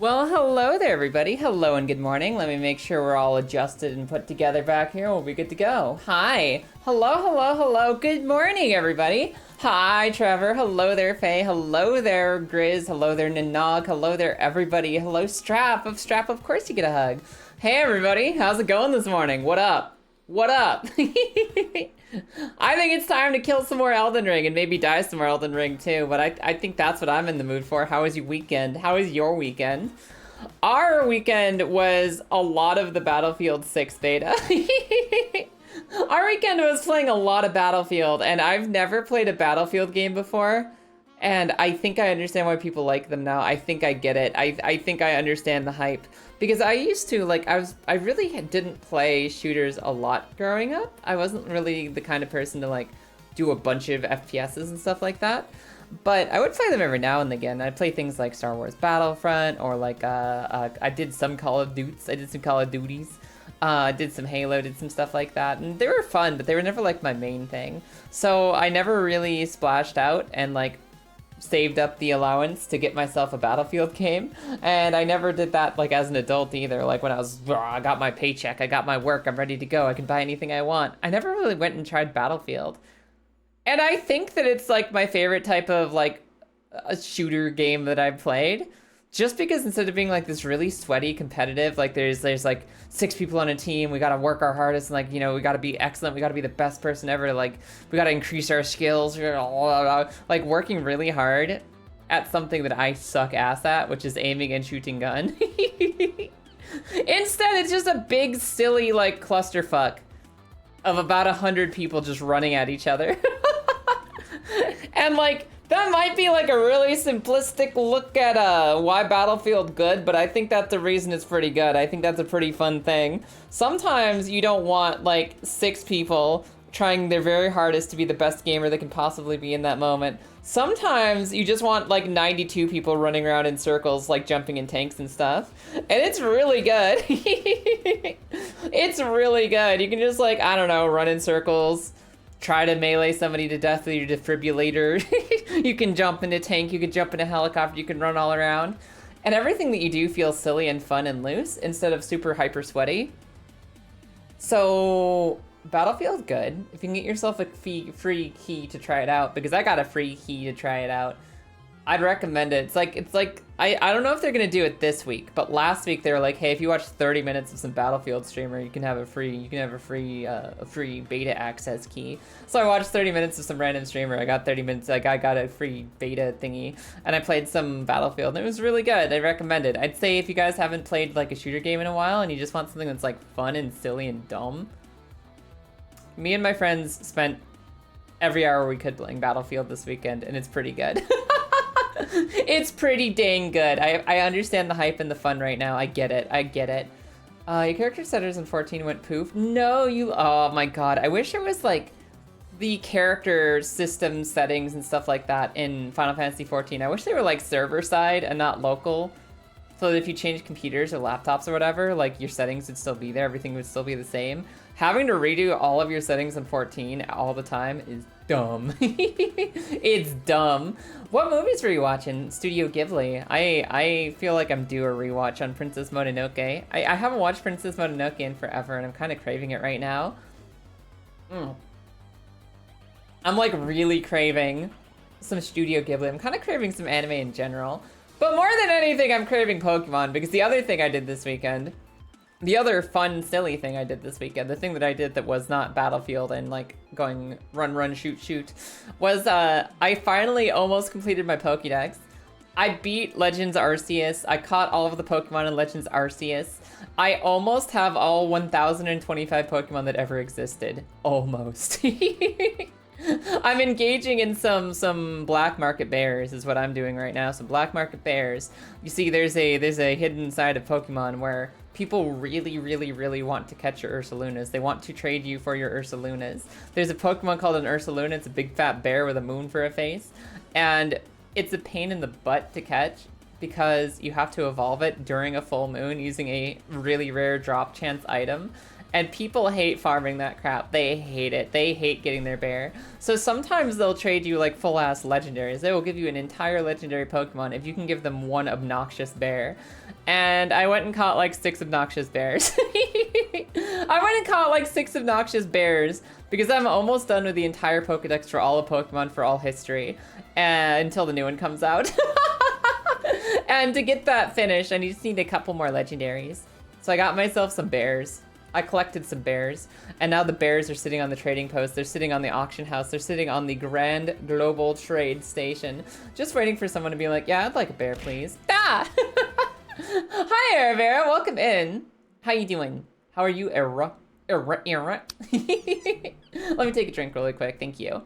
Well, hello there, everybody. Hello and good morning. Let me make sure we're all adjusted and put together back here. We'll be good to go. Hi. Hello, hello, hello. Good morning, everybody. Hi, Trevor. Hello there, Faye. Hello there, Grizz. Hello there, Nanog. Hello there, everybody. Hello, Strap. Of course you get a hug. Hey, everybody. How's it going this morning? What up? What up? I think it's time to kill some more Elden Ring and maybe die some more Elden Ring too, but I think that's what I'm in the mood for. How was your weekend? How was your weekend? Our weekend was a lot of the Battlefield 6 beta. Our weekend was playing a lot of Battlefield, and I've never played a Battlefield game before. And I think I understand why people like them now. I think I get it. I think I understand the hype. Because I used to, like, I really didn't play shooters a lot growing up. I wasn't really the kind of person to, like, do a bunch of FPSs and stuff like that. But I would play them every now and again. I'd play things like Star Wars Battlefront, or like, I did some Call of Duties. I did some Call of Duties. I did some Halo, did some stuff like that. And they were fun, but they were never, like, my main thing. So I never really splashed out and, like, saved up the allowance to get myself a Battlefield game, and I never did that like as an adult either. Like when I got my paycheck, I got my work, I'm ready to go, I can buy anything I want. I never really went and tried Battlefield, and I think that it's like my favorite type of like a shooter game that I've played, just because instead of being like this really sweaty competitive, like there's like 6 people on a team, we gotta work our hardest, and like, you know, we gotta be excellent, we gotta be the best person ever, like we gotta increase our skills, like working really hard at something that I suck ass at, which is aiming and shooting gun. Instead, it's just a big silly like clusterfuck of about 100 people just running at each other. And like, that might be like a really simplistic look at why Battlefield good, but I think that's the reason it's pretty good. I think that's a pretty fun thing. Sometimes you don't want like 6 people trying their very hardest to be the best gamer they can possibly be in that moment. Sometimes you just want like 92 people running around in circles, like jumping in tanks and stuff. And it's really good. It's really good. You can just like, I don't know, run in circles, try to melee somebody to death with your defibrillator. You can jump in a tank, you can jump in a helicopter, you can run all around. And everything that you do feels silly and fun and loose instead of super hyper sweaty. So Battlefield good. If you can get yourself a free key to try it out, because I got a free key to try it out, I'd recommend it. It's like I don't know if they're gonna do it this week, but last week they were like, hey, if you watch 30 minutes of some Battlefield streamer, you can have a free beta access key. So I watched 30 minutes of some random streamer. I got 30 minutes, like I got a free beta thingy, and I played some Battlefield, and it was really good. I recommend it. I'd say if you guys haven't played like a shooter game in a while and you just want something that's like fun and silly and dumb, me and my friends spent every hour we could playing Battlefield this weekend, and it's pretty good. It's pretty dang good. I understand the hype and the fun right now. I get it. I get it. Your character settings in 14 went poof. No, you... Oh my god. I wish it was like the character system settings and stuff like that in Final Fantasy 14. I wish they were like server side and not local. So that if you change computers or laptops or whatever, like your settings would still be there. Everything would still be the same. Having to redo all of your settings in 14 all the time is dumb. It's dumb. What movies were you watching? Studio Ghibli. I feel like I'm due a rewatch on Princess Mononoke. I haven't watched Princess Mononoke in forever, and I'm kind of craving it right now. I'm like really craving some Studio Ghibli. I'm kind of craving some anime in general. But more than anything, I'm craving Pokemon, because the other thing I did this weekend, the other fun, silly thing I did this weekend, the thing that I did that was not Battlefield and like going run, run, shoot, shoot, was I finally almost completed my Pokédex. I beat Legends Arceus. I caught all of the Pokemon in Legends Arceus. I almost have all 1,025 Pokemon that ever existed. Almost. I'm engaging in some black market bears is what I'm doing right now. Some black market bears. You see, there's a hidden side of Pokemon where people really want to catch your Ursalunas. They want to trade you for your Ursalunas. There's a Pokemon called an Ursaluna. It's a big fat bear with a moon for a face, and it's a pain in the butt to catch because you have to evolve it during a full moon using a really rare drop chance item. And people hate farming that crap. They hate it. They hate getting their bear. So sometimes they'll trade you like full-ass legendaries. They will give you an entire legendary Pokemon if you can give them one obnoxious bear. And I went and caught like 6 obnoxious bears. I went and caught like 6 obnoxious bears because I'm almost done with the entire Pokedex for all of Pokemon for all history until the new one comes out. And to get that finished, I just need a couple more legendaries. So I got myself some bears. I collected some bears, and now the bears are sitting on the trading post. They're sitting on the auction house. They're sitting on the Grand Global Trade Station, just waiting for someone to be like, yeah, I'd like a bear, please. Ah! Hi, Aravera. Welcome in. How you doing? How are you, Era? Let me take a drink really quick. Thank you.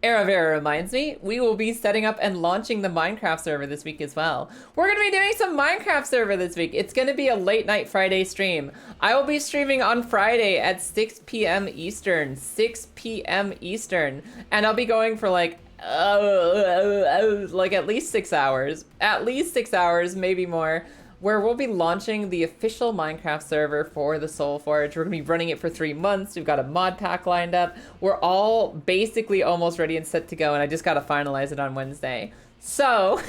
Aravera reminds me, we will be setting up and launching the Minecraft server this week as well. We're going to be doing some Minecraft server this week. It's going to be a late night Friday stream. I will be streaming on Friday at 6 p.m. Eastern. 6 p.m. Eastern. And I'll be going for like at least 6 hours. At least 6 hours, maybe more. Where we'll be launching the official Minecraft server for the Soul Forge. We're gonna be running it for 3 months. We've got a mod pack lined up. We're all basically almost ready and set to go, and I just gotta finalize it on Wednesday. So,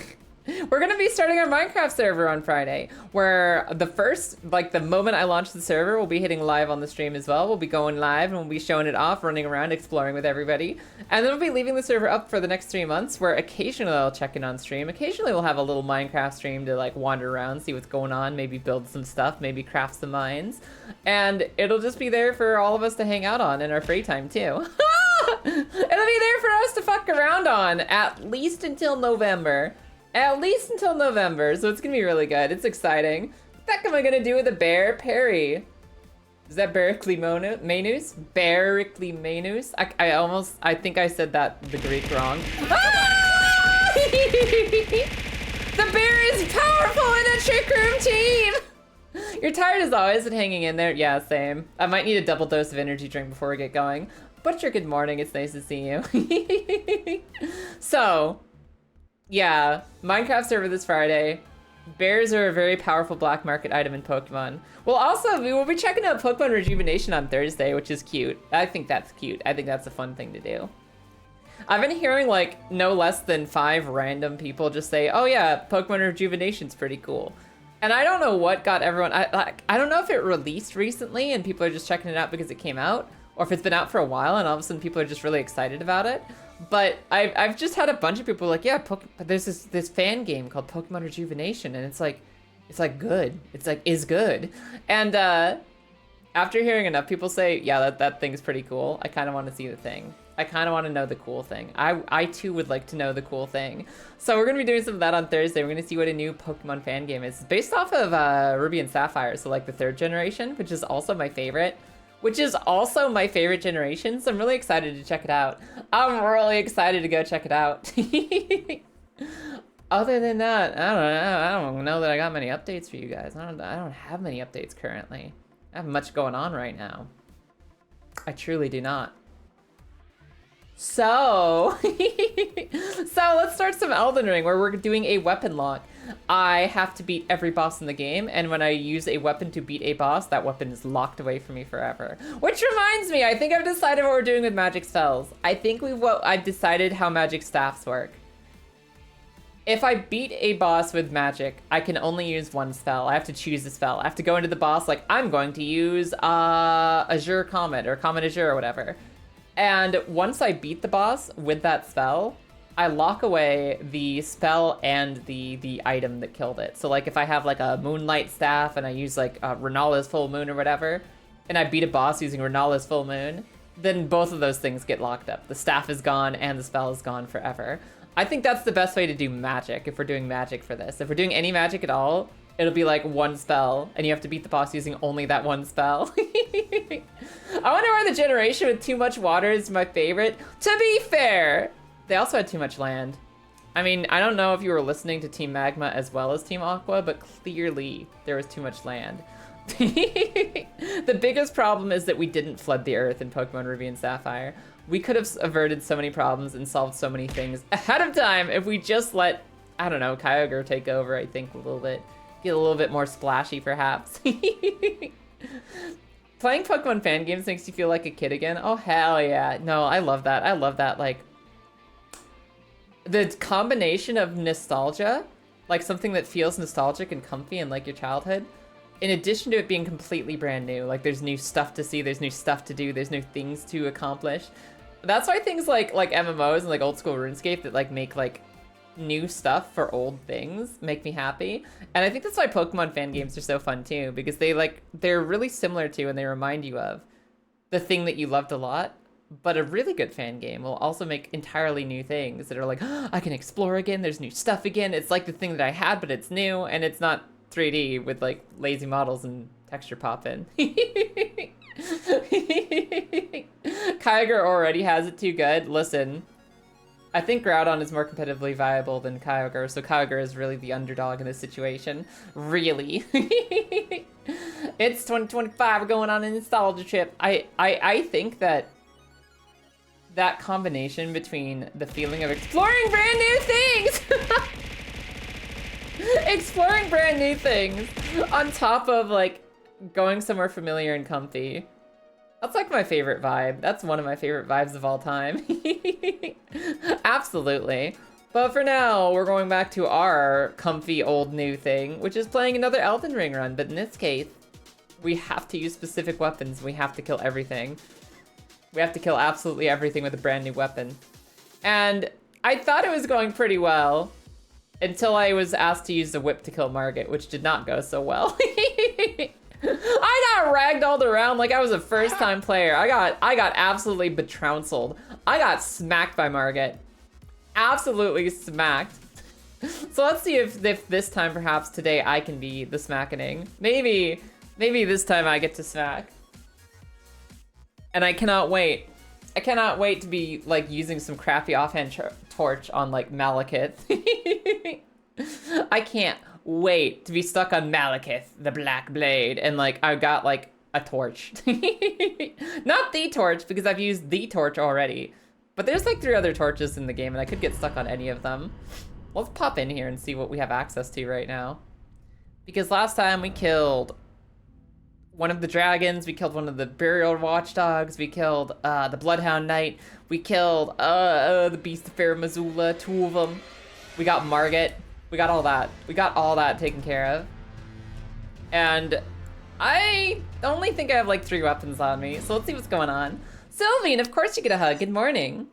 we're gonna be starting our Minecraft server on Friday, where the moment I launch the server, we'll be hitting live on the stream as well. We'll be going live and we'll be showing it off, running around, exploring with everybody. And then we'll be leaving the server up for the next 3 months, where occasionally I'll check in on stream. Occasionally we'll have a little Minecraft stream to like wander around, see what's going on, maybe build some stuff, maybe craft some mines. And it'll just be there for all of us to hang out on in our free time too. It'll be there for us to fuck around on, at least until November. At least until November, so it's gonna be really good. It's exciting. What the heck am I gonna do with a bear? Perry. Is that Manus? Manus? I think I said that the Greek wrong. Ah! The bear is powerful in a Trick Room team! You're tired as always and hanging in there. Yeah, same. I might need a double dose of energy drink before we get going. Butcher, good morning. It's nice to see you. So, yeah, Minecraft server this Friday. Bears are a very powerful black market item in Pokemon. Well, also, we will be checking out Pokemon Rejuvenation on Thursday, which is cute. I think that's cute. I think that's a fun thing to do. I've been hearing, like, no less than 5 random people just say, oh yeah, Pokemon Rejuvenation's pretty cool. And I don't know what got everyone... I don't know if it released recently and people are just checking it out because it came out, or if it's been out for a while and all of a sudden people are just really excited about it. But I've just had a bunch of people like, yeah, there's this fan game called Pokemon Rejuvenation, and it's like good. It's like is good. And after hearing enough people say, yeah, that thing's pretty cool, I kind of want to see the thing. I kind of want to know the cool thing. I too would like to know the cool thing. So we're gonna be doing some of that on Thursday. We're gonna see what a new Pokemon fan game is. It's based off of Ruby and Sapphire, so like the 3rd generation, which is also my favorite. Generation, so I'm really excited to check it out. I'm really excited to go check it out. Other than that, I don't know that I got many updates for you guys. I don't have many updates currently. I have much going on right now. I truly do not. So, let's start some Elden Ring, where we're doing a weapon lock. I have to beat every boss in the game, and when I use a weapon to beat a boss, that weapon is locked away from me forever. Which reminds me, I think I've decided what we're doing with magic spells. I think I've decided how magic staffs work. If I beat a boss with magic, I can only use one spell. I have to choose a spell. I have to go into the boss like, I'm going to use Azure Comet, or Comet Azure, or whatever. And once I beat the boss with that spell, I lock away the spell and the item that killed it. So like if I have like a Moonlight Staff and I use like Renala's Full Moon or whatever, and I beat a boss using Renala's Full Moon, then both of those things get locked up. The staff is gone and the spell is gone forever. I think that's the best way to do magic if we're doing magic for this. If we're doing any magic at all, it'll be like one spell and you have to beat the boss using only that one spell. I wonder why the generation with too much water is my favorite. To be fair, they also had too much land. I mean, I don't know if you were listening to Team Magma as well as Team Aqua, but clearly there was too much land. The biggest problem is that we didn't flood the earth in Pokemon Ruby and Sapphire. We could have averted so many problems and solved so mane things ahead of time if we just let, I don't know, Kyogre take over, I think, a little bit. Get a little bit more splashy, perhaps. Playing Pokemon fan games makes you feel like a kid again. Oh, hell yeah. No, I love that. I love that, like, the combination of nostalgia, like something that feels nostalgic and comfy and like your childhood, in addition to it being completely brand new. Like, there's new stuff to see, there's new stuff to do, there's new things to accomplish. That's why things like MMOs and like old school RuneScape that like make like new stuff for old things make me happy. And I think that's why Pokemon fan games are so fun too, because they're really similar to and they remind you of the thing that you loved a lot. But a really good fan game will also make entirely new things that are like, oh, I can explore again, there's new stuff again. It's like the thing that I had, but it's new, and it's not 3D with like lazy models and texture pop in. Kyogre already has it too good. Listen, I think Groudon is more competitively viable than Kyogre, so Kyogre is really the underdog in this situation. Really. It's 2025, we're going on a nostalgia trip. I think that combination between the feeling of exploring brand new things exploring brand new things on top of like going somewhere familiar and comfy, that's like my favorite vibe. That's one of my favorite vibes of all time. Absolutely. But for now, we're going back to our comfy old new thing, which is playing another Elden Ring run. But in this case, we have to use specific weapons. We have to kill everything. We have to kill absolutely everything with a brand new weapon. And I thought it was going pretty well until I was asked to use the whip to kill Margit, which did not go so well. I got ragdolled around like I was a first-time player. I got absolutely betrounced. I got smacked by Margit. Absolutely smacked. So let's see if this time, perhaps today, I can be the smackening. Maybe this time I get to smack. And I cannot wait. I cannot wait to be like using some crappy offhand torch on like Malekith. I can't wait to be stuck on Malekith, the Black Blade, and like I got like a torch. Not the torch, because I've used the torch already. But there's like 3 other torches in the game and I could get stuck on any of them. Let's pop in here and see what we have access to right now. Because last time we killed one of the dragons, we killed one of the burial watchdogs, we killed the Bloodhound Knight, we killed the Beast of Fair Missoula, 2 of them. We got Margit, we got all that. We got all that taken care of. And I only think I have like 3 weapons on me, so let's see what's going on. Sylvian, of course you get a hug, good morning.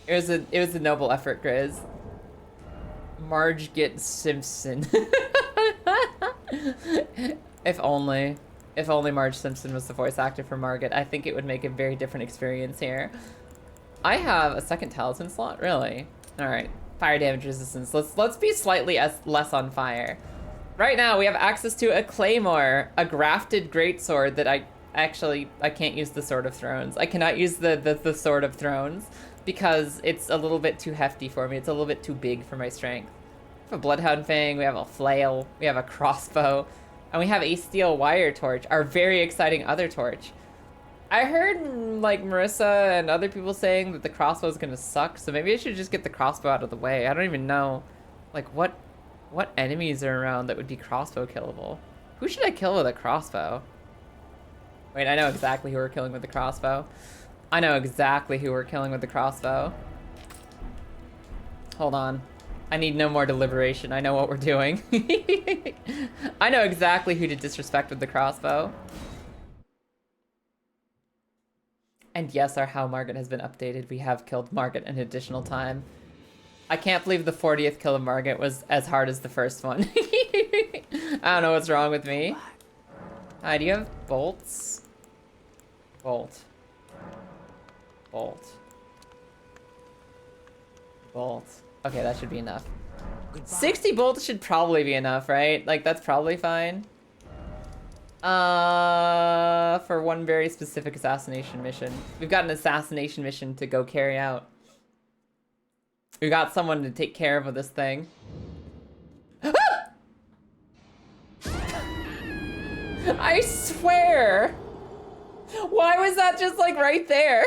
It was a noble effort, Grizz. Marge gets Simpson. If only Marge Simpson was the voice actor for Margit, I think it would make a very different experience here. I have a second talisman slot, really? All right, fire damage resistance. Let's be slightly less on fire. Right now we have access to a claymore, a grafted greatsword that I can't use the Sword of Thrones. I cannot use the Sword of Thrones because it's a little bit too hefty for me. It's a little bit too big for my strength. We have a Bloodhound Fang, we have a flail, we have a crossbow, and we have a steel wire torch, our very exciting other torch. I heard like Marissa and other people saying that the crossbow is gonna suck, so maybe I should just get the crossbow out of the way. I don't even know like what enemies are around that would be crossbow killable. Who should I kill with a crossbow? Wait, I know exactly who we're killing with the crossbow. I know exactly who we're killing with the crossbow. Hold on. I need no more deliberation. I know what we're doing. I know exactly who to disrespect with the crossbow. And yes, our How Margit has been updated. We have killed Margit an additional time. I can't believe the 40th kill of Margit was as hard as the first one. I don't know what's wrong with me. Hi, do you have bolts? Bolt. Bolt. Bolt. Okay, that should be enough. 60 bolts should probably be enough, right? Like, that's probably fine. For one very specific assassination mission. We've got an assassination mission to go carry out. We got someone to take care of this thing. I swear! Why was that just like right there?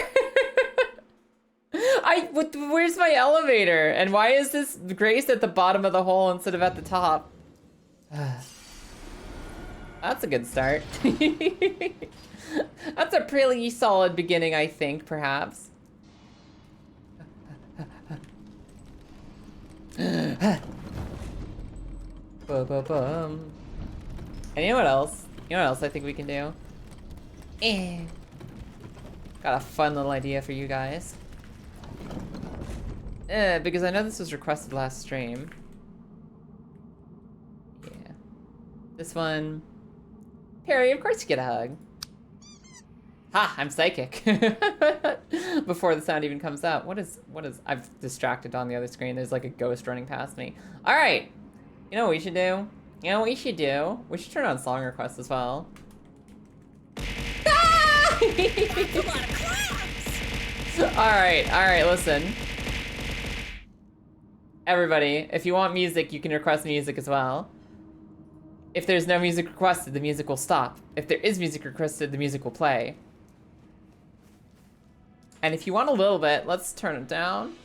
Where's my elevator? And why is this Grace at the bottom of the hole instead of at the top? That's a good start. That's a pretty solid beginning, I think, perhaps. Ba-ba-bum. And you know what else? You know what else I think we can do? Got a fun little idea for you guys. Because I know this was requested last stream. Yeah. This one. Perry, of course you get a hug. Ha! I'm psychic. Before the sound even comes out. What is... I've distracted on the other screen. There's like a ghost running past me. Alright! You know what we should do? You know what we should do? We should turn on song requests as well. Ah! Alright, listen. Everybody, if you want music, you can request music as well. If there's no music requested, the music will stop. If there is music requested, the music will play. And if you want a little bit, let's turn it down.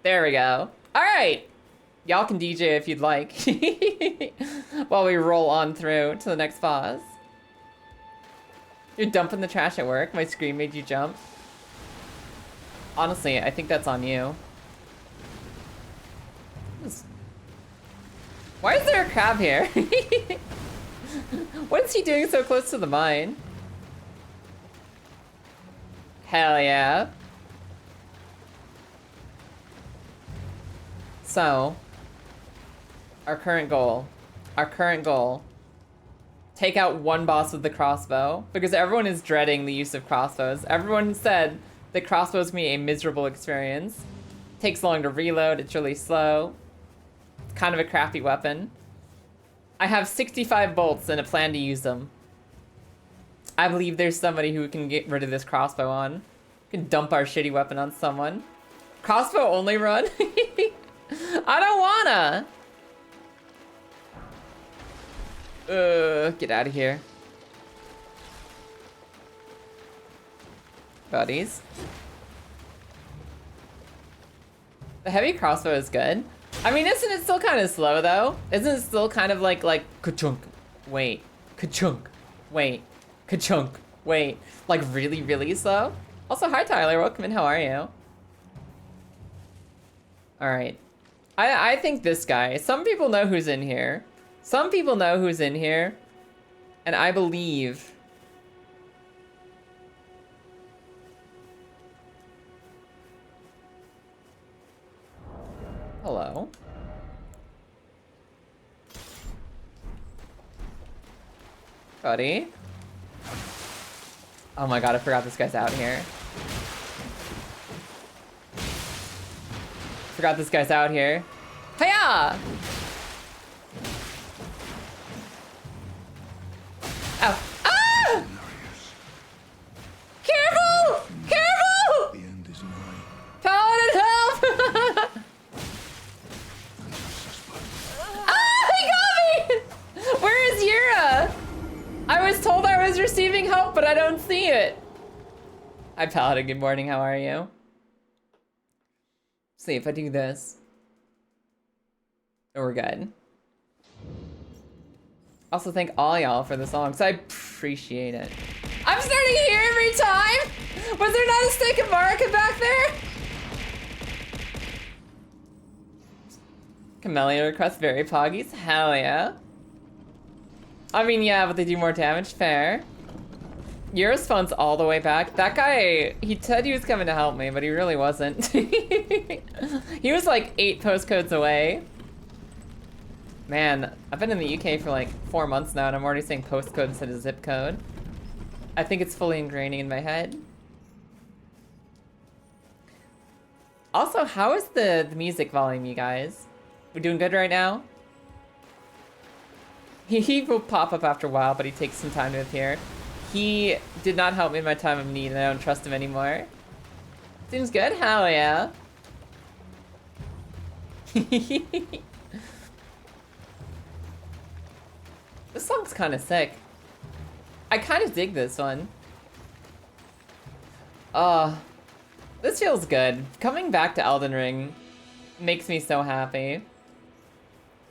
There we go. All right. Y'all can DJ if you'd like. While we roll on through to the next boss. You're dumping the trash at work. My scream made you jump. Honestly, I think that's on you. Why is there a crab here? What is he doing so close to the mine? Hell yeah. So, our current goal, take out one boss with the crossbow, because everyone is dreading the use of crossbows. Everyone said that crossbows can be a miserable experience. Takes long to reload, it's really slow. It's kind of a crappy weapon. I have 65 bolts and a plan to use them. I believe there's somebody who can get rid of this crossbow on. We can dump our shitty weapon on someone. Crossbow only run? I don't wanna! Get out of here. Buddies. The heavy crossbow is good. I mean, isn't it still kind of slow though? Isn't it still kind of like ka-chunk, wait, ka-chunk, wait, ka-chunk, wait, like really, really slow? Also, hi Tyler, welcome in, how are you? All right, I think this guy, some people know who's in here. Some people know who's in here, and I believe hello. Buddy. Oh my god, I forgot this guy's out here. Forgot this guy's out here. Hiya! Ow. Ah! Careful! Careful! The end is nigh. Paladin, help! Ah, he got me! Where is Yura? I was told I was receiving help, but I don't see it. Hi, Paladin. Good morning. How are you? See if I do this. Oh, we're good. Also, thank all y'all for the songs. I appreciate it. I'm starting here every time. Was there not a stick of Marika back there? Camellia requests very poggies. Hell yeah. I mean, yeah, but they do more damage. Fair. Yura's phone's all the way back. That guy, he said he was coming to help me, but he really wasn't. He was like 8 postcodes away. Man, I've been in the UK for like 4 months now, and I'm already saying postcode instead of zip code. I think it's fully ingraining in my head. Also, how is the music volume, you guys? We doing good right now? He will pop up after a while, but he takes some time to appear. He did not help me in my time of need, and I don't trust him anymore. Seems good? Hell yeah. This song's kind of sick. I kind of dig this one. This feels good. Coming back to Elden Ring makes me so happy.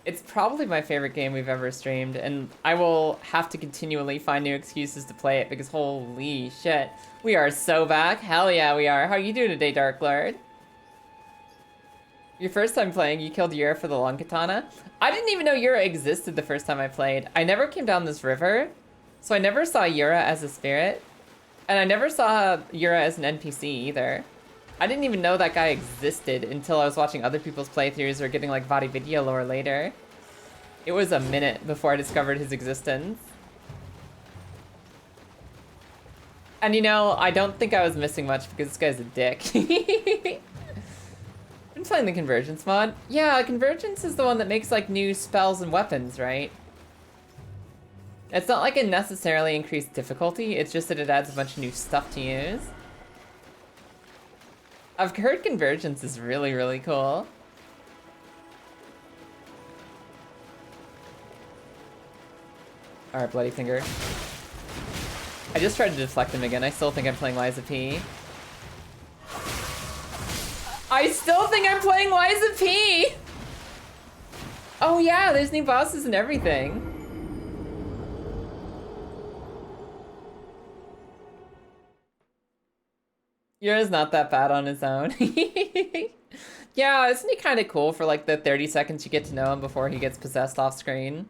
It's probably my favorite game we've ever streamed, and I will have to continually find new excuses to play it because holy shit. We are so back. Hell yeah, we are. How you doing today, Dark Lord? Your first time playing, you killed Yura for the long katana? I didn't even know Yura existed the first time I played. I never came down this river, so I never saw Yura as a spirit, and I never saw Yura as an NPC either. I didn't even know that guy existed until I was watching other people's playthroughs or getting like VOD video lore later. It was a minute before I discovered his existence. And you know, I don't think I was missing much because this guy's a dick. Been playing the Convergence mod. Yeah, Convergence is the one that makes like new spells and weapons, right? It's not like a necessarily increased difficulty, it's just that it adds a bunch of new stuff to use. I've heard Convergence is really, really cool. Alright, Bloody Finger. I just tried to deflect him again. I still think I'm playing Liza P. I still think I'm playing Liza P! Oh yeah, there's new bosses and everything. Yura's not that bad on his own. Yeah, isn't he kind of cool for like the 30 seconds you get to know him before he gets possessed off screen?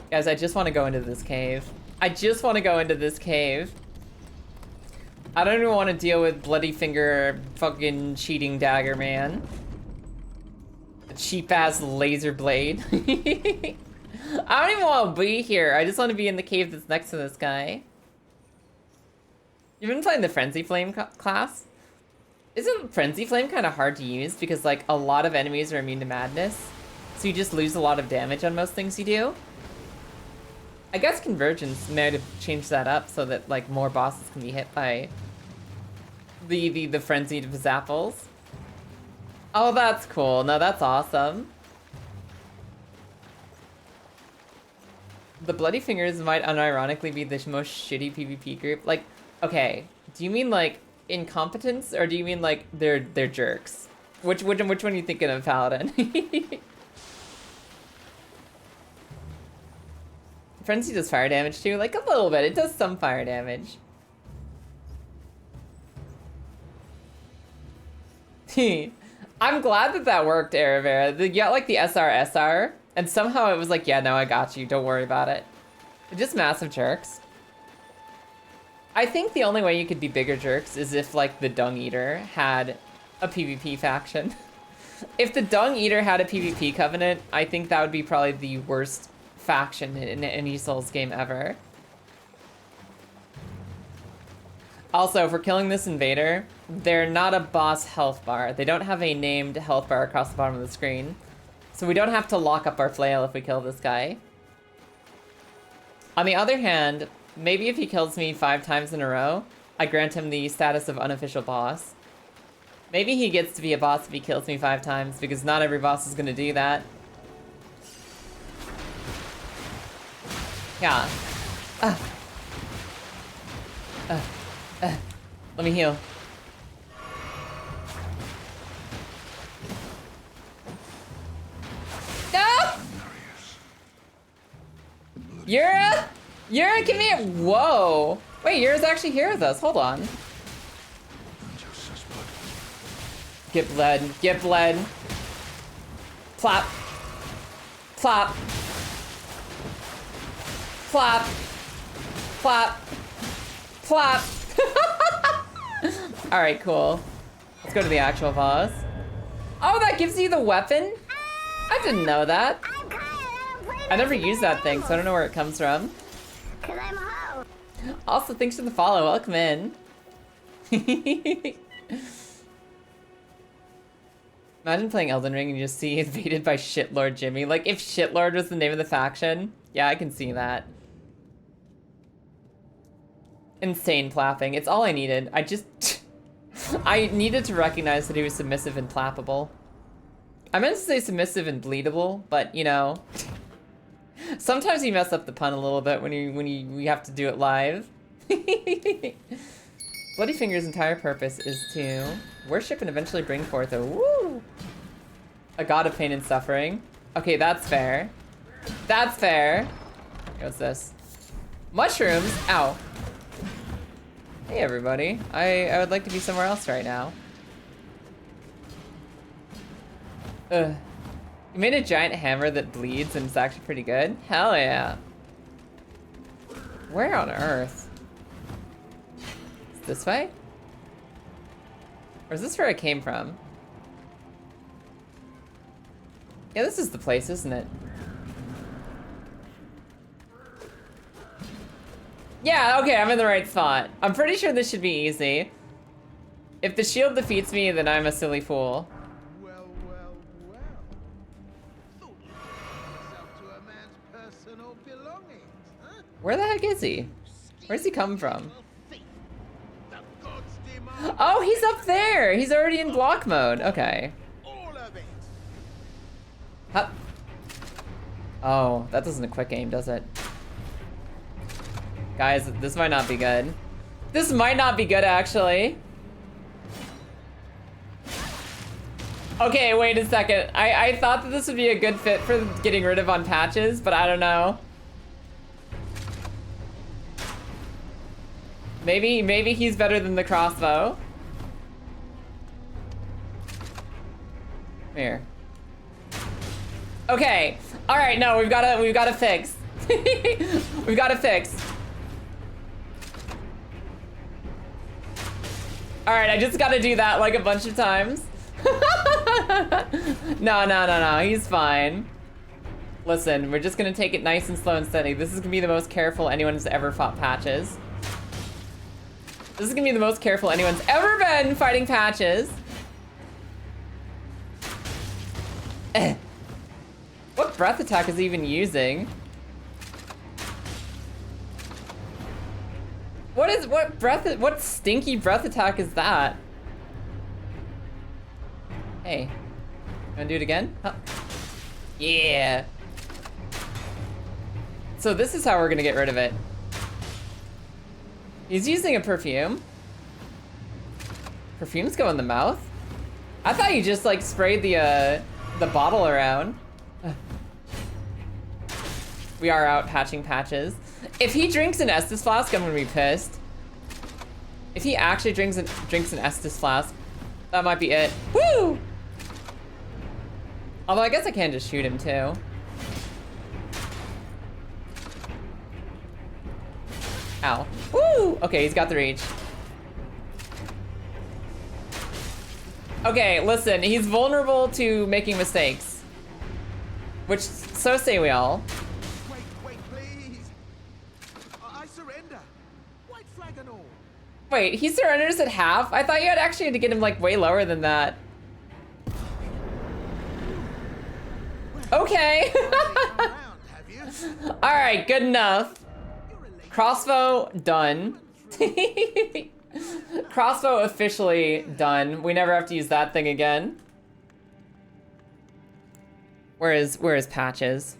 Guys, I just want to go into this cave. I just want to go into this cave. I don't even want to deal with Bloody Finger fucking cheating dagger, man. A cheap-ass laser blade. I don't even want to be here. I just want to be in the cave that's next to this guy. You've been playing the Frenzy Flame class? Isn't Frenzy Flame kind of hard to use because like a lot of enemies are immune to madness? So you just lose a lot of damage on most things you do? I guess Convergence might have changed that up so that like more bosses can be hit by the frenzied Zapples. Oh, that's cool. No, that's awesome. The Bloody Fingers might unironically be the most shitty PvP group. Like, okay, do you mean like incompetence or do you mean like they're jerks? Which one are you thinking of, Paladin? Frenzy does fire damage too, like a little bit. It does some fire damage. I'm glad that that worked, Aravera. You got like the SR, and somehow it was like, yeah, no, I got you. Don't worry about it. They're just massive jerks. I think the only way you could be bigger jerks is if like the Dung Eater had a PvP faction. If the Dung Eater had a PvP covenant, I think that would be probably the worst faction in any Souls game ever. Also, for killing this invader, they're not a boss health bar. They don't have a named health bar across the bottom of the screen. So we don't have to lock up our flail if we kill this guy. On the other hand, maybe if he kills me 5 times in a row, I grant him the status of unofficial boss. Maybe he gets to be a boss if he kills me 5 times, because not every boss is gonna do that. Yeah. Let me heal. No! Yura? Yura, come here! Whoa! Wait, Yura's actually here with us. Hold on. Get bled. Get bled. Plop. Plop. Plop. Plop. Plop. Alright, cool. Let's go to the actual boss. Oh, that gives you the weapon? I didn't know that. I never used that thing, so I don't know where it comes from. Cause I'm a hoe. Also, thanks for the follow. Welcome in. Imagine playing Elden Ring and you just see invaded by Shitlord Jimmy. Like, if Shitlord was the name of the faction, yeah, I can see that. Insane plapping. It's all I needed. I needed to recognize that he was submissive and plappable. I meant to say submissive and bleedable, but, you know... Sometimes you mess up the pun a little bit when we have to do it live. Bloody Finger's entire purpose is to worship and eventually bring forth a god of pain and suffering. Okay, that's fair. That's fair. What's this? Mushrooms? Ow. Hey everybody. I would like to be somewhere else right now. Ugh. You made a giant hammer that bleeds and it's actually pretty good? Hell yeah. Where on earth? Is this way? Or is this where I came from? Yeah, this is the place, isn't it? Yeah, okay, I'm in the right spot. I'm pretty sure this should be easy. If the shield defeats me, then I'm a silly fool. Well, well, well. Thought you put yourself to a man's personal belongings, huh? Where the heck is he? Where's he come from? Thief. The gods demand Oh, he's up there! He's already in block mode. Okay. all of it. Hup. Oh, that doesn't a quick aim, does it? Guys, this might not be good. This might not be good, actually. Okay, wait a second. I thought that this would be a good fit for getting rid of on patches, but I don't know. Maybe he's better than the crossbow. Here. Okay. All right. No, we've got to fix. We've got to fix. All right. I just got to do that like a bunch of times. No. He's fine. Listen, we're just gonna take it nice and slow and steady. This is gonna be the most careful anyone's ever fought patches. This is gonna be the most careful anyone's ever been fighting patches. What breath attack is he even using? What stinky breath attack is that? Hey, you wanna do it again? Huh. Yeah. So this is how we're gonna get rid of it. He's using a perfume. Perfumes go in the mouth? I thought you just like sprayed the bottle around. We are out patching patches. If he drinks an Estus flask, I'm gonna be pissed. If he actually drinks an Estus flask, that might be it. Woo! Although I guess I can just shoot him too. Ow. Woo! Okay, he's got the reach. Okay, listen, he's vulnerable to making mistakes. Which, so say we all. Wait, please. I surrender. White flag and all. Wait, he surrenders at half? I thought you had actually had to get him like way lower than that. Okay. All right, good enough. Crossbow done. Crossbow officially done. We never have to use that thing again. Where is patches?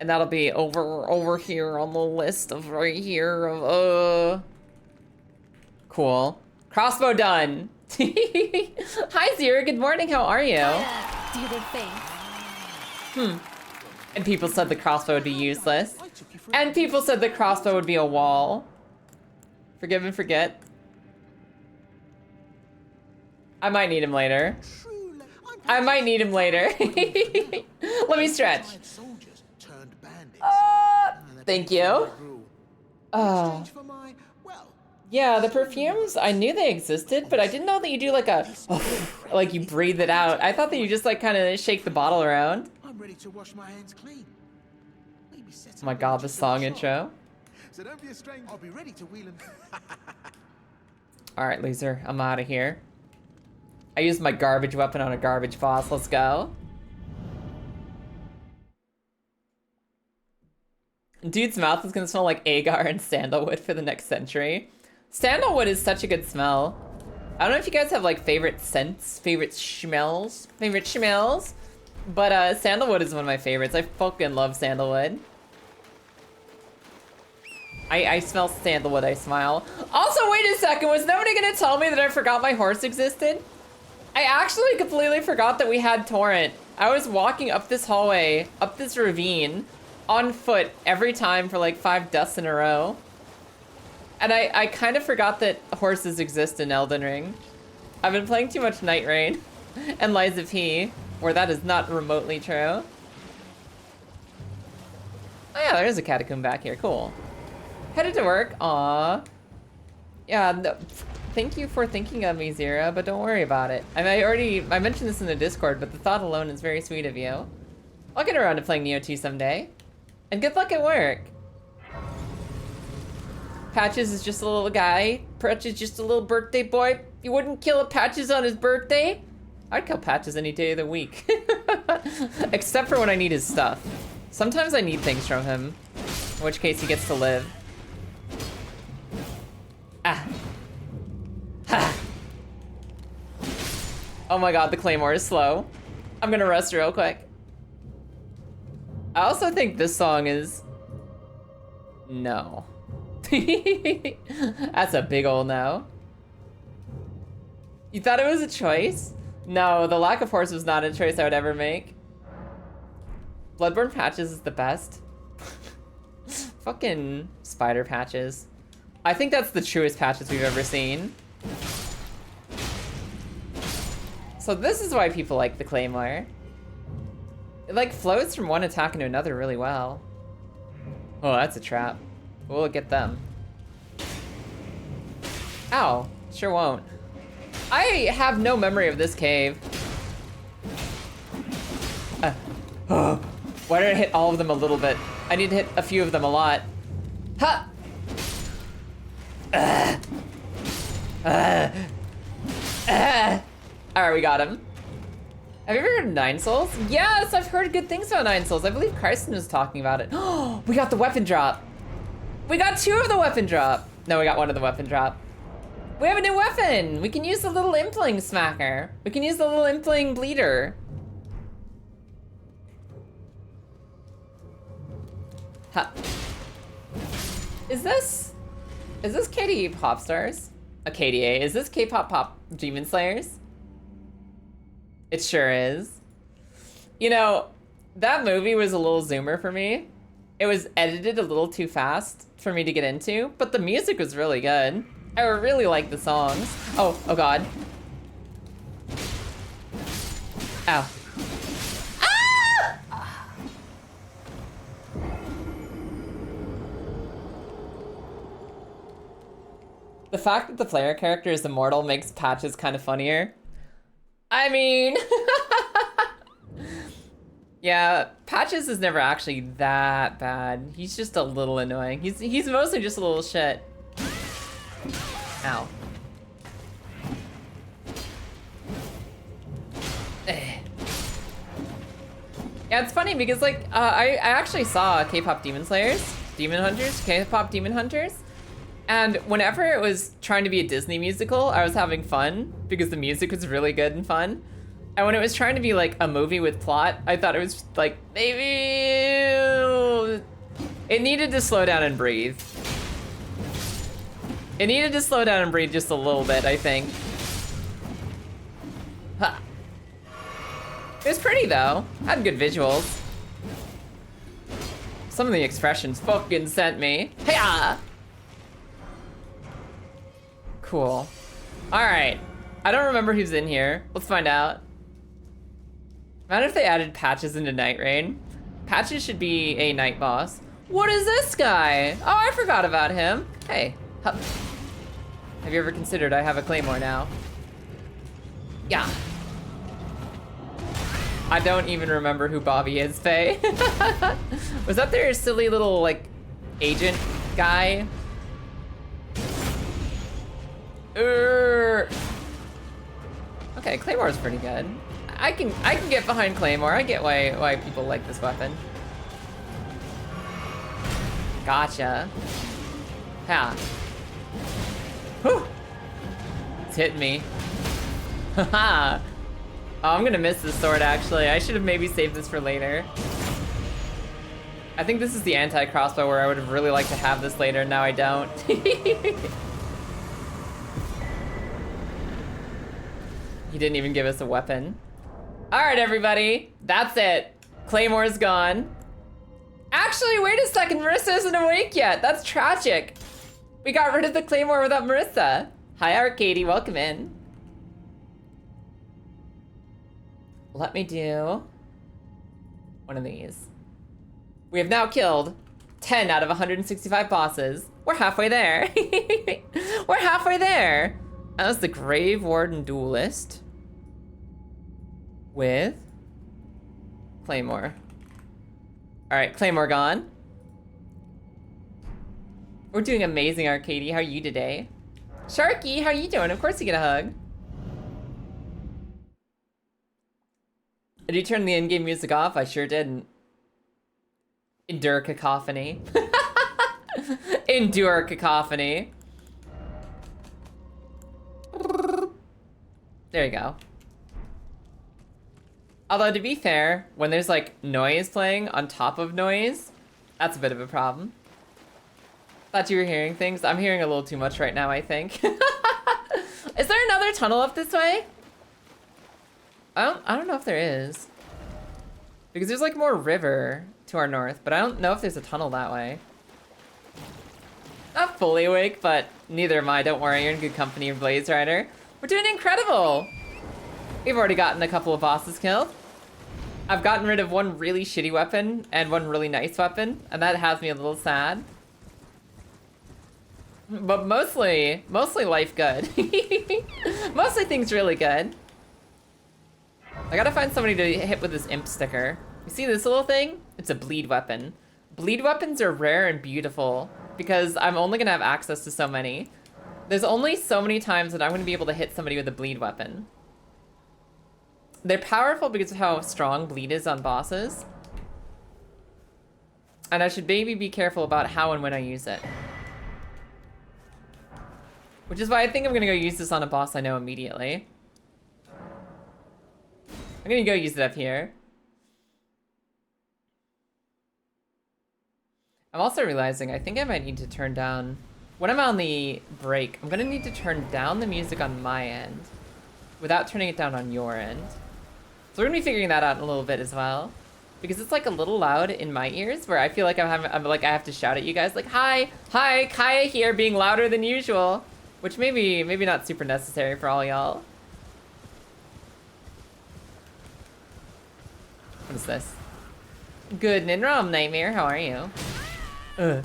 And that'll be over here on the list of right here of cool. Crossbow done. Hi Zira, good morning. How are you? Do the thing. And people said the crossbow would be useless. And people said the crossbow would be a wall. Forgive and forget. I might need him later. I might need him later. Let me stretch. Thank you. Yeah, the perfumes, I knew they existed, but I didn't know that you do like a, like you breathe it out. I thought that you just like kind of shake the bottle around. I'm ready to wash my hands clean. Maybe set Oh my god, the song intro. So don't be a stranger. I'll be ready to wheel and All right, loser, I'm out of here. I used my garbage weapon on a garbage boss. Let's go. Dude's mouth is gonna smell like agar and sandalwood for the next century. Sandalwood is such a good smell. I don't know if you guys have like favorite scents, favorite smells, but sandalwood is one of my favorites. I fucking love sandalwood. I smell sandalwood, I smile. Also, wait a second, was nobody gonna tell me that I forgot my horse existed? I actually completely forgot that we had Torrent. I was walking up this hallway, up this ravine, on foot every time for like 5 deaths in a row. And I kind of forgot that horses exist in Elden Ring. I've been playing too much Night Rain and Lies of P, where that is not remotely true. Oh yeah, there is a catacomb back here, cool. Headed to work, aw. Yeah, no, thank you for thinking of me, Zira, but don't worry about it. I mentioned this in the Discord, but the thought alone is very sweet of you. I'll get around to playing Neo 2 someday. And good luck at work. Patches is just a little guy. Patches is just a little birthday boy. You wouldn't kill a Patches on his birthday? I'd kill Patches any day of the week. Except for when I need his stuff. Sometimes I need things from him, in which case he gets to live. Ah. Ha. Oh my god, the claymore is slow. I'm gonna rest real quick. I also think this song is... no. That's a big ol' no. You thought it was a choice? No, the lack of horse was not a choice I would ever make. Bloodborne Patches is the best. Fucking spider Patches. I think that's the truest Patches we've ever seen. So this is why people like the Claymore. It like flows from one attack into another really well. Oh, that's a trap. We'll get them. Ow, sure won't. I have no memory of this cave. Why did I hit all of them a little bit? I need to hit a few of them a lot. Ha! Alright, we got him. Have you ever heard of Nine Souls? Yes, I've heard good things about Nine Souls. I believe Carson was talking about it. Oh, we got the weapon drop. We got 2 of the weapon drop. No, we got 1 of the weapon drop. We have a new weapon. We can use the little impling smacker. We can use the little impling bleeder. Ha. Is this KDA Pop Stars? A KDA. Is this K-pop pop Demon Slayers? It sure is. You know, that movie was a little zoomer for me. It was edited a little too fast for me to get into, but the music was really good. I really like the songs. Oh god. Ow. Ah! The fact that the player character is immortal makes Patches kind of funnier. I mean, yeah, Patches is never actually that bad. He's just a little annoying. He's mostly just a little shit. Ow. Yeah, it's funny because like I actually saw K-pop Demon Slayers, Demon Hunters, K-pop Demon Hunters. And whenever it was trying to be a Disney musical, I was having fun because the music was really good and fun. And when it was trying to be like a movie with plot, I thought it was like, maybe it needed to slow down and breathe. It needed to slow down and breathe just a little bit, I think. Ha. It was pretty though, had good visuals. Some of the expressions fucking sent me. Hey-ah! Cool. Alright. I don't remember who's in here. Let's find out. Imagine if they added Patches into Night Rain. Patches should be a night boss. What is this guy? Oh, I forgot about him. Hey. Hup. Have you ever considered I have a claymore now? Yeah. I don't even remember who Bobby is, Faye. Was that their silly little, like, agent guy? Okay, Claymore's pretty good. I can get behind Claymore. I get why people like this weapon. Gotcha. Ha. Whew. It's hitting me. Haha. Oh, I'm gonna miss this sword actually. I should have maybe saved this for later. I think this is the anti-crossbow where I would have really liked to have this later, and now I don't. He didn't even give us a weapon. All right, everybody, that's it. Claymore's gone. Actually, wait a second, Marissa isn't awake yet. That's tragic. We got rid of the Claymore without Marissa. Hi, Arcady, welcome in. Let me do one of these. We have now killed 10 out of 165 bosses. We're halfway there. We're halfway there. That was the Grave Warden Duelist with Claymore. All right, Claymore gone. We're doing amazing, Arcady. How are you today? Sharky, how are you doing? Of course you get a hug. Did you turn the in-game music off? I sure didn't. Endure cacophony. Endure cacophony. There you go. Although, to be fair, when there's like noise playing on top of noise, that's a bit of a problem. Thought you were hearing things. I'm hearing a little too much right now, I think. Is there another tunnel up this way? I don't know if there is. Because there's like more river to our north, but I don't know if there's a tunnel that way. Not fully awake, but neither am I. Don't worry, you're in good company, Blaze Rider. We're doing incredible! We've already gotten a couple of bosses killed. I've gotten rid of one really shitty weapon and one really nice weapon, and that has me a little sad. But mostly life good. Mostly things really good. I gotta find somebody to hit with this imp sticker. You see this little thing? It's a bleed weapon. Bleed weapons are rare and beautiful because I'm only gonna have access to so many. There's only so many times that I'm gonna be able to hit somebody with a bleed weapon. They're powerful because of how strong bleed is on bosses. And I should maybe be careful about how and when I use it. Which is why I think I'm gonna go use this on a boss I know immediately. I'm gonna go use it up here. I'm also realizing I think I might need to turn down, when I'm on the break, I'm gonna need to turn down the music on my end without turning it down on your end. So we're gonna be figuring that out in a little bit as well. Because it's like a little loud in my ears where I feel like I'm like I have to shout at you guys like, hi, Kaya here, being louder than usual. Which maybe not super necessary for all y'all. What is this? Good Ninram Nightmare, how are you? Ugh.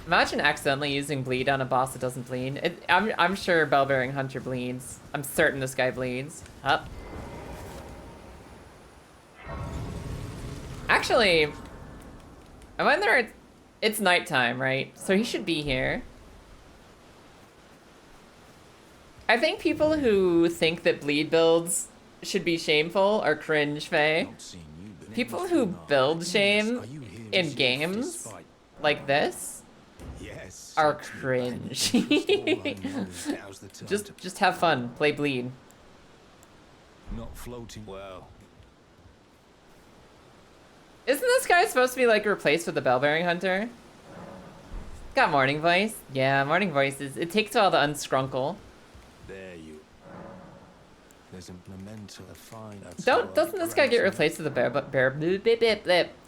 Imagine accidentally using bleed on a boss that doesn't bleed. I'm sure Bellbearing Hunter bleeds. I'm certain this guy bleeds. Up. Actually, I wonder, it's nighttime, right? So he should be here. I think people who think that bleed builds should be shameful are cringe, Faye. People who build shame in games like this are cringe. just have fun, play bleed. Not floating well. Isn't this guy supposed to be like replaced with the Bellbearing Hunter? Got morning voice? Yeah, morning voices. It takes a while to unscrunkle. There you. There's implemental a fine. Doesn't this guy get replaced with a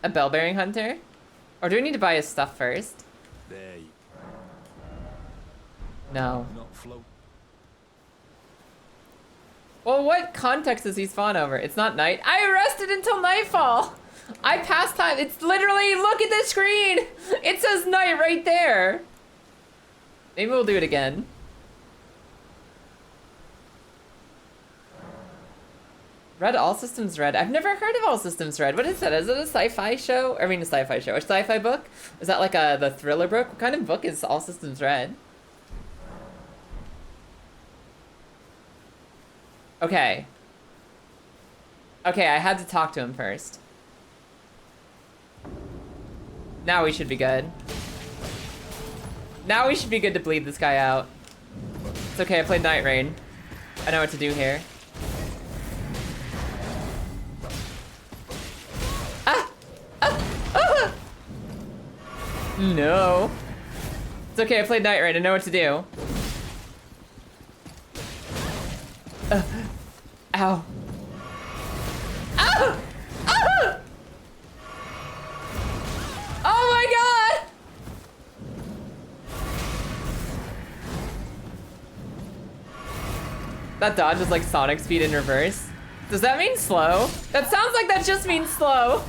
Bellbearing Hunter? Or do we need to buy his stuff first? There you. No. Not float. Well, what context does he spawn over? It's not night. I rested until nightfall. I passed time. It's literally, look at the screen. It says night right there. Maybe we'll do it again. Red All Systems Red. I've never heard of All Systems Red. What is that? Is it a sci-fi show? I mean, a sci-fi show. A sci-fi book? Is that like the thriller book? What kind of book is All Systems Red? Okay. Okay, I had to talk to him first. Now we should be good. Now we should be good to bleed this guy out. It's okay, I played Night Rain. I know what to do here. Ah! Ah! Ah! No. It's okay, I played Night Raid, I know what to do. Ow. Ow! Ah! Oh my god! That dodge is like Sonic speed in reverse. Does that mean slow? That sounds like that just means slow.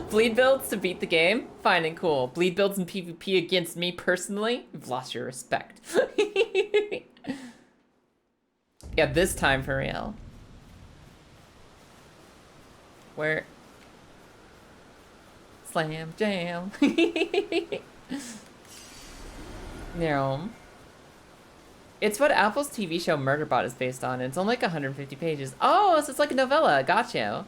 Bleed builds to beat the game? Fine and cool. Bleed builds in PvP against me personally? You've lost your respect. Yeah, this time for real. Where? Slam jam. No. It's what Apple's TV show Murderbot is based on, and it's only like 150 pages. Oh, so it's like a novella. Gotcha.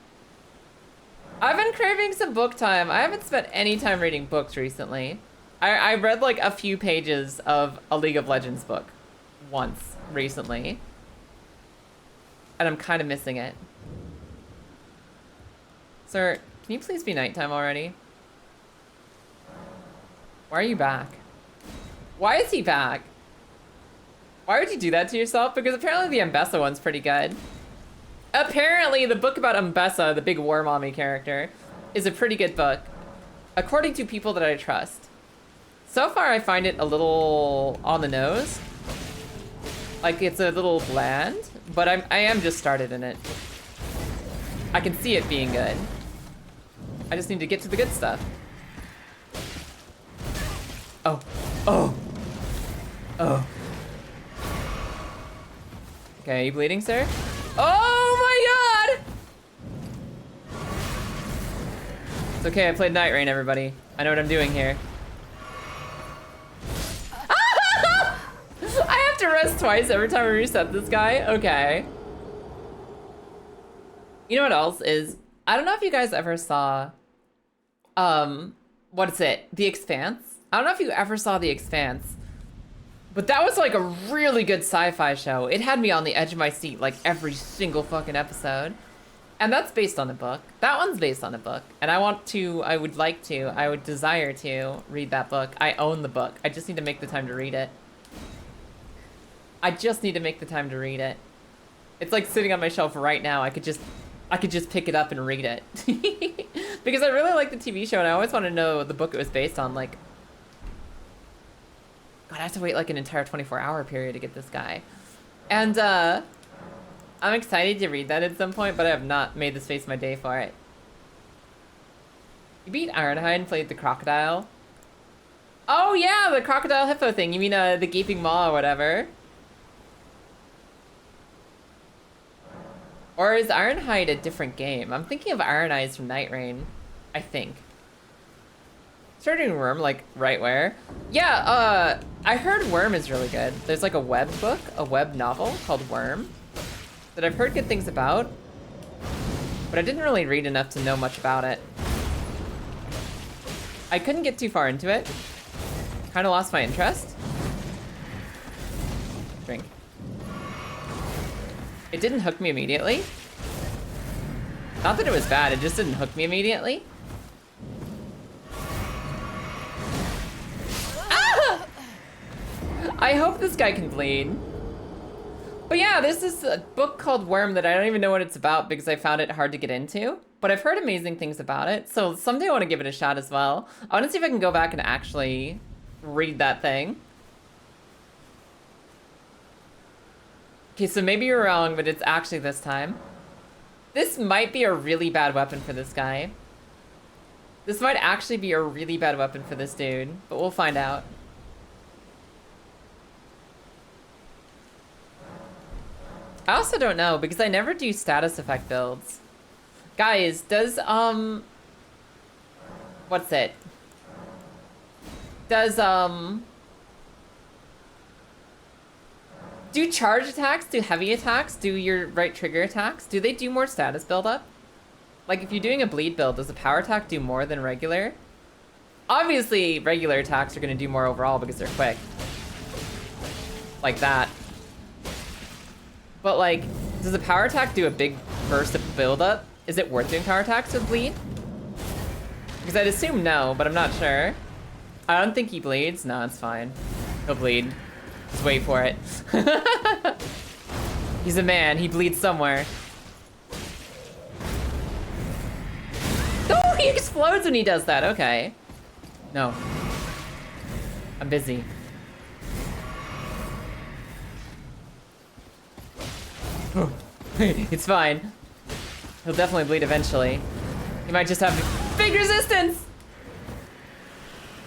I've been craving some book time. I haven't spent any time reading books recently. I read like a few pages of a League of Legends book once recently. And I'm kind of missing it. Sir, can you please be nighttime already? Why are you back? Why is he back? Why would you do that to yourself? Because apparently the Mbessa one's pretty good. Apparently the book about Mbessa, the big war mommy character, is a pretty good book. According to people that I trust. So far I find it a little on the nose. Like it's a little bland, but I am just started in it. I can see it being good. I just need to get to the good stuff. Oh, oh, oh. Okay, are you bleeding, sir? Oh my god! It's okay, I played Night Rain, everybody. I know what I'm doing here. I have to rest twice every time I reset this guy? Okay. You know what else is? I don't know if you guys ever saw, what is it? The Expanse? I don't know if you ever saw The Expanse, but that was like a really good sci-fi show. It had me on the edge of my seat like every single fucking episode. And that's based on a book. That one's based on a book. And I would desire to read that book. I own the book. I just need to make the time to read it. I just need to make the time to read it. It's like sitting on my shelf right now. I could just pick it up and read it. Because I really like the TV show and I always want to know the book it was based on. Like, God, I have to wait like an entire 24-hour period to get this guy. And I'm excited to read that at some point, but I have not made the space my day for it. You beat Ironhide and played the crocodile? Oh yeah, the crocodile hippo thing. You mean the gaping maw or whatever? Or is Ironhide a different game? I'm thinking of Iron Eyes from Night Rain, I think. Starting Worm, like, right where? Yeah, I heard Worm is really good. There's like a web book, a web novel called Worm that I've heard good things about, but I didn't really read enough to know much about it. I couldn't get too far into it. Kind of lost my interest. Drink. It didn't hook me immediately. Not that it was bad, it just didn't hook me immediately. Ah! I hope this guy can bleed. But yeah, this is a book called Worm that I don't even know what it's about because I found it hard to get into. But I've heard amazing things about it, so someday I want to give it a shot as well. I want to see if I can go back and actually read that thing. Okay, so maybe you're wrong, but it's actually this time. This might be a really bad weapon for this guy. This might actually be a really bad weapon for this dude, but we'll find out. I also don't know, because I never do status effect builds. Guys, does, what's it? Does, do charge attacks, do heavy attacks, do your right trigger attacks, do they do more status buildup? Like, if you're doing a bleed build, does a power attack do more than regular? Obviously, regular attacks are going to do more overall because they're quick. Like that. But, like, does a power attack do a big burst of buildup Is it worth doing power attacks with bleed? Because I'd assume no, but I'm not sure. I don't think he bleeds. No, it's fine. He'll bleed. Just wait for it. He's a man. He bleeds somewhere. Oh, he explodes when he does that. Okay. No. I'm busy. It's fine. He'll definitely bleed eventually. He might just have big resistance.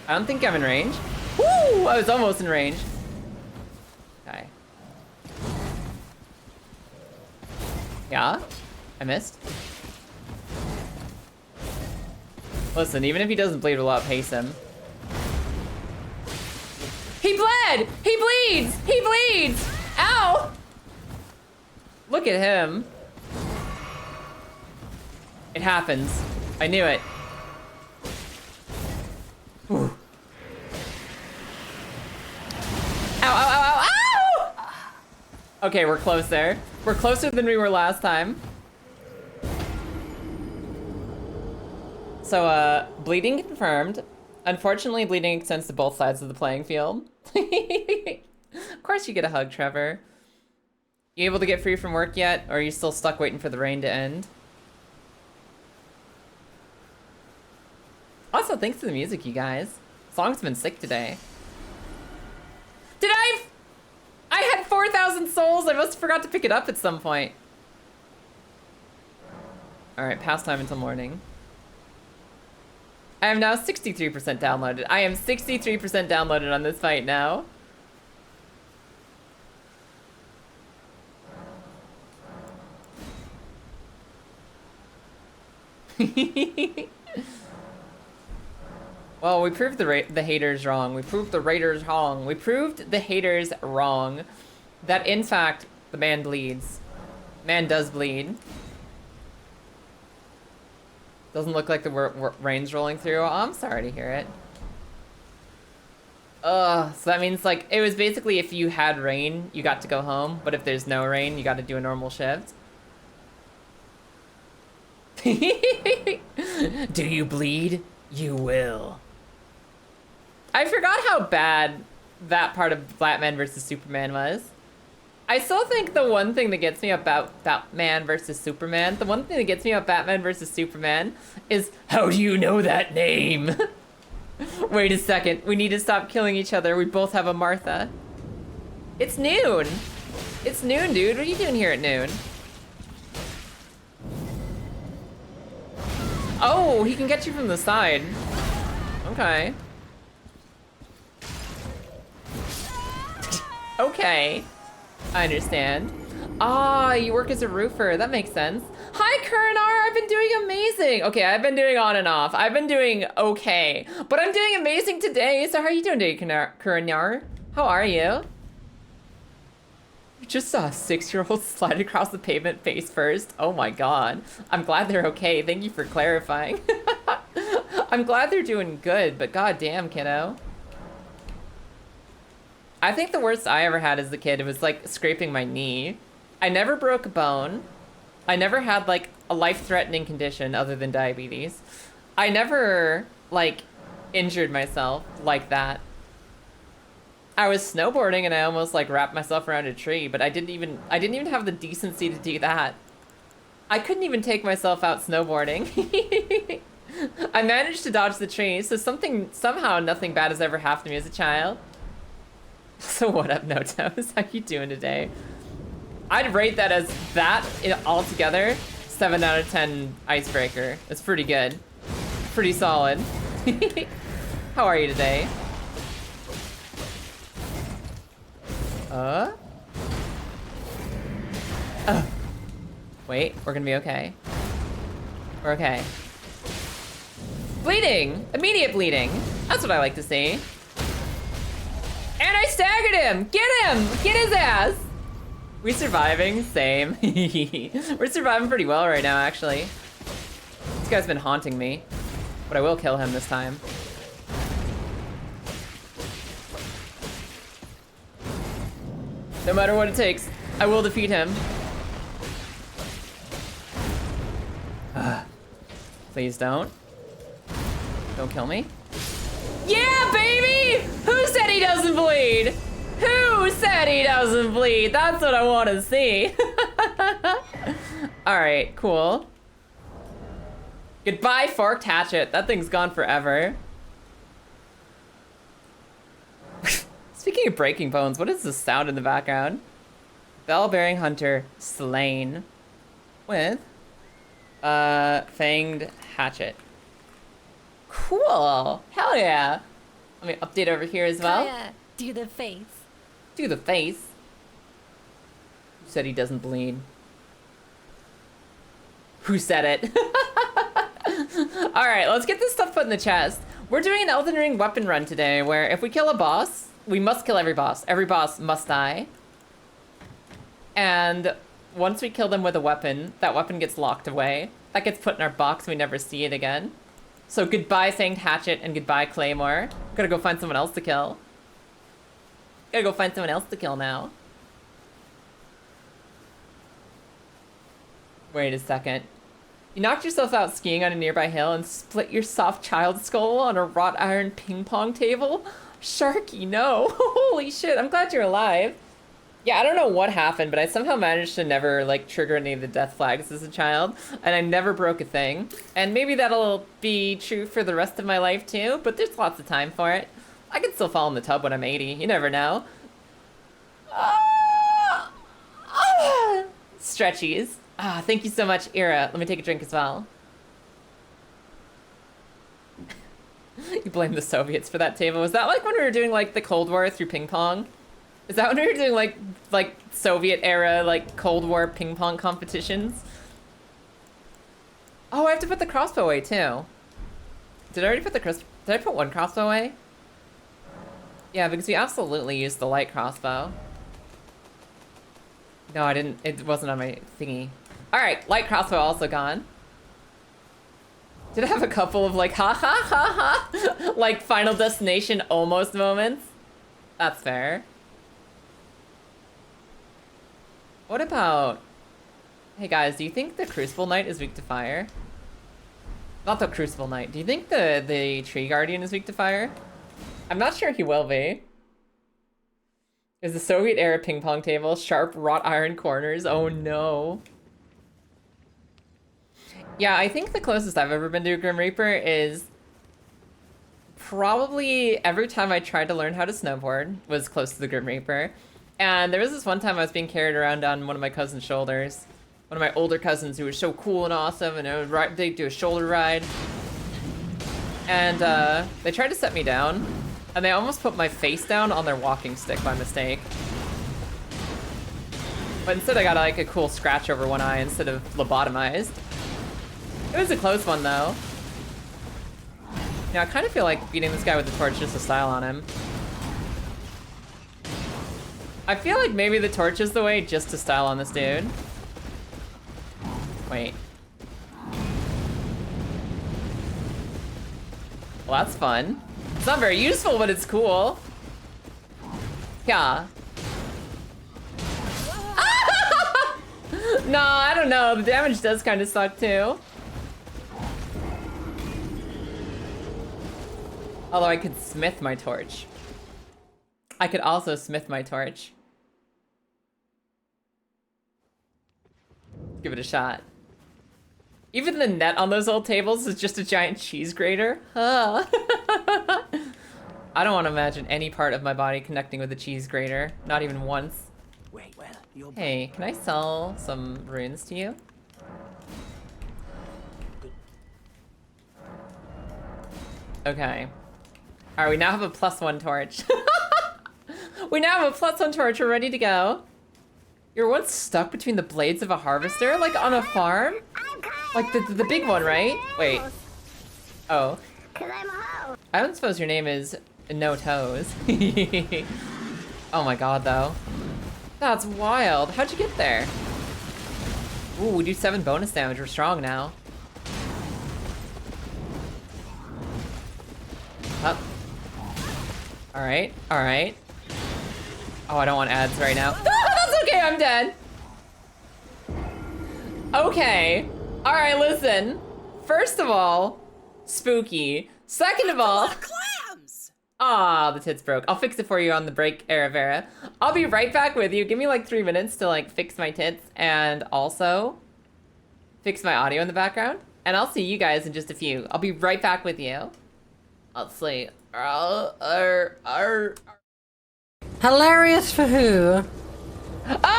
I don't think I'm in range. Woo! I was almost in range. Okay. Yeah? I missed. Listen, even if he doesn't bleed, we'll outpace him. He bled! He bleeds! He bleeds! Ow! Look at him. It happens. I knew it. Whew. Ow, ow, ow, ow, ow! Okay, we're close there. We're closer than we were last time. So, bleeding confirmed. Unfortunately, bleeding extends to both sides of the playing field. Of course you get a hug, Trevor. You able to get free from work yet? Or are you still stuck waiting for the rain to end? Also, thanks to the music, you guys. Song's been sick today. Did I had 4,000 souls. I must have forgot to pick it up at some point. All right, pastime until morning. I am now 63% downloaded. I am 63% downloaded on this fight now. Well, we proved the haters wrong. We proved the raiders wrong. We proved the haters wrong. That in fact, the man bleeds. Man does bleed. Doesn't look like the rain's rolling through. Oh, I'm sorry to hear it. Ugh, so that means like, it was basically if you had rain, you got to go home. But if there's no rain, you got to do a normal shift. Do you bleed? You will. I forgot how bad that part of Batman versus Superman was. I still think the one thing that gets me about Batman versus Superman, the one thing that gets me about Batman versus Superman is, how do you know that name? Wait a second, we need to stop killing each other. We both have a Martha. It's noon. It's noon, dude. What are you doing here at noon? Oh, he can get you from the side. Okay. Okay. I understand. Ah, you work as a roofer. That makes sense. Hi, Kurinar. I've been doing amazing. Okay, I've been doing on and off. I've been doing okay. But I'm doing amazing today. So how are you doing today, Kurinar? How are you? You just saw a 6-year-old slide across the pavement face first. Oh my god. I'm glad they're okay. Thank you for clarifying. I'm glad they're doing good, but goddamn, kiddo. I think the worst I ever had as a kid, it was like scraping my knee. I never broke a bone. I never had like a life-threatening condition other than diabetes. I never like injured myself like that. I was snowboarding and I almost like wrapped myself around a tree, but I didn't even have the decency to do that. I couldn't even take myself out snowboarding. I managed to dodge the tree, so somehow nothing bad has ever happened to me as a child. So what up, Notos? How you doing today? I'd rate that as that altogether 7 out of 10 icebreaker. That's pretty good. Pretty solid. How are you today? Wait, we're gonna be okay. We're okay. Bleeding! Immediate bleeding! That's what I like to see. And I staggered him! Get him! Get his ass! We surviving? Same. We're surviving pretty well right now, actually. This guy's been haunting me. But I will kill him this time. No matter what it takes, I will defeat him. Please don't. Don't kill me. Yeah, baby! Who said he doesn't bleed? Who said he doesn't bleed? That's what I want to see. All right, cool. Goodbye, forked hatchet. That thing's gone forever. Speaking of breaking bones, what is this sound in the background? Bell-bearing hunter slain with fanged hatchet. Cool. Hell yeah. Let me update over here as well. Kaya, do the face. Do the face. Who said he doesn't bleed? Who said it? All right, let's get this stuff put in the chest. We're doing an Elden Ring weapon run today where if we kill a boss, we must kill every boss. Every boss must die. And once we kill them with a weapon, that weapon gets locked away. That gets put in our box, we never see it again. So goodbye Fanged Hatchet and goodbye Claymore. Gotta go find someone else to kill. Gotta go find someone else to kill now. Wait a second. You knocked yourself out skiing on a nearby hill and split your soft child skull on a wrought iron ping pong table? Sharky, no. Holy shit, I'm glad you're alive. Yeah, I don't know what happened, but I somehow managed to never, like, trigger any of the death flags as a child, and I never broke a thing. And maybe that'll be true for the rest of my life, too, but there's lots of time for it. I can still fall in the tub when I'm 80, you never know. Stretchies. Thank you so much, Ira. Let me take a drink as well. You blame the Soviets for that table. Was that like when we were doing, like, the Cold War through ping pong? Is that when we were doing like Soviet era, like Cold War ping pong competitions? Oh, I have to put the crossbow away too. Did I already put the did I put one crossbow away? Yeah, because we absolutely used the light crossbow. No, I didn't. It wasn't on my thingy. All right, light crossbow also gone. Did I have a couple of like ha ha ha ha like Final Destination almost moments? That's fair. What about... Hey guys, do you think the Crucible Knight is weak to fire? Not the Crucible Knight. Do you think the Tree Guardian is weak to fire? I'm not sure he will be. Is the Soviet era ping pong table, sharp wrought iron corners? Oh no. Yeah, I think the closest I've ever been to a Grim Reaper is probably every time I tried to learn how to snowboard was close to the Grim Reaper. And there was this one time I was being carried around on one of my cousin's shoulders. One of my older cousins who was so cool and awesome, and they'd do a shoulder ride. And they tried to set me down, and they almost put my face down on their walking stick by mistake. But instead I got like a cool scratch over one eye instead of lobotomized. It was a close one though. Yeah, I kind of feel like beating this guy with the torch just to style on him. I feel like maybe the torch is the way just to style on this dude. Wait. Well, that's fun. It's not very useful, but it's cool. Yeah. No, I don't know. The damage does kind of suck too. Although I could smith my torch. I could also smith my torch. Give it a shot. Even the net on those old tables is just a giant cheese grater. Huh. I don't want to imagine any part of my body connecting with a cheese grater. Not even once. Wait, well, you're... Hey, can I sell some runes to you? Okay. Alright, we now have a +1 torch. We now have a +1 torch. We're ready to go. You're once stuck between the blades of a harvester, like on a farm? Like the big one, right? Wait. Oh. I don't suppose your name is No Toes. Oh my god, though. That's wild. How'd you get there? Ooh, we do 7 bonus damage. We're strong now. Up. Alright, alright. Oh, I don't want ads right now. That's okay, I'm dead. Okay. Alright, listen. First of all, spooky. Second of all, Clams! ah, the tits broke. I'll fix it for you on the break, Vera. I'll be right back with you. Give me like 3 minutes to like fix my tits and also fix my audio in the background. And I'll see you guys in just a few. I'll be right back with you. Let's see. Hilarious for who? Ah!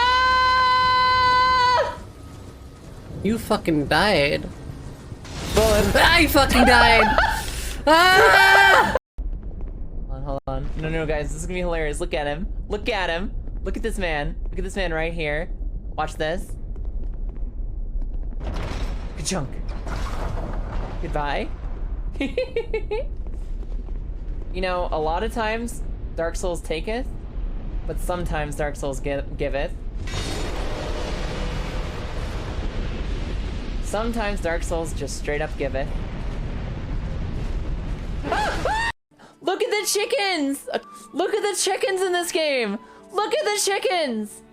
You fucking died. I fucking died. Ah! Hold on. No, guys, this is gonna be hilarious. Look at him. Look at him. Look at this man. Look at this man right here. Watch this. Good chunk. Goodbye. You know, a lot of times Dark Souls taketh, but sometimes Dark Souls giveth. Sometimes Dark Souls just straight up giveth. Look at the chickens! Look at the chickens in this game! Look at the chickens!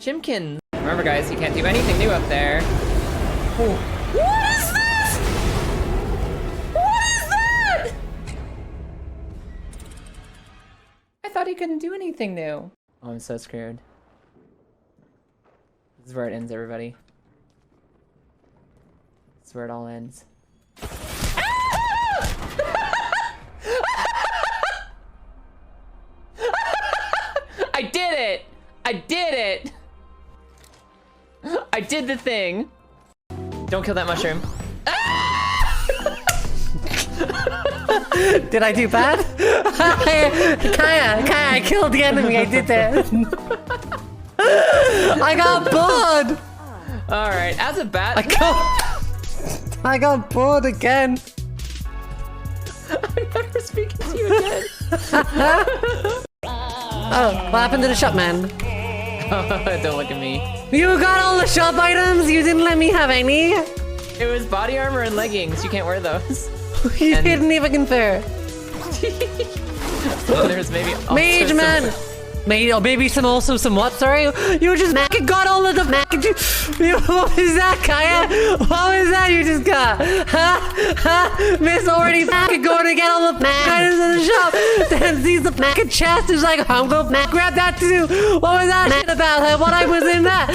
Chimkins. Remember guys, you can't do anything new up there. Oh. What is this? What is that? I thought he couldn't do anything new. Oh, I'm so scared. This is where it ends, everybody. This is where it all ends. I did it! I did it! I did the thing. Don't kill that mushroom. Did I do bad? Kaya, I killed the enemy. I did that. I got bored. All right, as a bat. I got bored again. I'm never speaking to you again. Oh, what happened to the shop, man? Don't look at me. You got all the shop items? You didn't let me have any? It was body armor and leggings. You can't wear those. You didn't even confer. There's maybe also Mage man! Maybe some what, sorry? You just got all of the what was that, Kaya? What was that you just got? Miss already going to get all the items in the shop. Then sees the chest, is like, I'm gonna grab that too. What was that shit about? What I was in that?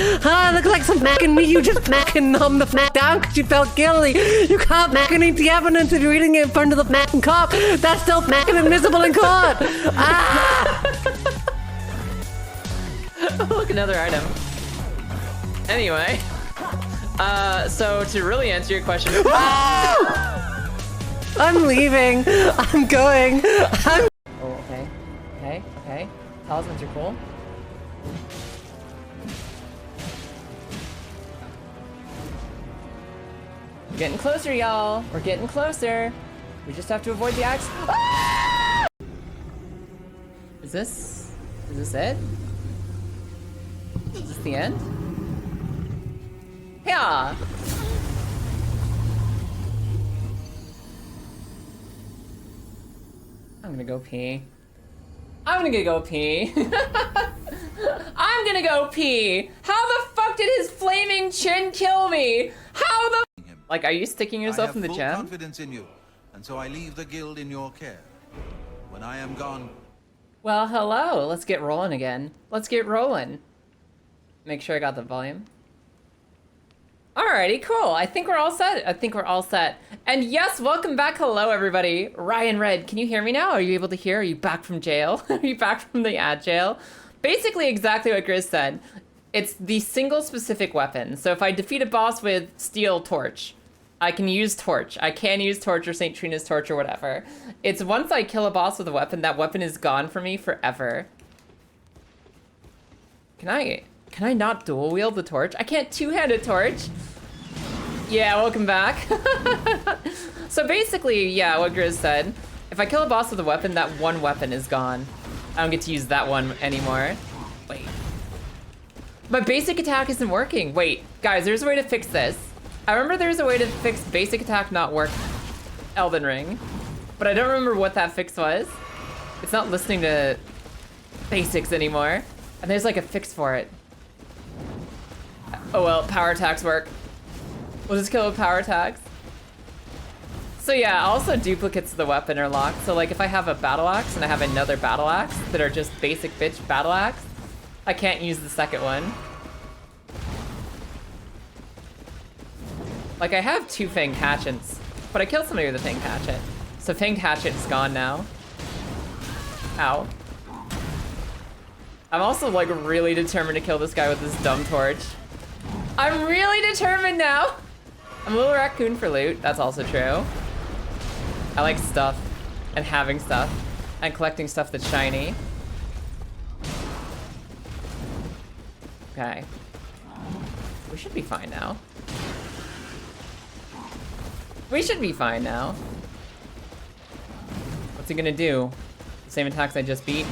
Looks like some me. You just numb the down because you felt guilty. You can't the evidence if you're reading it in front of the cop. That's still admissible in court. Ah! Look, another item. Anyway, so to really answer your question, I'm leaving. I'm going. Oh, okay. Talismans are cool. We're getting closer, y'all. We're getting closer. We just have to avoid the axe. Ah! Is this it? Is this the end? Yeah. I'm gonna go pee. I'm gonna go pee. How the fuck did his flaming chin kill me? How the like, are you sticking yourself in the I have gem? full confidence in you, and so I leave the guild in your care. When I am gone, Well, hello. Let's get rolling again. Let's get rolling. Make sure I got the volume. Alrighty, cool. I think we're all set. And yes, welcome back. Hello, everybody. Ryan Red, can you hear me now? Are you able to hear? Are you back from jail? Are you back from the ad jail? Basically, exactly what Grizz said. It's the single specific weapon. So if I defeat a boss with steel torch, I can use torch. I can use torch or St. Trina's torch or whatever. It's once I kill a boss with a weapon, that weapon is gone for me forever. Can I not dual wield the torch? I can't two-hand a torch. Yeah, welcome back. So basically, yeah, what Grizz said. If I kill a boss with a weapon, that one weapon is gone. I don't get to use that one anymore. Wait. My basic attack isn't working. Wait, guys, there's a way to fix this. I remember there's a way to fix basic attack not work Elden Ring, but I don't remember what that fix was. It's not listening to basics anymore. And there's like a fix for it. Oh well, power attacks work. We'll just kill with power attacks. So yeah, also duplicates of the weapon are locked. So like if I have a battle axe and I have another battle axe that are just basic bitch battle axe, I can't use the second one. Like I have 2 fanged hatchets, but I killed somebody with a fanged hatchet. So fanged hatchet is gone now. Ow. I'm also like really determined to kill this guy with this dumb torch. I'm really determined now. I'm a little raccoon for loot, that's also true. I like stuff and having stuff and collecting stuff that's shiny. Okay. We should be fine now. We should be fine now. What's he gonna do? The same attacks I just beat?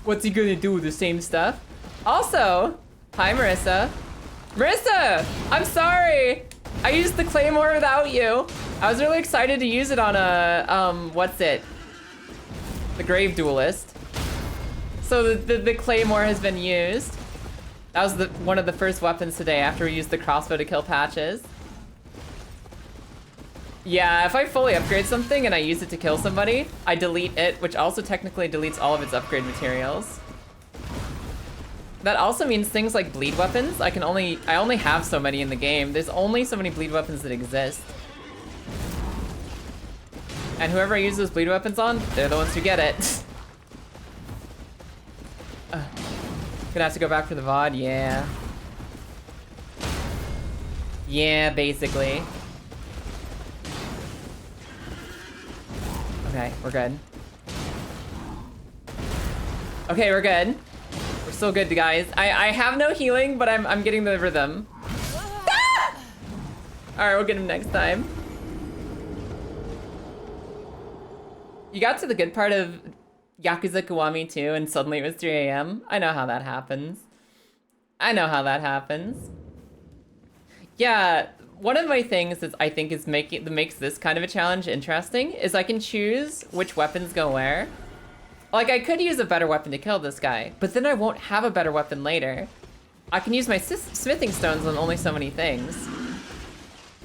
What's he gonna do? The same stuff? Also, hi Marissa. Marissa! I'm sorry! I used the claymore without you. I was really excited to use it on a, what's it? The grave duelist. So the claymore has been used. That was one of the first weapons today after we used the crossbow to kill patches. Yeah, if I fully upgrade something and I use it to kill somebody, I delete it, which also technically deletes all of its upgrade materials. That also means things like bleed weapons. I only have so many in the game. There's only so many bleed weapons that exist. And whoever I use those bleed weapons on, they're the ones who get it. Gonna have to go back for the VOD, yeah. Yeah, basically. Okay, we're good. Okay, we're good. We're still good, guys. I have no healing, but I'm getting the rhythm. Ah! Alright, we'll get him next time. You got to the good part of Yakuza Kiwami 2 and suddenly it was 3 AM. I know how that happens. I know how that happens. Yeah, one of my things that I think is makes this kind of a challenge interesting is I can choose which weapons go where. Like, I could use a better weapon to kill this guy, but then I won't have a better weapon later. I can use my smithing stones on only so many things.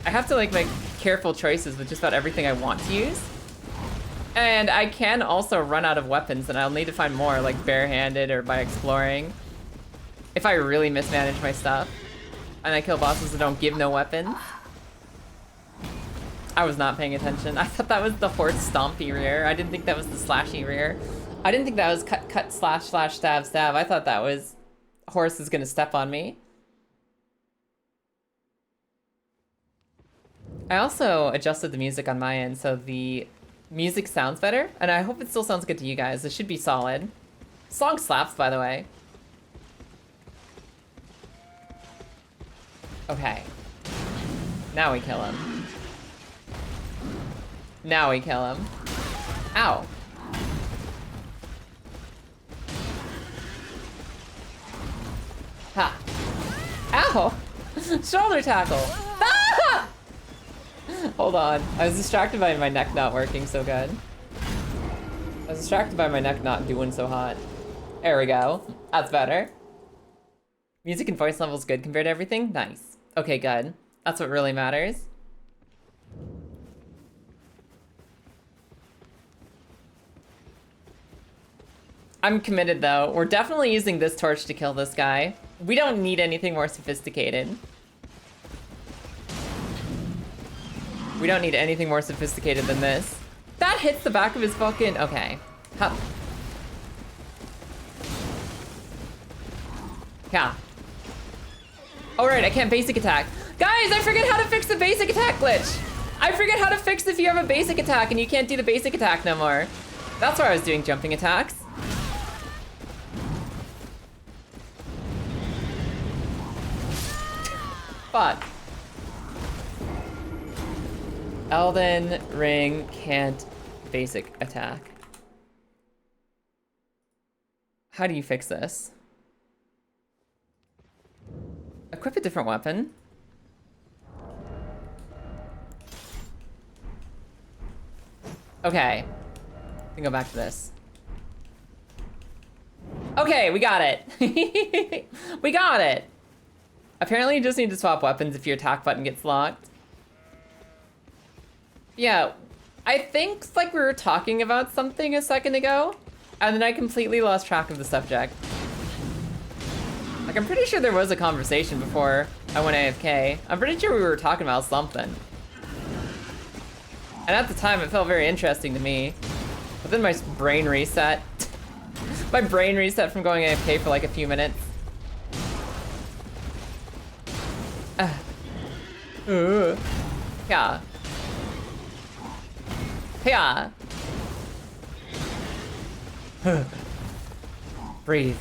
I have to, like, make careful choices with just about everything I want to use. And I can also run out of weapons, and I'll need to find more, like barehanded or by exploring. If I really mismanage my stuff, and I kill bosses that don't give no weapons. I was not paying attention. I thought that was the horse stompy rear. I didn't think that was the slashy rear. I didn't think that was cut, slash, stab, stab. I thought that was horse is gonna step on me. I also adjusted the music on my end so the music sounds better, and I hope it still sounds good to you guys. It should be solid. Song slaps, by the way. Okay. Now we kill him. Now we kill him. Ow. Ha. Ow! Shoulder tackle! Ah! Hold on. I was distracted by my neck not working so good. I was distracted by my neck not doing so hot. There we go. That's better. Music and voice level's good compared to everything? Nice. Okay, good. That's what really matters. I'm committed though. We're definitely using this torch to kill this guy. We don't need anything more sophisticated. We don't need anything more sophisticated than this. That hits the back of his fucking... Okay. Hup. Yeah. Oh, right, I can't basic attack. Guys, I forget how to fix the basic attack glitch. I forget how to fix if you have a basic attack and you can't do the basic attack no more. That's where I was doing jumping attacks. Fuck. Elden Ring can't basic attack. How do you fix this? Equip a different weapon. Okay. We can go back to this. Okay, we got it. We got it. Apparently you just need to swap weapons if your attack button gets locked. Yeah, I think like we were talking about something a second ago, and then I completely lost track of the subject. Like, I'm pretty sure there was a conversation before I went AFK. I'm pretty sure we were talking about something. And at the time, it felt very interesting to me. But then my brain reset. My brain reset from going AFK for like a few minutes. Yeah. Yeah. Breathe.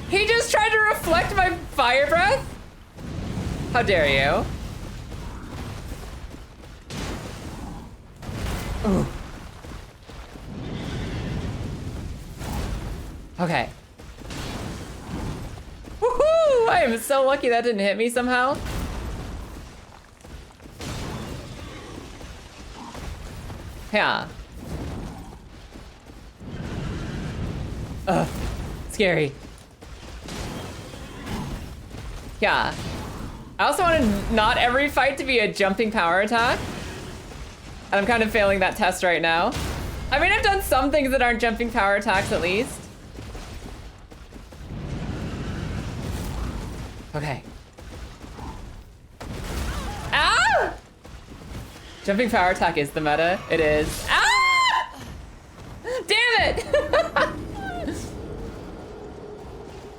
He just tried to reflect my fire breath? How dare you? Ooh. Okay. Woohoo! I am so lucky that didn't hit me somehow. Yeah. Ugh. Scary. Yeah. I also wanted not every fight to be a jumping power attack. And I'm kind of failing that test right now. I mean, I've done some things that aren't jumping power attacks at least. Okay. Ah! Jumping power attack is the meta. It is. Ah! Damn it!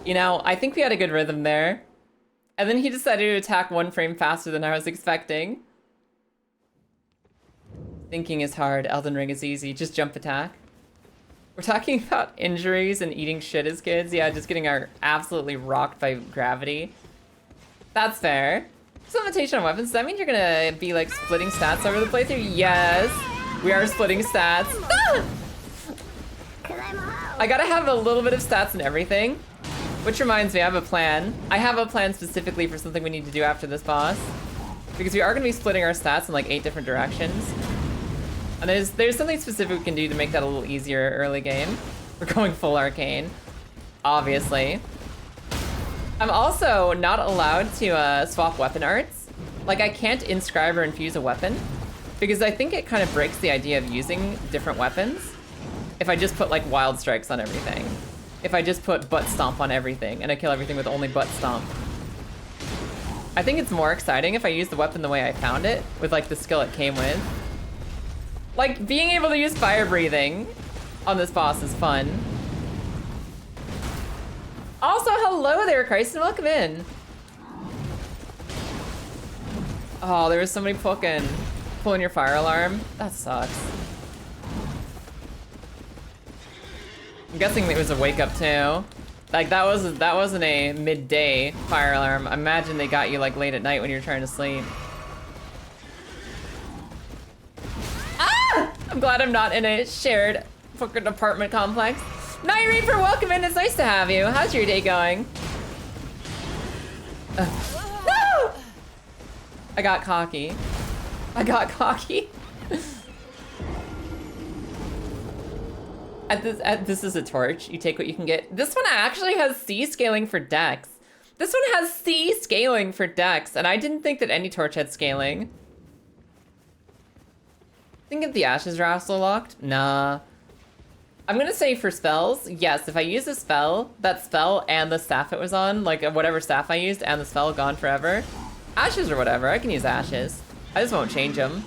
You know, I think we had a good rhythm there. And then he decided to attack 1 frame faster than I was expecting. Thinking is hard, Elden Ring is easy. Just jump attack. We're talking about injuries and eating shit as kids. Yeah, just getting our absolutely rocked by gravity. That's fair. Limitation on weapons. Does that mean you're gonna be like splitting stats over the playthrough? Yes, we are splitting stats. Ah! I gotta have a little bit of stats and everything. Which reminds me, I have a plan. I have a plan specifically for something we need to do after this boss. Because we are gonna be splitting our stats in like 8 different directions. And there's something specific we can do to make that a little easier early game. We're going full arcane, obviously. I'm also not allowed to swap weapon arts. Like, I can't inscribe or infuse a weapon because I think it kind of breaks the idea of using different weapons if I just put like wild strikes on everything. If I just put butt stomp on everything and I kill everything with only butt stomp. I think it's more exciting if I use the weapon the way I found it, with like the skill it came with. Like, being able to use fire breathing on this boss is fun. Also, hello there, Christ, and welcome in. Oh, there was somebody pulling your fire alarm. That sucks. I'm guessing it was a wake up too. Like that wasn't a midday fire alarm. I imagine they got you like late at night when you're trying to sleep. Ah! I'm glad I'm not in a shared fucking apartment complex. Night Reaper, welcome in. It's nice to have you. How's your day going? No! I got cocky. I got cocky. This is a torch. You take what you can get. This one actually has C scaling for dex. This one has C scaling for dex, and I didn't think that any torch had scaling. Think if the ashes are also locked? Nah. I'm gonna say for spells, yes, if I use a spell, that spell and the staff it was on, like whatever staff I used and the spell gone forever. Ashes or whatever, I can use ashes. I just won't change them.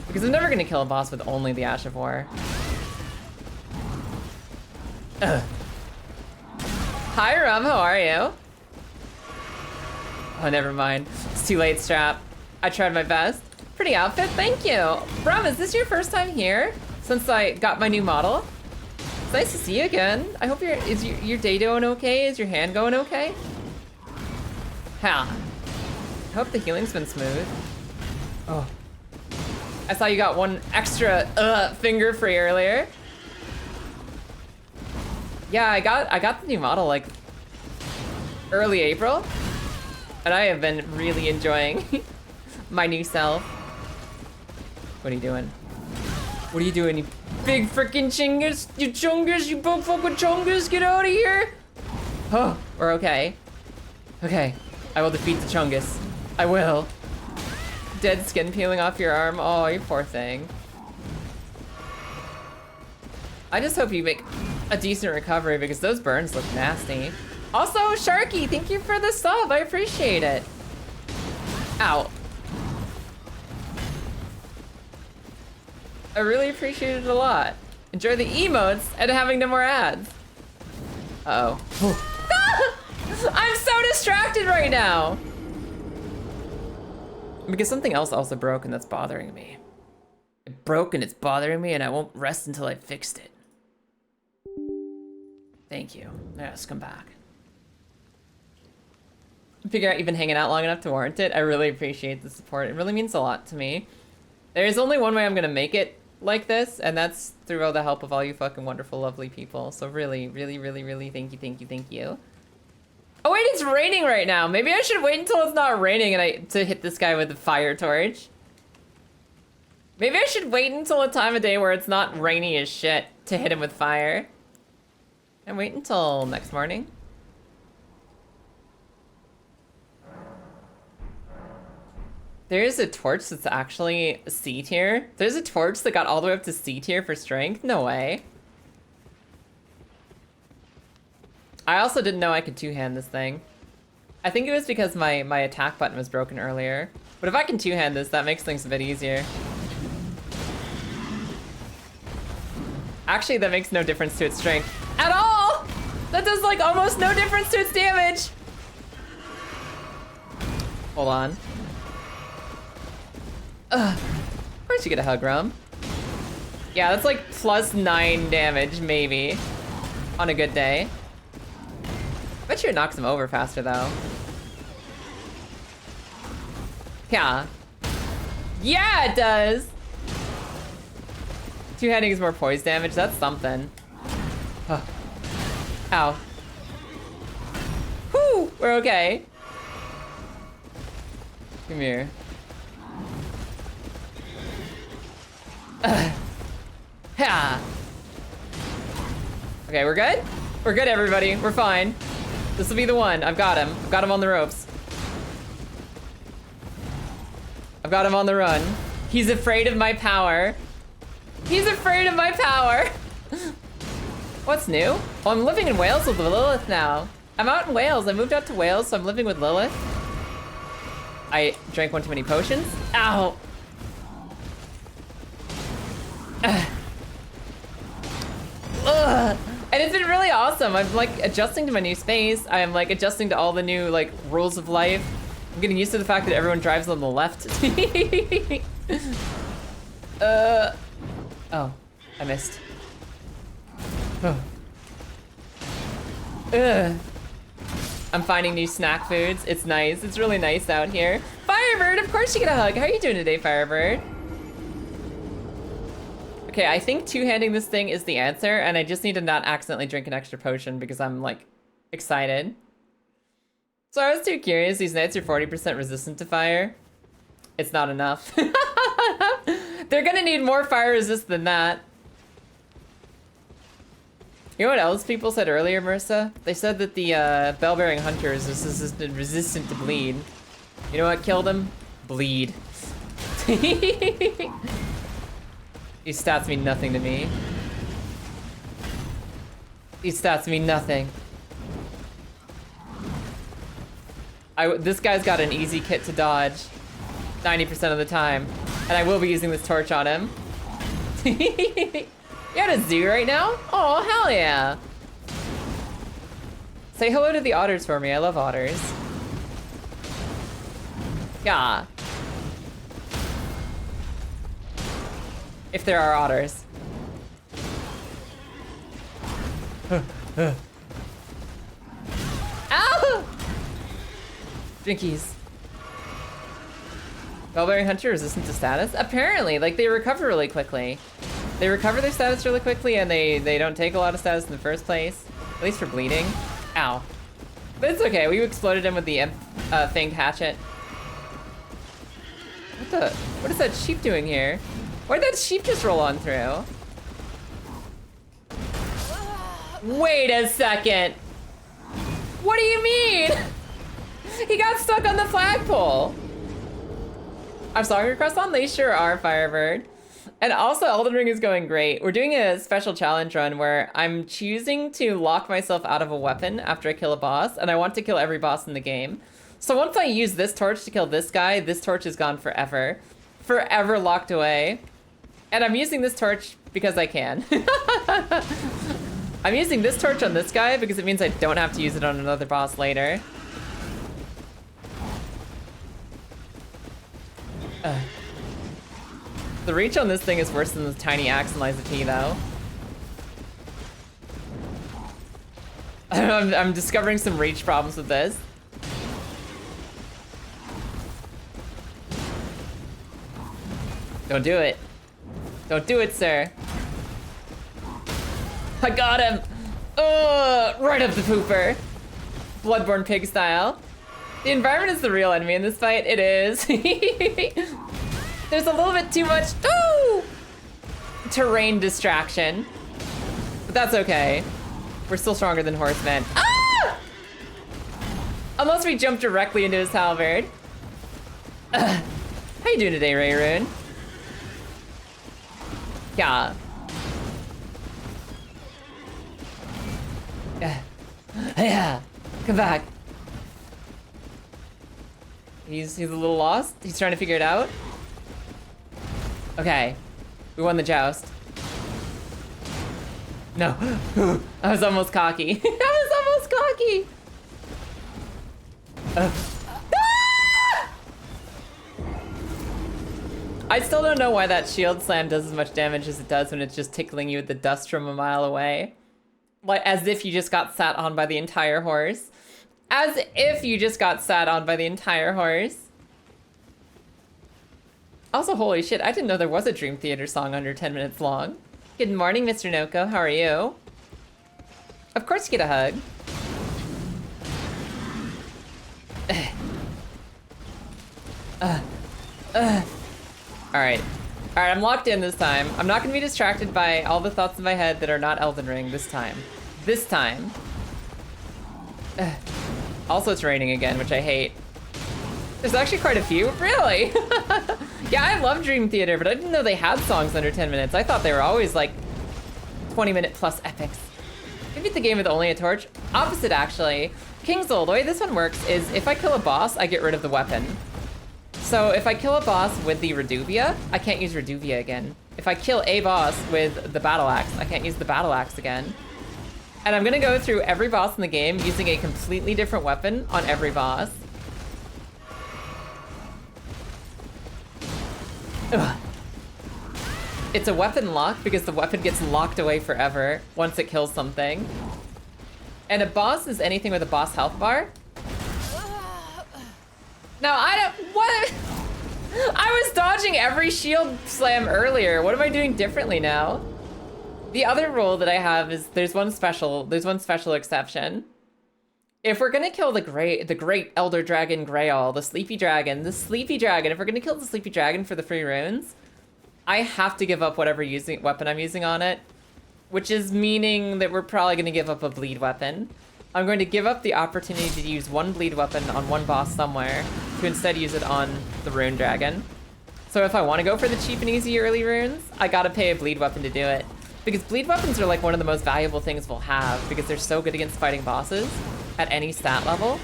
Because I'm never gonna kill a boss with only the Ash of War. Ugh. Hi Rum, how are you? Oh, never mind. It's too late, Strap. I tried my best. Pretty outfit, thank you. Rum, is this your first time here? Since I got my new model? It's nice to see you again. I hope is your day going okay? Is your hand going okay? Ha. I hope the healing's been smooth. Oh. I saw you got one extra finger free earlier. Yeah, I got the new model like early April, and I have been really enjoying my new self. What are you doing? What are you doing, you big frickin' chungus? You chungus, you big fucking chungus, get out of here! Oh, we're okay. Okay, I will defeat the chungus. I will. Dead skin peeling off your arm. Oh, you poor thing. I just hope you make a decent recovery because those burns look nasty. Also, Sharky, thank you for the sub. I appreciate it. Ow. I really appreciate it a lot. Enjoy the emotes and having no more ads. Uh-oh. I'm so distracted right now. Because something else also broke and that's bothering me. It broke and it's bothering me and I won't rest until I fixed it. Thank you. Yes, come back. Figure out you've been hanging out long enough to warrant it. I really appreciate the support. It really means a lot to me. There's only one way I'm gonna make it like this, and that's through all the help of all you fucking wonderful, lovely people. So really, really, really, really thank you, thank you, thank you. Oh wait, it's raining right now. Maybe I should wait until it's not raining and to hit this guy with the fire torch. Maybe I should wait until a time of day where it's not rainy as shit to hit him with fire. And wait until next morning. There's a torch that's actually C tier. There's a torch that got all the way up to C tier for strength? No way. I also didn't know I could two-hand this thing. I think it was because my attack button was broken earlier. But if I can two-hand this, that makes things a bit easier. Actually, that makes no difference to its strength at all! That does like almost no difference to its damage! Hold on. Ugh. Of course you get a hug, Rum. Yeah, that's like +9 damage, maybe. On a good day. Bet you it knocks him over faster, though. Yeah. Yeah, it does! Two-handing is more poise damage, that's something. Oh. Ow. Whew, we're okay. Come here. Yeah. Okay, we're good? We're good, everybody. We're fine. This will be the one. I've got him. I've got him on the ropes. I've got him on the run. He's afraid of my power. He's afraid of my power. What's new? Oh, I'm living in Wales with Lilith now. I'm out in Wales. I moved out to Wales, so I'm living with Lilith. I drank one too many potions. Ow. Ugh. And it's been really awesome. I'm like adjusting to my new space. I'm like adjusting to all the new like rules of life. I'm getting used to the fact that everyone drives on the left. Oh, I missed. Ugh. I'm finding new snack foods. It's nice. It's really nice out here. Firebird, of course you get a hug. How are you doing today, Firebird? Okay, I think two-handing this thing is the answer, and I just need to not accidentally drink an extra potion because I'm, like, excited. So I was too curious. These knights are 40% resistant to fire. It's not enough. They're gonna need more fire resist than that. You know what else people said earlier, Marissa? They said that the bell-bearing hunter is resistant to bleed. You know what killed him? Bleed. These stats mean nothing to me. These stats mean nothing. This guy's got an easy kit to dodge 90% of the time. And I will be using this torch on him. You at a zoo right now? Oh, hell yeah. Say hello to the otters for me. I love otters. Yeah. If there are otters. Ow! Drinkies. Bell-bearing hunter resistant to status? Apparently, like they recover really quickly. They recover their status really quickly and they don't take a lot of status in the first place. At least for bleeding. Ow. But it's okay, we exploded him with the fanged hatchet. What is that sheep doing here? Where'd that sheep just roll on through? Wait a second. What do you mean? He got stuck on the flagpole. Our song requests on? They sure are, Firebird. And also, Elden Ring is going great. We're doing a special challenge run where I'm choosing to lock myself out of a weapon after I kill a boss, and I want to kill every boss in the game. So once I use this torch to kill this guy, this torch is gone forever. Forever locked away. And I'm using this torch because I can. I'm using this torch on this guy because it means I don't have to use it on another boss later. The reach on this thing is worse than the tiny axe and Liza T, though. I'm discovering some reach problems with this. Don't do it. Don't do it, sir. I got him. Right up the pooper. Bloodborne pig style. The environment is the real enemy in this fight. It is. There's a little bit too much terrain distraction. But that's okay. We're still stronger than horsemen. Ah! Unless we jump directly into his halberd. How you doing today, Rayrune? Yeah. Yeah. Come back. He's a little lost. He's trying to figure it out. Okay. We won the joust. No. I was almost cocky. I was almost cocky. I still don't know why that shield slam does as much damage as it does when it's just tickling you with the dust from a mile away. Like, as if you just got sat on by the entire horse. As if you just got sat on by the entire horse. Also, holy shit, I didn't know there was a Dream Theater song under 10 minutes long. Good morning, Mr. Noko, how are you? Of course you get a hug. Alright. Alright, I'm locked in this time. I'm not gonna be distracted by all the thoughts in my head that are not Elden Ring this time. This time. Also, it's raining again, which I hate. There's actually quite a few. Really? Yeah, I love Dream Theater, but I didn't know they had songs under 10 minutes. I thought they were always like 20-minute plus epics. You beat the game with only a torch? Opposite, actually. Kingsoul, the way this one works is if I kill a boss, I get rid of the weapon. So if I kill a boss with the Reduvia, I can't use Reduvia again. If I kill a boss with the Battle Axe, I can't use the Battle Axe again. And I'm gonna go through every boss in the game using a completely different weapon on every boss. Ugh. It's a weapon lock because the weapon gets locked away forever once it kills something. And a boss is anything with a boss health bar. No, I don't, what? I was dodging every shield slam earlier. What am I doing differently now? The other rule that I have is there's one special exception. If we're gonna kill the great Elder Dragon Grail, the Sleepy Dragon, if we're gonna kill the Sleepy Dragon for the free runes, I have to give up whatever weapon I'm using on it, which is meaning that we're probably gonna give up a bleed weapon. I'm going to give up the opportunity to use one bleed weapon on one boss somewhere to instead use it on the Rune Dragon. So if I want to go for the cheap and easy early runes, I gotta pay a bleed weapon to do it. Because bleed weapons are like one of the most valuable things we'll have because they're so good against fighting bosses at any stat level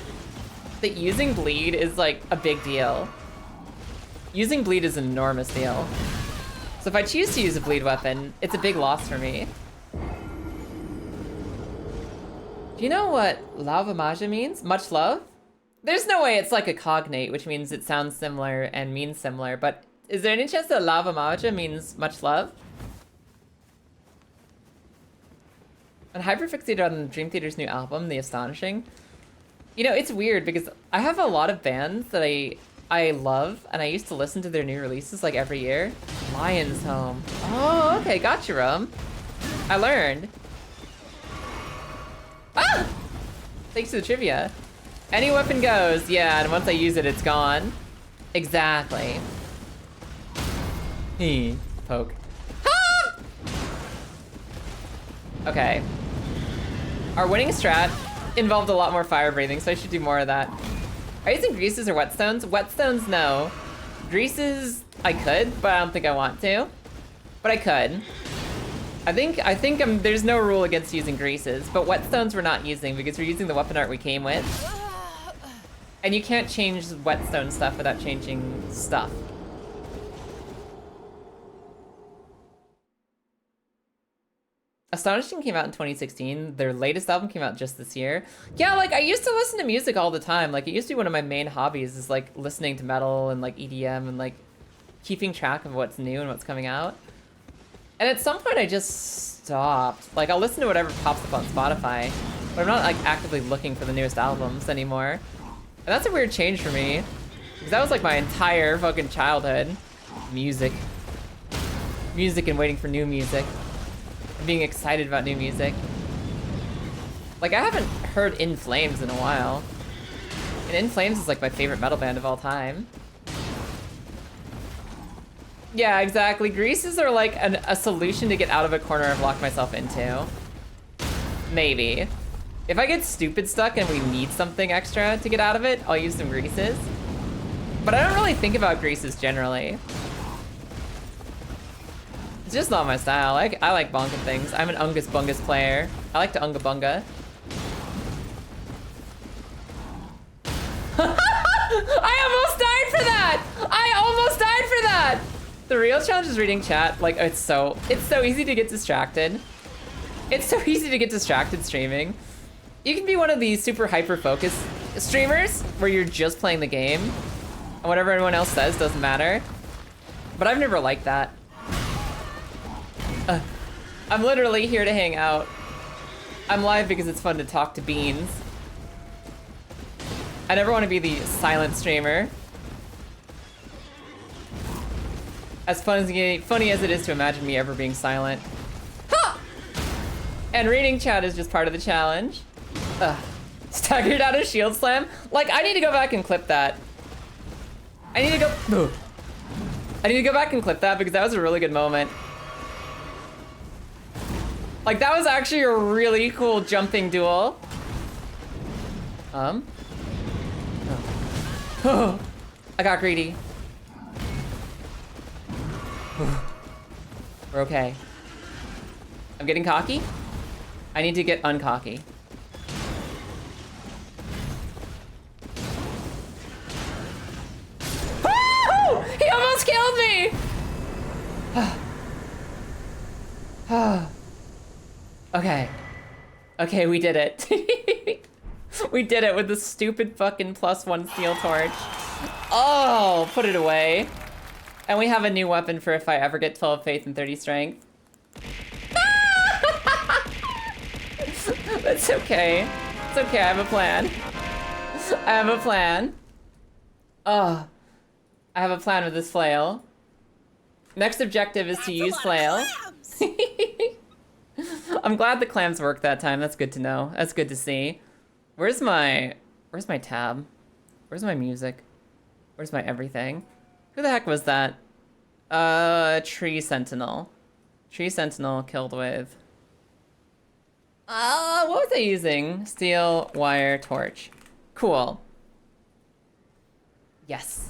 that using bleed is like a big deal. Using bleed is an enormous deal. So if I choose to use a bleed weapon, it's a big loss for me. Do you know what Lava Maja means? Much love? There's no way it's like a cognate, which means it sounds similar and means similar, but is there any chance that Lava Maja means much love? And hyperfixated on Dream Theater's new album, The Astonishing. You know, it's weird because I have a lot of bands that I love, and I used to listen to their new releases like every year. Lion's Home. Oh, okay, gotcha, Rum. I learned. Ah! Thanks to the trivia. Any weapon goes, yeah, and once I use it, it's gone. Exactly. Poke. Ah! Okay. Our winning strat involved a lot more fire breathing, so I should do more of that. Are you using greases or whetstones? Whetstones, no. Greases, I could, but I don't think I want to. But I could. I think there's no rule against using greases, but whetstones we're not using because we're using the weapon art we came with. And you can't change whetstone stuff without changing stuff. Astonishing came out in 2016. Their latest album came out just this year. Yeah, like I used to listen to music all the time. Like it used to be one of my main hobbies is like listening to metal and like EDM and like keeping track of what's new and what's coming out. And at some point I just stopped. Like I'll listen to whatever pops up on Spotify, but I'm not like actively looking for the newest albums anymore. And that's a weird change for me. Because that was like my entire fucking childhood. Music. Music and waiting for new music. Being excited about new music. Like I haven't heard In Flames in a while. And In Flames is like my favorite metal band of all time. Yeah, exactly. Greases are like a solution to get out of a corner I've locked myself into. Maybe. If I get stupid stuck and we need something extra to get out of it, I'll use some greases. But I don't really think about greases generally. It's just not my style. I like bonking things. I'm an Ungus Bungus player. I like to Unga Bunga. I almost died for that! I almost died for that! The real challenge is reading chat. Like, it's so easy to get distracted. It's so easy to get distracted streaming. You can be one of these super hyper-focused streamers where you're just playing the game and whatever everyone else says doesn't matter. But I've never liked that. I'm literally here to hang out. I'm live because it's fun to talk to beans. I never want to be the silent streamer. As funny as it is to imagine me ever being silent. Ha! And reading chat is just part of the challenge. Staggered out a shield slam? Like, I need to go back and clip that. I need to go back and clip that because that was a really good moment. Like, that was actually a really cool jumping duel. Oh. I got greedy. We're okay. I'm getting cocky. I need to get uncocky. Woo! He almost killed me! Okay. Okay, we did it. We did it with the stupid fucking +1 steel torch. Oh, put it away. And we have a new weapon for if I ever get 12 faith and 30 strength. That's okay. It's okay, I have a plan. I have a plan. Oh, I have a plan with this flail. Next objective is to use flail. I'm glad the clams worked that time. That's good to know. That's good to see. Where's my tab? Where's my music? Where's my everything? Who the heck was that? Tree Sentinel. Tree Sentinel killed with... what was I using? Steel, wire, torch. Cool. Yes.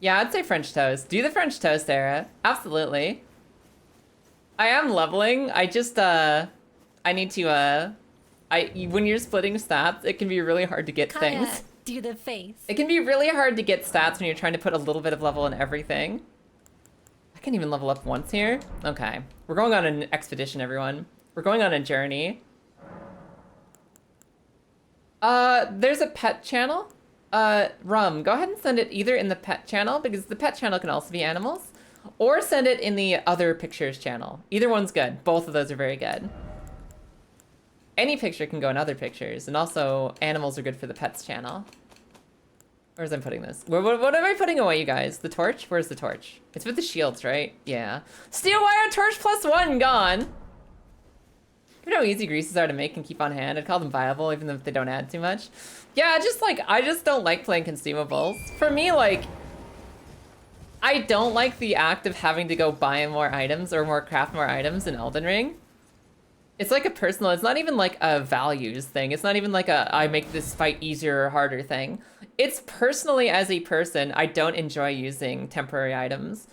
Yeah, I'd say French toast. Do the French toast era. Absolutely. I am leveling. I just, I need to, when you're splitting stats, it can be really hard to get Kaya, things. do the face. It can be really hard to get stats when you're trying to put a little bit of level in everything. I can't even level up once here. Okay. We're going on an expedition, everyone. We're going on a journey. There's a pet channel. Rum, go ahead and send it either in the pet channel, because the pet channel can also be animals, or send it in the other pictures channel. Either one's good. Both of those are very good. Any picture can go in other pictures, and also animals are good for the pets channel. Where's I'm putting this? What am I putting away, you guys? The torch? Where's the torch? It's with the shields, right? Yeah. Steel wire torch +1 gone. You know how easy greases are to make and keep on hand? I'd call them viable, even if they don't add too much. Yeah, just like, I just don't like playing consumables. For me, like, I don't like the act of having to go buy more items or craft more items in Elden Ring. It's like a personal, it's not even like a values thing. It's not even like a, I make this fight easier or harder thing. It's personally, as a person, I don't enjoy using temporary items.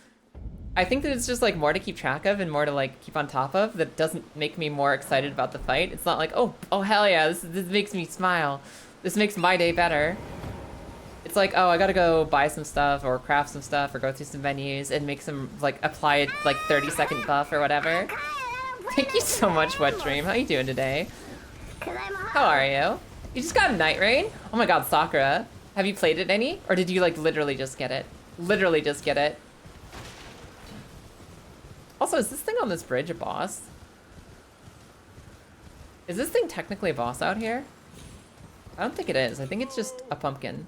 I think that it's just like more to keep track of and more to like keep on top of that doesn't make me more excited about the fight. It's not like, oh hell yeah, this makes me smile. This makes my day better. It's like, oh, I gotta go buy some stuff or craft some stuff or go through some menus and make some, like, apply a, like, 30-second buff or whatever. Thank you so much, Wet Dream. How you doing today? How are you? You just got Night Rain? Oh my god, Sakura. Have you played it any? Or did you, like, literally just get it? Literally just get it. Also, is this thing on this bridge a boss? Is this thing technically a boss out here? I don't think it is. I think it's just a pumpkin.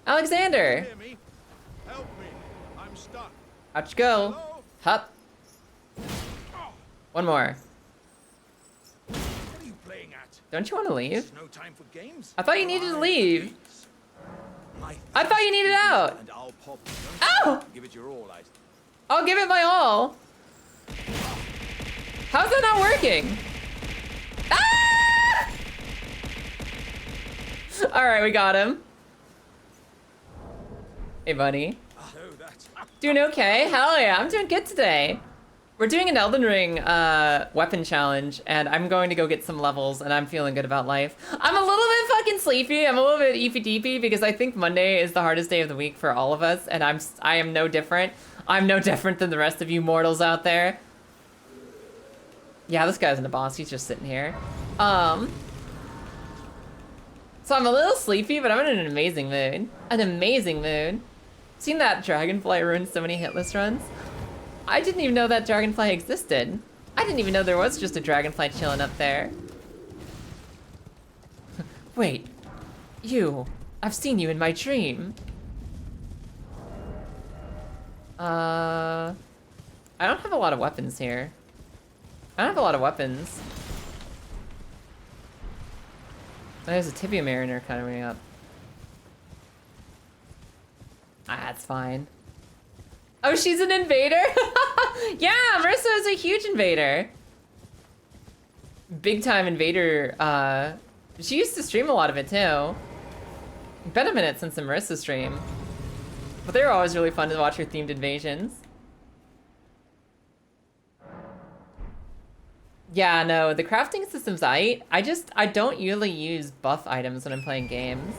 Alexander! Hear me? Help me. I'm stuck. Out you go. Hello? Hup. One more. What are you playing at? Don't you want to leave? There's no time for games. I thought you needed to leave. I thought you needed out. And I'll pop. Ow! Give it your all, I'll give it my all. How's that not working? Ah! All right, we got him. Hey, buddy. Doing okay? Hell yeah, I'm doing good today. We're doing an Elden Ring weapon challenge, and I'm going to go get some levels, and I'm feeling good about life. I'm a little bit fucking sleepy. I'm a little bit eepy-deepy because I think Monday is the hardest day of the week for all of us, and I am no different. I'm no different than the rest of you mortals out there. Yeah, this guy's in a boss. He's just sitting here. So I'm a little sleepy, but I'm in an amazing mood. An amazing mood. Seen that dragonfly ruin so many hitless runs? I didn't even know that dragonfly existed. I didn't even know there was just a dragonfly chilling up there. Wait, you. I've seen you in my dream. I don't have a lot of weapons here. I don't have a lot of weapons. There's a Tibia Mariner coming up. Ah, that's fine. Oh, she's an invader? Yeah, Marissa is a huge invader. Big time invader. She used to stream a lot of it too. Been a minute since the Marissa stream. But they were always really fun to watch her themed invasions. Yeah, no, the crafting system's aight. I don't usually use buff items when I'm playing games.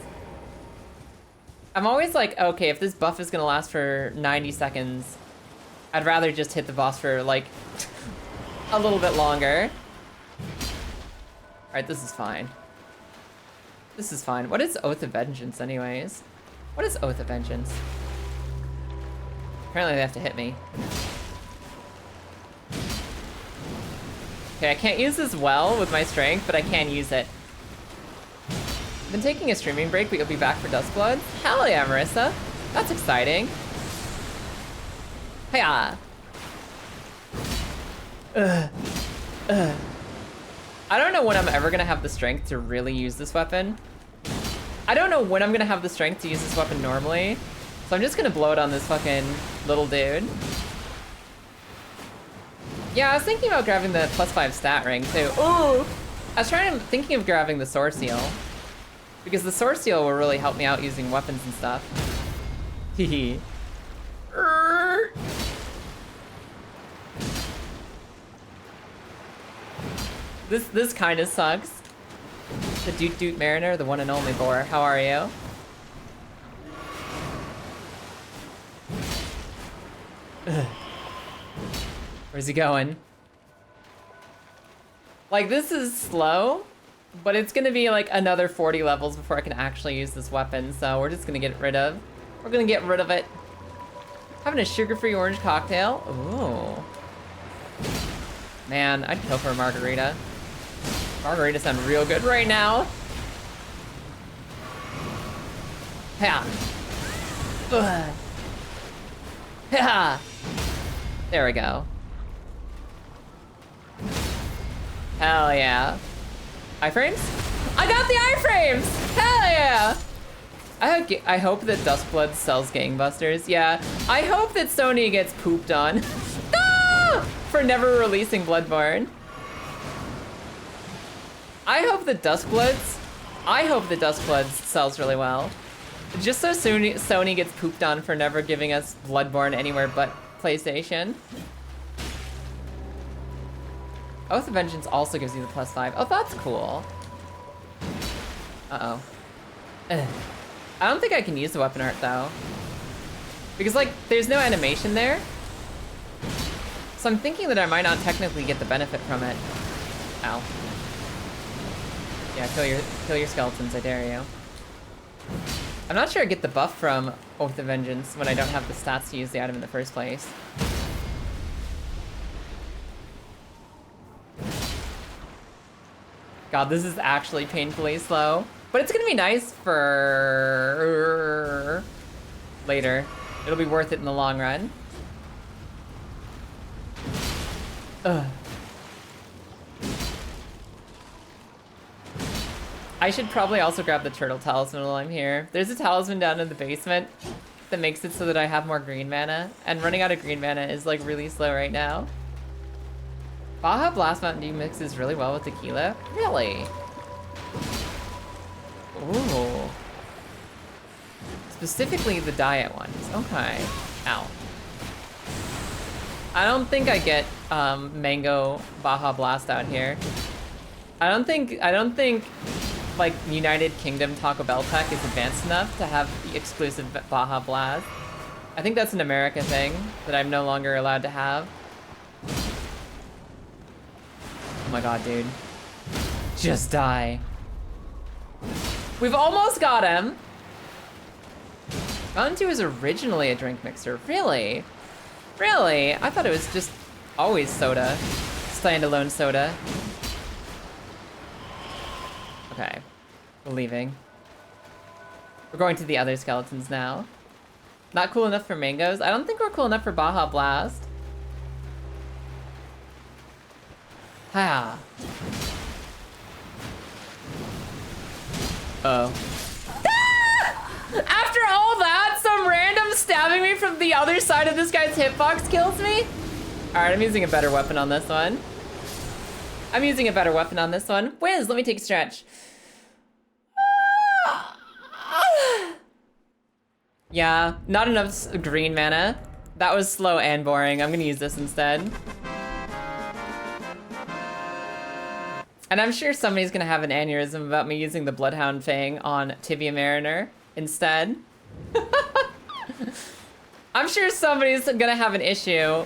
I'm always like, okay, if this buff is gonna last for 90 seconds, I'd rather just hit the boss for like a little bit longer. All right, this is fine. This is fine. What is Oath of Vengeance anyways? What is Oath of Vengeance? Apparently they have to hit me. Okay, I can't use this well with my strength, but I can use it. I've been taking a streaming break, but you'll be back for Dustblood? Hell yeah, Marissa. That's exciting. Hiya. I don't know when I'm ever gonna have the strength to really use this weapon. I don't know when I'm gonna have the strength to use this weapon normally. So I'm just gonna blow it on this fucking little dude. Yeah, I was thinking about grabbing the +5 stat ring too. Ooh! I was thinking of grabbing the Sword Seal. Because the Sword Seal will really help me out using weapons and stuff. Hehe. This kind of sucks. The Doot Doot Mariner, the one and only Boar. How are you? Where's he going? Like, this is slow, but it's gonna be like another 40 levels before I can actually use this weapon, so we're just gonna get rid of. We're gonna get rid of it. Having a sugar-free orange cocktail. Ooh. Man, I'd go for a margarita. Margaritas sound real good right now. Yeah. Ugh. Yeah. There we go. Hell yeah. Iframes? I got the iframes! Hell yeah! I hope that Dustblood sells gangbusters. Yeah, I hope that Sony gets pooped on. Ah! For never releasing Bloodborne. I hope the Duskbloods sells really well. Just so Sony gets pooped on for never giving us Bloodborne anywhere but PlayStation. Oath of Vengeance also gives you the +5. Oh, that's cool. Uh-oh. Ugh. I don't think I can use the weapon art, though. Because, like, there's no animation there. So I'm thinking that I might not technically get the benefit from it. Ow. Yeah, kill your skeletons, I dare you. I'm not sure I get the buff from Oath of Vengeance when I don't have the stats to use the item in the first place. God, this is actually painfully slow. But it's gonna be nice for later. It'll be worth it in the long run. Ugh. I should probably also grab the turtle talisman while I'm here. There's a talisman down in the basement that makes it so that I have more green mana, and running out of green mana is like really slow right now. Baja Blast Mountain Dew mixes really well with tequila. Really? Ooh. Specifically the diet ones. Okay. Ow. I don't think I get mango Baja Blast out here. I don't think like United Kingdom Taco Bell tech is advanced enough to have the exclusive Baja Blast. I think that's an America thing that I'm no longer allowed to have. Oh my god, dude. Just die. We've almost got him. Mountain Dew is originally a drink mixer. Really? Really? I thought it was just always soda. Standalone soda. Okay. We're leaving. We're going to the other skeletons now. Not cool enough for mangoes. I don't think we're cool enough for Baja Blast. Ha. Oh. After all that, some random stabbing me from the other side of this guy's hitbox kills me? Alright, I'm using a better weapon on this one. Wiz, let me take a stretch. Yeah, not enough green mana. That was slow and boring. I'm gonna use this instead. And I'm sure somebody's gonna have an aneurysm about me using the Bloodhound Fang on Tibia Mariner instead. I'm sure somebody's gonna have an issue,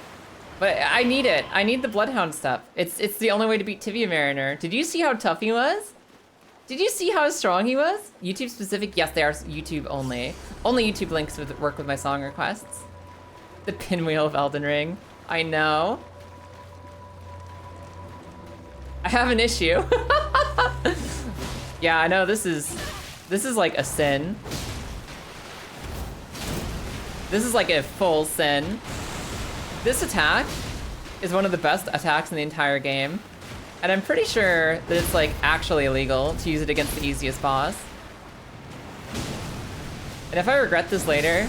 but I need it. I need the Bloodhound stuff. It's the only way to beat Tibia Mariner. Did you see how tough he was? Did you see how strong he was? YouTube specific? Yes, they are YouTube only. Only YouTube links work with my song requests. The pinwheel of Elden Ring. I know. I have an issue. Yeah, I know this is like a sin. This is like a full sin. This attack is one of the best attacks in the entire game. And I'm pretty sure that it's like actually illegal to use it against the easiest boss. And if I regret this later,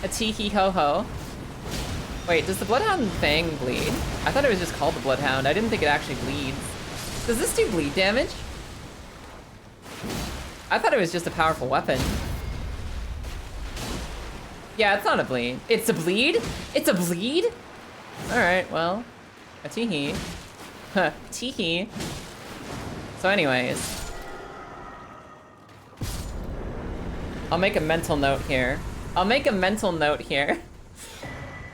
a tee-hee-ho-ho. Wait, does the Bloodhound Fang bleed? I thought it was just called the Bloodhound. I didn't think it actually bleeds. Does this do bleed damage? I thought it was just a powerful weapon. Yeah, it's not a bleed. It's a bleed? It's a bleed? Alright, well, a tee-hee. Huh, tee-hee. So anyways. I'll make a mental note here.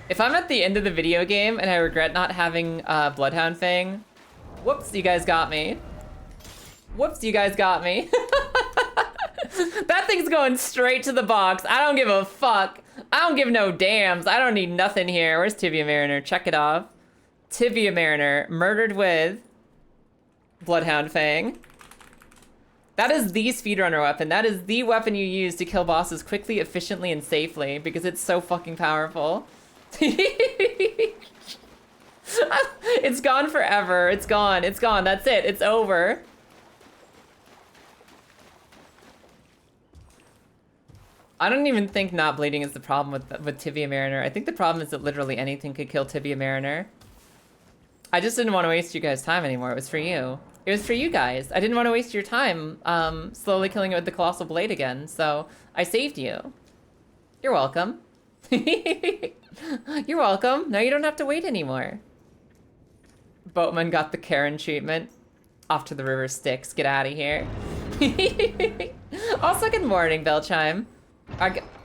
If I'm at the end of the video game and I regret not having Bloodhound Fang, whoops, you guys got me. That thing's going straight to the box. I don't give a fuck. I don't give no dams. I don't need nothing here. Where's Tibia Mariner? Check it off. Tibia Mariner, murdered with Bloodhound Fang. That is the speedrunner weapon. That is the weapon you use to kill bosses quickly, efficiently, and safely because it's so fucking powerful. It's gone forever. It's gone. That's it. It's over. I don't even think not bleeding is the problem with Tibia Mariner. I think the problem is that literally anything could kill Tibia Mariner. I just didn't want to waste you guys' time anymore. It was for you. It was for you guys. I didn't want to waste your time slowly killing it with the Colossal Blade again, so I saved you. You're welcome. You're welcome. Now you don't have to wait anymore. Boatman got the Karen treatment. Off to the river Styx. Get out of here. Also, good morning, bell chime.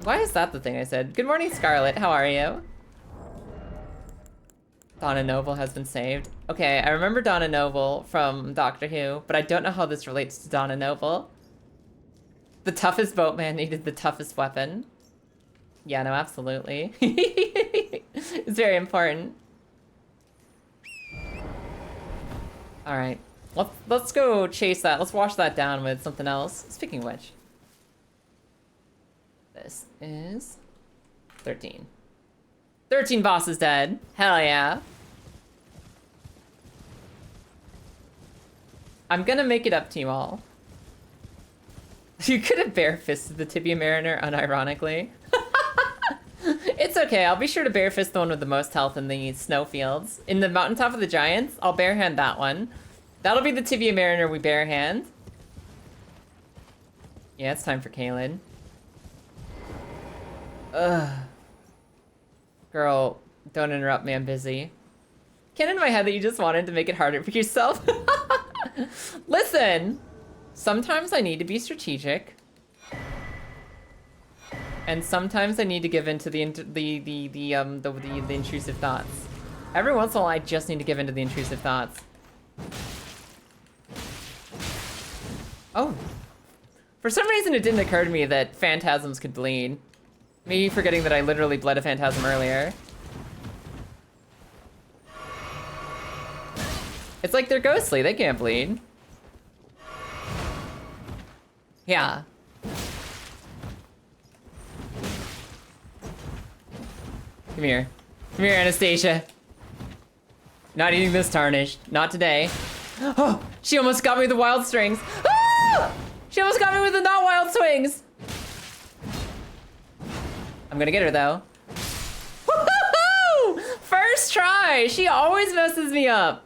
Why is that the thing I said? Good morning, Scarlet. How are you? Donna Noble has been saved. Okay, I remember Donna Noble from Doctor Who, but I don't know how this relates to Donna Noble. The toughest boatman needed the toughest weapon. Yeah, no, absolutely. It's very important. All right, let's go chase that. Let's wash that down with something else. Speaking of which, this is 13. 13 bosses dead. Hell yeah. I'm gonna make it up to you all. You could have bare-fisted the Tibia Mariner unironically. It's okay, I'll be sure to bare-fist the one with the most health in the snowfields. In the Mountaintop of the Giants, I'll barehand that one. That'll be the Tibia Mariner we barehand. Yeah, it's time for Kaylin. Ugh. Girl, don't interrupt me, I'm busy. Get in my head that you just wanted to make it harder for yourself. Listen, sometimes I need to be strategic. And sometimes I need to give in to the intrusive thoughts. Every once in a while, I just need to give in to the intrusive thoughts. Oh. For some reason, it didn't occur to me that phantasms could bleed. Me forgetting that I literally bled a phantasm earlier. It's like they're ghostly, they can't bleed. Yeah. Come here. Come here, Anastasia. Not eating this tarnished. Not today. Oh, she almost got me with the wild strings. Ah! She almost got me with the not wild swings. I'm gonna get her though. Woo-hoo-hoo! First try. She always messes me up.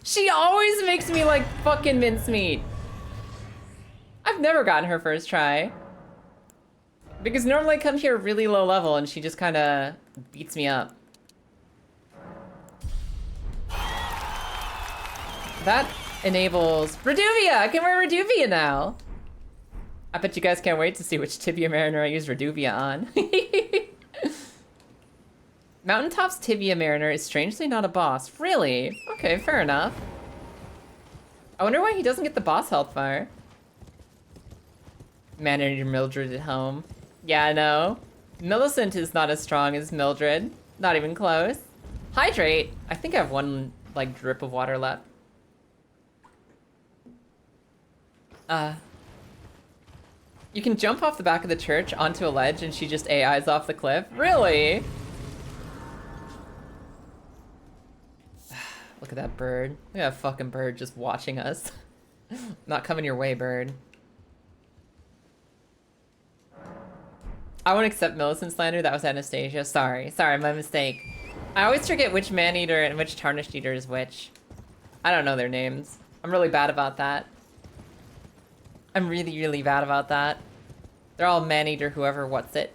She always makes me like fucking mincemeat. I've never gotten her first try. Because normally I come here really low level and she just kind of beats me up. That enables Reduvia! I can wear Reduvia now! I bet you guys can't wait to see which Tibia Mariner I use Reduvia on. Mountaintop's Tibia Mariner is strangely not a boss. Really? Okay, fair enough. I wonder why he doesn't get the boss health bar. Manager Mildred at home. Yeah, I know. Millicent is not as strong as Mildred. Not even close. Hydrate. I think I have one, like, drip of water left. You can jump off the back of the church onto a ledge and she just AIs off the cliff? Really? Look at that bird. Look at that fucking bird just watching us. Not coming your way, bird. I won't accept Millicent slander. That was Anastasia. Sorry, my mistake. I always forget which man-eater and which tarnished eater is which. I don't know their names. I'm really bad about that. I'm really, really bad about that. They're all man-eater whoever what's it.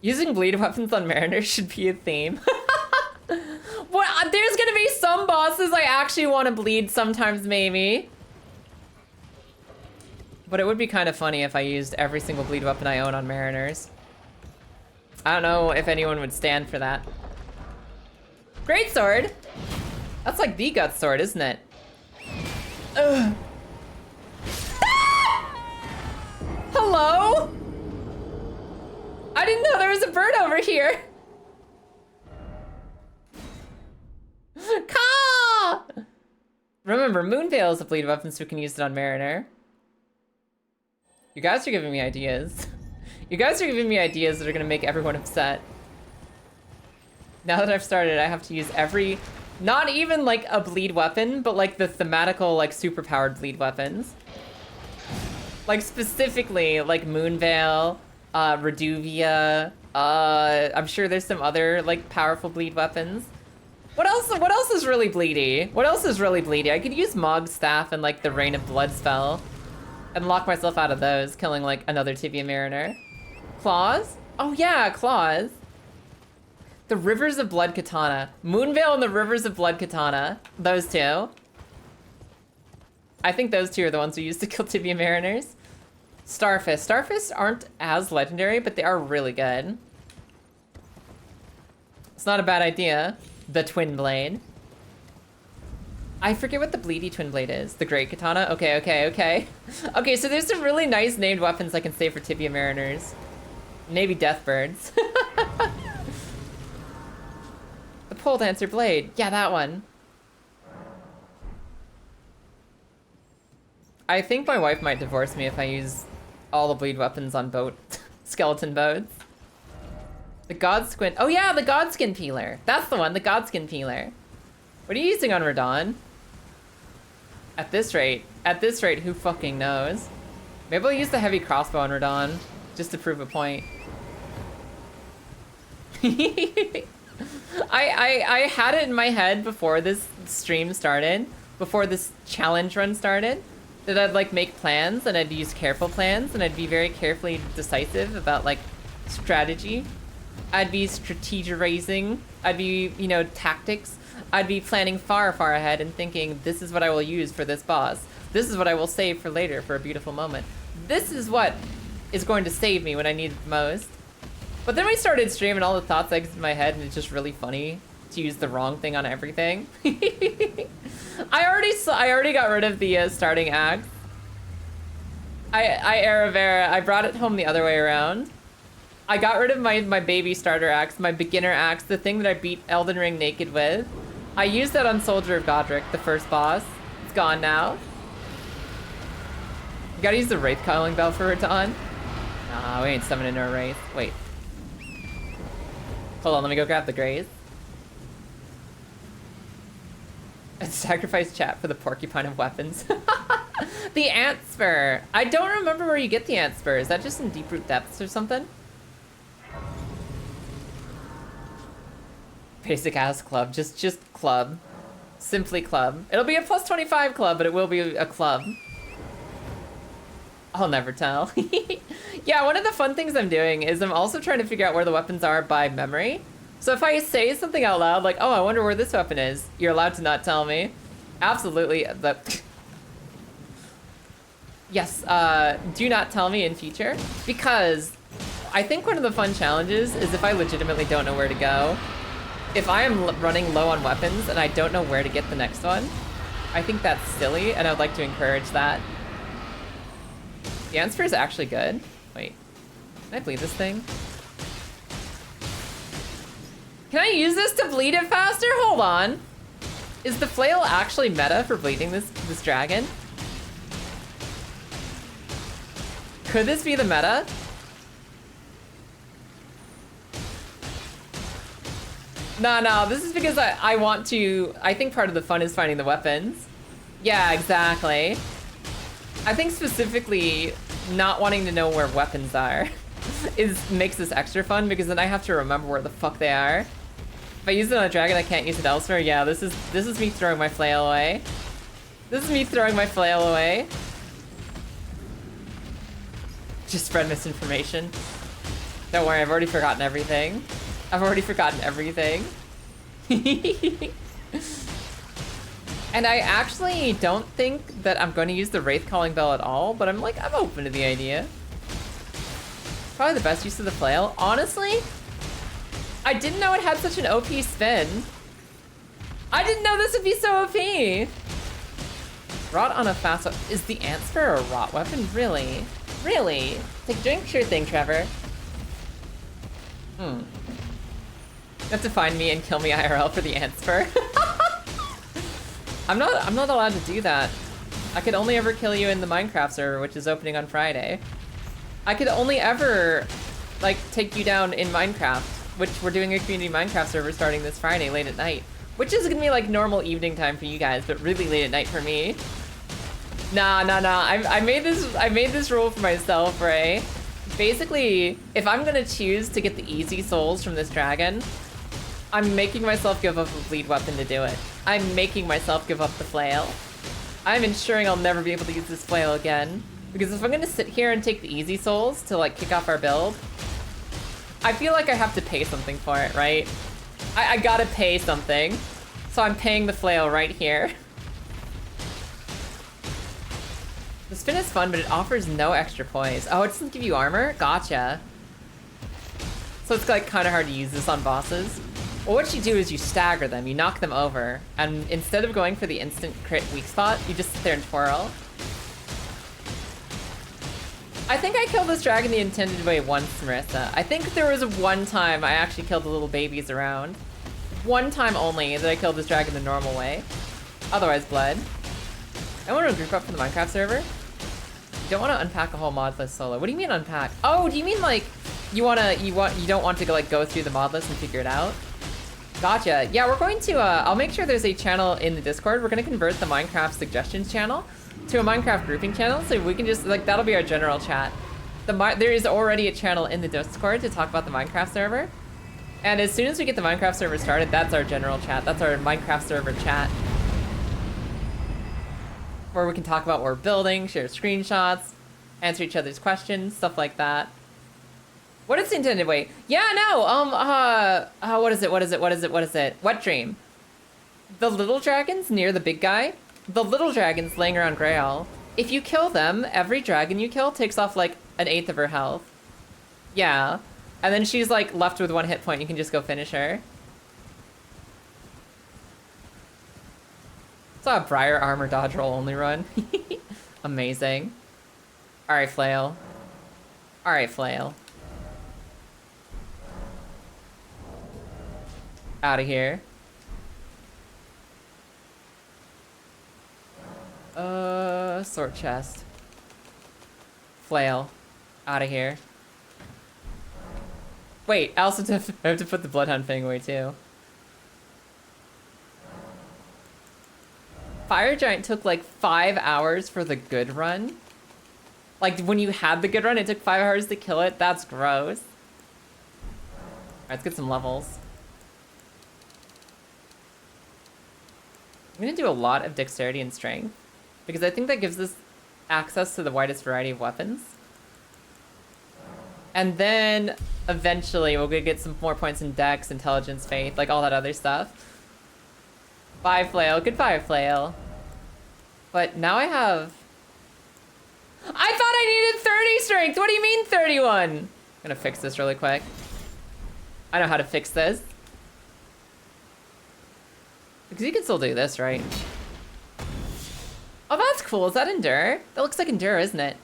Using bleed weapons on mariners should be a theme. What? There's gonna be some bosses I actually want to bleed sometimes, maybe. But it would be kind of funny if I used every single bleed weapon I own on mariners. I don't know if anyone would stand for that. Great sword! That's like the gut sword, isn't it? Ugh. Hello? I didn't know there was a bird over here. Caw! Remember, Moonveil is a bleed weapon, so we can use it on Mariner. You guys are giving me ideas. You guys are giving me ideas that are gonna make everyone upset. Now that I've started, I have to use every, not even like a bleed weapon, but like the thematical, like super powered bleed weapons. Like specifically, like Moonveil, Reduvia, I'm sure there's some other like powerful bleed weapons. What else is really bleedy? What else is really bleedy? I could use Mog's Staff and like the Rain of Blood spell and lock myself out of those, killing like another Tibia Mariner. Claws? Oh yeah, claws. The Rivers of Blood Katana. Moonveil and the Rivers of Blood Katana. Those two. I think those two are the ones we used to kill Tibia Mariners. Starfist. Starfists aren't as legendary, but they are really good. It's not a bad idea. The Twin Blade. I forget what the Bleedy Twin Blade is. The Great Katana? Okay, okay, okay. Okay, so there's some really nice named weapons I can say for Tibia Mariners. Maybe Deathbirds. The Pole Dancer Blade. Yeah, that one. I think my wife might divorce me if I use all the bleed weapons on boat. Skeleton boats. The Godskin. Oh yeah, the Godskin Peeler. That's the one, the Godskin Peeler. What are you using on Radon? At this rate, who fucking knows? Maybe I'll use the heavy crossbow on Radon, just to prove a point. I had it in my head before this stream started, before this challenge run started, that I'd like make plans and I'd use careful plans and I'd be very carefully decisive about like strategy. I'd be strategizing. I'd be, you know, tactics. I'd be planning far, far ahead and thinking, this is what I will use for this boss. This is what I will save for later for a beautiful moment. This is what is going to save me when I need it the most. But then we started streaming, all the thoughts exited my head, and it's just really funny to use the wrong thing on everything. I already got rid of the starting axe. I brought it home the other way around. I got rid of my baby starter axe, my beginner axe, the thing that I beat Elden Ring naked with. I used that on Soldier of Godric, the first boss. It's gone now. You gotta use the Wraith Calling Bell for Radon. Nah, we ain't summoning our Wraith. Wait. Hold on, let me go grab the Graze. And sacrifice chat for the Porcupine of Weapons. The Ant Spur. I don't remember where you get the Ant Spur. Is that just in Deep Root Depths or something? Basic ass club. Just club. Simply club. It'll be a plus 25 club, but it will be a club. I'll never tell. Yeah, one of the fun things I'm doing is I'm also trying to figure out where the weapons are by memory. So if I say something out loud, like, oh, I wonder where this weapon is, you're allowed to not tell me. Absolutely. Yes, do not tell me in future. Because I think one of the fun challenges is if I legitimately don't know where to go. If I am running low on weapons and I don't know where to get the next one, I think that's silly, and I would like to encourage that. The answer is actually good. Wait, can I bleed this thing? Can I use this to bleed it faster? Hold on. Is the flail actually meta for bleeding this dragon? Could this be the meta? No, this is because I want to, I think part of the fun is finding the weapons. Yeah, exactly. I think specifically not wanting to know where weapons are makes this extra fun, because then I have to remember where the fuck they are. If I use it on a dragon, I can't use it elsewhere. Yeah, this is me throwing my flail away. This is me throwing my flail away. Just spread misinformation. Don't worry, I've already forgotten everything. I've already forgotten everything. And I actually don't think that I'm going to use the Wraith Calling Bell at all, but I'm open to the idea. Probably the best use of the flail. Honestly, I didn't know it had such an OP spin. I didn't know this would be so OP. Rot on a fast weapon. Is the Ant Spur a rot weapon? Really? Really? Take a drink? Sure thing, Trevor. You have to find me and kill me IRL for the Ant Spur. I'm not allowed to do that. I could only ever kill you in the Minecraft server, which is opening on Friday. I could only ever, like, take you down in Minecraft, which we're doing a community Minecraft server starting this Friday late at night, which is gonna be like normal evening time for you guys, but really late at night for me. Nah. I made this rule for myself, Ray. Basically, if I'm gonna choose to get the easy souls from this dragon, I'm making myself give up a bleed weapon to do it. I'm making myself give up the flail. I'm ensuring I'll never be able to use this flail again. Because if I'm gonna sit here and take the easy souls to like kick off our build, I feel like I have to pay something for it, right? I gotta pay something. So I'm paying the flail right here. The spin is fun, but it offers no extra poise. Oh, it doesn't give you armor? Gotcha. So it's like kind of hard to use this on bosses. Well, what you do is you stagger them, you knock them over, and instead of going for the instant crit weak spot, you just sit there and twirl. I think I killed this dragon the intended way once, Marissa. I think there was one time I actually killed the little babies around. One time only that I killed this dragon the normal way. Otherwise, bled. I want to group up for the Minecraft server. You don't want to unpack a whole mod list solo. What do you mean unpack? Oh, do you mean like you don't want to like go through the mod list and figure it out? Gotcha. Yeah, we're going to, I'll make sure there's a channel in the Discord. We're going to convert the Minecraft suggestions channel to a Minecraft grouping channel, so we can just, like, that'll be our general chat. There is already a channel in the Discord to talk about the Minecraft server. And as soon as we get the Minecraft server started, that's our general chat. That's our Minecraft server chat. Where we can talk about what we're building, share screenshots, answer each other's questions, stuff like that. What is the intended way? Yeah, no, what is it? Wet Dream. The little dragons near the big guy, the little dragons laying around Grail, if you kill them, every dragon you kill takes off like 1/8 of her health. Yeah. And then she's like left with 1 hit point, you can just go finish her. Saw a Briar armor dodge roll only run. Amazing. Alright, Flail. Alright, Flail. Out of here. Sword chest. Flail. Out of here. Wait, I also have to put the Bloodhound thing away too. Fire Giant took like 5 hours for the good run. Like when you had the good run, it took 5 hours to kill it. That's gross. Alright, let's get some levels. I'm gonna do a lot of dexterity and strength because I think that gives us access to the widest variety of weapons. And then eventually we'll get some more points in dex, intelligence, faith, like all that other stuff. Bye, Flail. Goodbye, Flail. But now I have... I thought I needed 30 strength! What do you mean 31? I'm gonna fix this really quick. I know how to fix this. Because you can still do this, right? Oh, that's cool. Is that Endure? That looks like Endure, isn't it?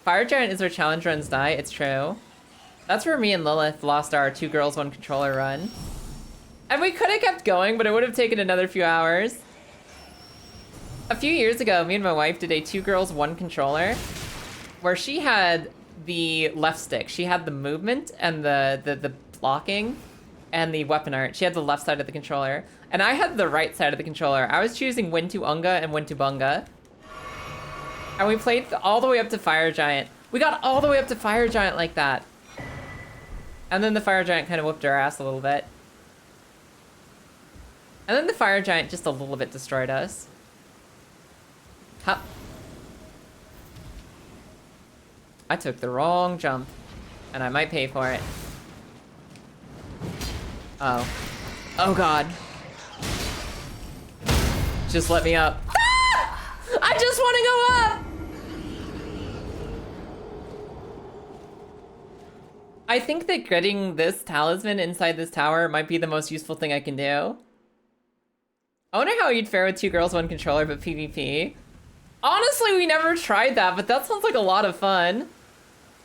Fire Giant is where challenge runs die. It's true. That's where me and Lilith lost our 2 girls, 1 controller run. And we could have kept going, but it would have taken another few hours. A few years ago, me and my wife did a 2 girls, 1 controller where she had the left stick. She had the movement and the blocking and the weapon art. She had the left side of the controller. And I had the right side of the controller. I was choosing when to Unga and when to Bunga. And we played all the way up to Fire Giant. We got all the way up to Fire Giant like that. And then the Fire Giant kind of whooped our ass a little bit. And then the Fire Giant just a little bit destroyed us. Hup. I took the wrong jump. And I might pay for it. Oh. Oh god. Just let me up. Ah! I just want to go up! I think that getting this talisman inside this tower might be the most useful thing I can do. I wonder how you'd fare with 2 girls, 1 controller, but PvP. Honestly, we never tried that, but that sounds like a lot of fun.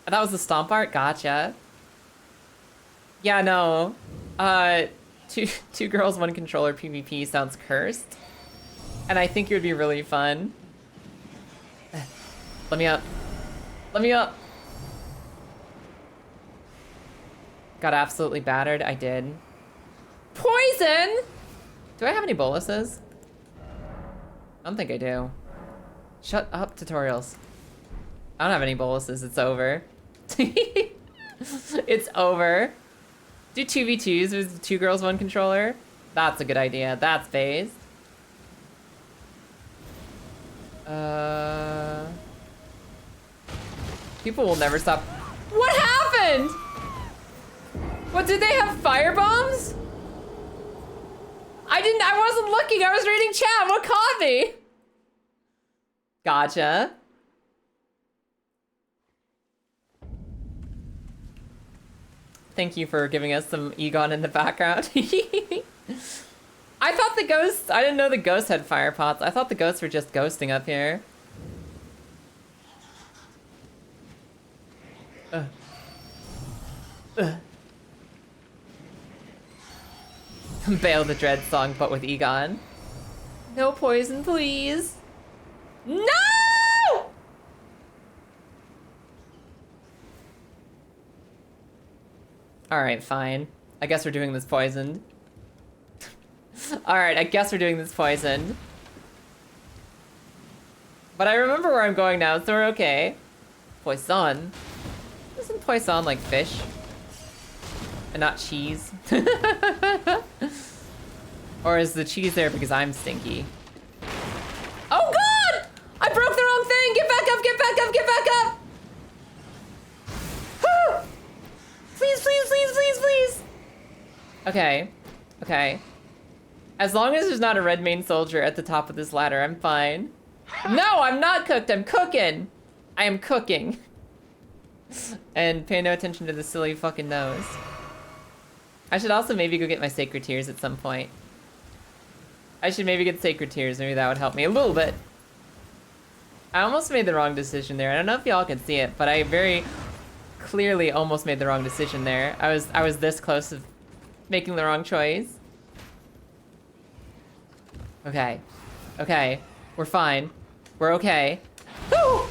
That was the stomp art? Gotcha. Yeah, no. Two girls, 1 controller PvP sounds cursed. And I think it would be really fun. Let me up. Let me up. Got absolutely battered. I did. Poison? Do I have any boluses? I don't think I do. Shut up, tutorials. I don't have any boluses. It's over. It's over. Do 2v2s with 2 girls, 1 controller. That's a good idea. That's phased. People will never stop. What happened? What, did they have fire bombs? I wasn't looking. I was reading chat. What caught me? Gotcha. Thank you for giving us some Egon in the background. I thought the ghosts, I didn't know the ghosts had fire pots. I thought the ghosts were just ghosting up here. Bail the Dread song, but with Egon. No poison, please. No! Alright, fine. I guess we're doing this poisoned. Alright, I guess we're doing this poisoned. But I remember where I'm going now, so we're okay. Poison. Isn't poison like fish? And not cheese? Or is the cheese there because I'm stinky? Oh god! I broke the wrong thing! Get back up, get back up, get back up! Please, please, please, please, please! Okay. Okay. As long as there's not a red main soldier at the top of this ladder, I'm fine. No, I'm not cooked, I'm cooking! I am cooking. And pay no attention to the silly fucking nose. I should also maybe go get my Sacred Tears at some point. I should maybe get Sacred Tears, maybe that would help me a little bit. I almost made the wrong decision there. I don't know if y'all can see it, but I very clearly almost made the wrong decision there. I was this close to making the wrong choice. Okay. Okay. We're fine. We're okay. Woo!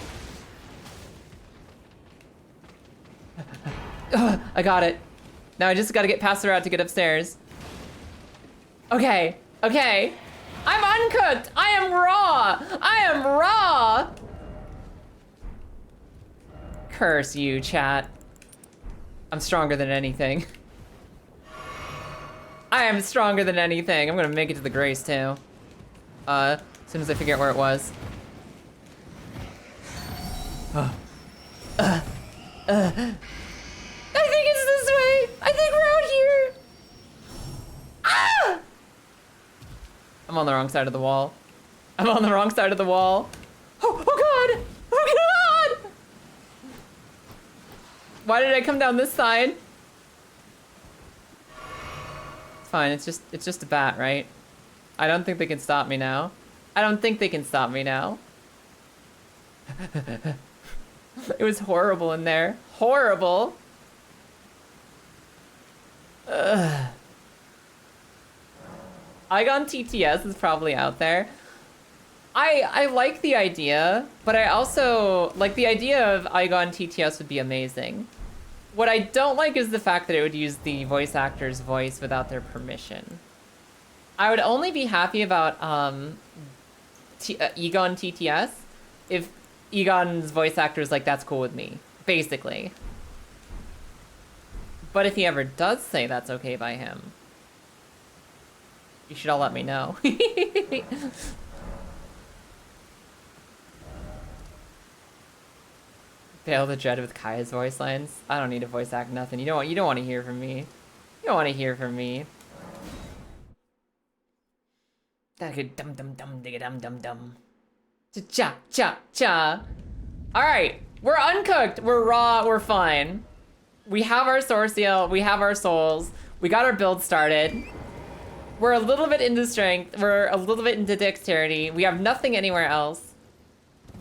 I got it. Now I just gotta get past the route to get upstairs. Okay. Okay. I'm uncooked. I am raw. I am raw. Curse you, chat. I'm stronger than anything. I am stronger than anything. I'm gonna make it to the Grace too. As soon as I figure out where it was. I think it's this way. I think we're out here. Ah! I'm on the wrong side of the wall. I'm on the wrong side of the wall. Oh god! Oh god! Why did I come down this side? It's fine, it's just a bat, right? I don't think they can stop me now. I don't think they can stop me now. It was horrible in there. Horrible. Ugh. Igon TTS is probably out there. I like the idea, but I also like the idea of Igon TTS would be amazing. What I don't like is the fact that it would use the voice actor's voice without their permission. I would only be happy about Egon TTS if Egon's voice actor is like, that's cool with me, basically. But if he ever does say that's okay by him, you should all let me know. Fail the Dread with Kaya's voice lines. I don't need to voice act nothing. You don't want to hear from me. You don't want to hear from me. That good dum dum dum digga dum dum dum. Cha cha cha. All right, we're uncooked. We're raw. We're fine. We have our source seal. We have our souls. We got our build started. We're a little bit into strength. We're a little bit into dexterity. We have nothing anywhere else.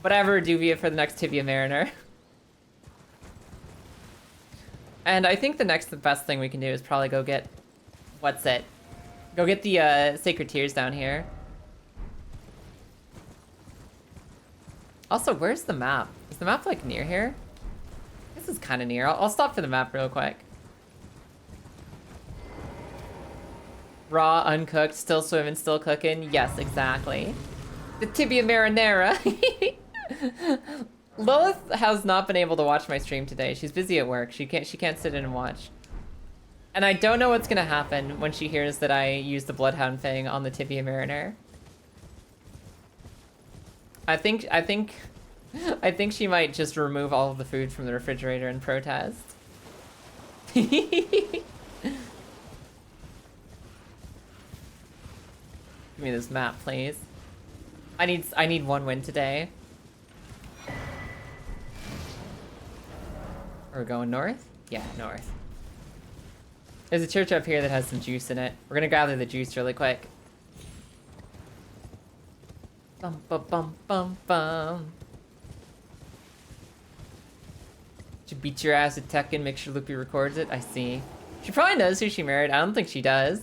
Whatever Duvia for the next Tibia Mariner. And I think the next best thing we can do is probably go get... What's it? Go get the Sacred Tears down here. Also, where's the map? Is the map like near here? This is kind of near. I'll stop for the map real quick. Raw, uncooked, still swimming, still cooking. Yes, exactly. The Tibia Marinara. Lilith has not been able to watch my stream today. She's busy at work. She can't sit in and watch. And I don't know what's gonna happen when she hears that I use the Bloodhound thing on the Tibia Mariner. I think she might just remove all of the food from the refrigerator in protest. Give me this map, please. I need one win today. We're going north? Yeah, north. There's a church up here that has some juice in it. We're gonna gather the juice really quick. Bum bum bum bum bum. She beats your ass at Tekken, make sure Loopy records it. I see. She probably knows who she married. I don't think she does.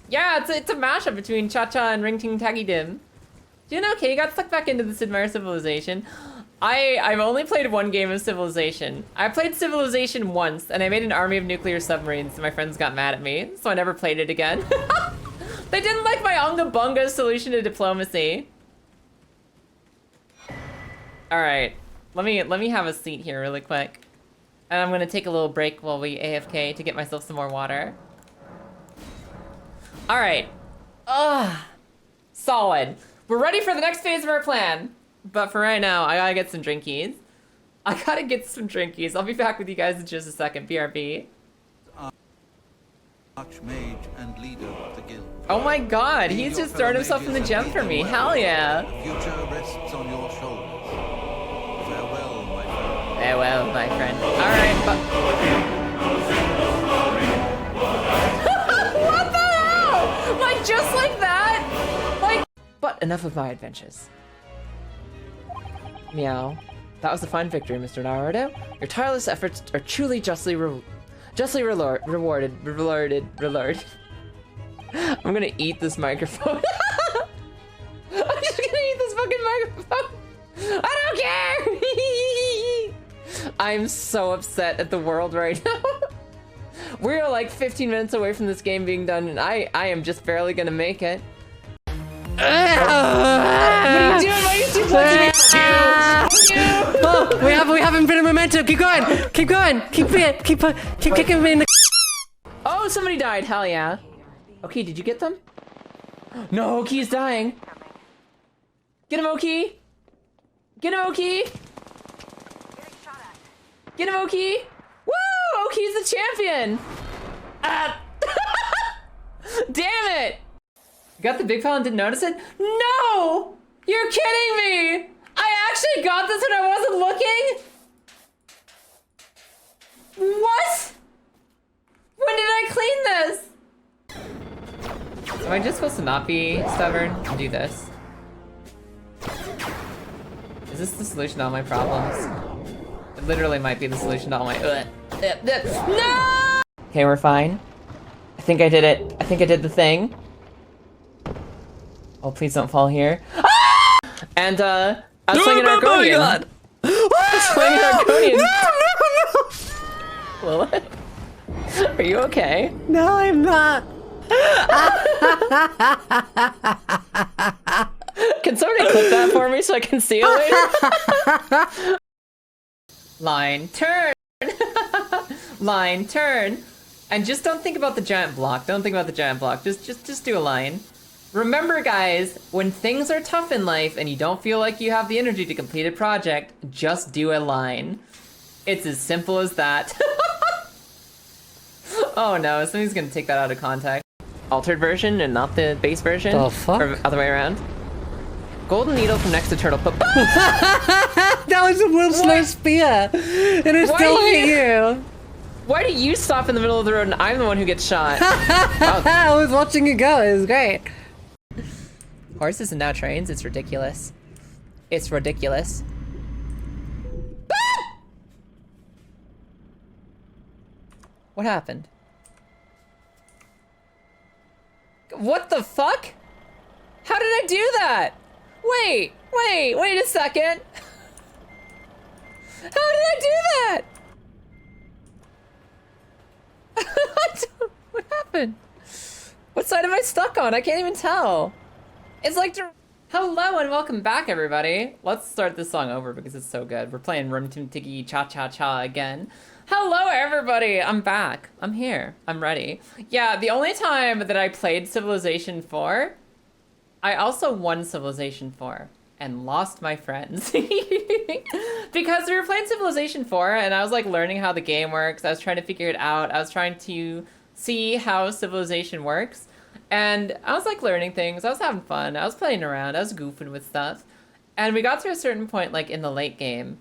Yeah, it's a mashup between Cha-Cha and Ring Ting Taggy Dim. Doing okay, got sucked back into the Sid Meier Civilization. I've only played one game of Civilization. I played Civilization once, and I made an army of nuclear submarines, and my friends got mad at me, so I never played it again. They didn't like my Unga Bunga solution to diplomacy. Alright, let me have a seat here really quick. And I'm gonna take a little break while we AFK to get myself some more water. Alright. Solid. We're ready for the next phase of our plan. But for right now, I gotta get some drinkies. I'll be back with you guys in just a second. BRB. Archmage and leader of the guild. Oh my god, he's just throwing himself in the gem for me. Hell yeah. The future rests on your shoulders. Farewell, my friend. Farewell, my friend. Alright, but... What the hell? Like, just like that? Like... But enough of my adventures. Meow. That was a fine victory, Mr. Naruto. Your tireless efforts are truly justly rewarded. I'm gonna eat this microphone. I'm just gonna eat this fucking microphone. I don't care. I'm so upset at the world right now. We're like 15 minutes away from this game being done, and I am just barely gonna make it. What are you doing? Why are you too close to me? Oh, we have infinite momentum. Keep going. Keep going. Keep kicking me in the. Oh, somebody died. Hell yeah. Okay, did you get them? No, Oki's dying. Get him, Oki. Get him, Oki. Get him, Oki. Woo! Oki's the champion. Ah. Damn it. You got the big pile and didn't notice it? No! You're kidding me! I actually got this when I wasn't looking? What? When did I clean this? Am I just supposed to not be stubborn and do this? Is this the solution to all my problems? It literally might be the solution to all my No! Okay, we're fine. I think I did it. I think I did the thing. Oh, please don't fall here. Ah! And, I was playing an Argonian. Oh my god! I was playing an Argonian. Lilith? Are you okay? No, I'm not. Can somebody clip that for me so I can see it later? Line, turn! Line, turn! And just don't think about the giant block. Don't think about the giant block. Just do a line. Remember, guys, when things are tough in life and you don't feel like you have the energy to complete a project, just do a line. It's as simple as that. Oh no, somebody's gonna take that out of context. Altered version and not the base version? The fuck? Or other way around? Golden needle from next to turtle. That was a Will Slow spear! And it still hit you! Why do you stop in the middle of the road and I'm the one who gets shot? Oh. I was watching it go, it was great. Horses and now trains, it's ridiculous. It's ridiculous. Ah! What happened? What the fuck? How did I do that? Wait a second. How did I do that? What happened? What side am I stuck on? I can't even tell. It's like Hello and welcome back, everybody. Let's start this song over because it's so good. We're playing Rum Tum Tiggy Cha Cha Cha again. Hello, everybody. I'm back. I'm here. I'm ready. Yeah, the only time that I played Civilization 4, I also won Civilization 4 and lost my friends. Because we were playing Civilization 4 and I was like learning how the game works. I was trying to figure it out. I was trying to see how Civilization works. And I was like learning things. I was having fun. I was playing around. I was goofing with stuff. And we got to a certain point, like in the late game,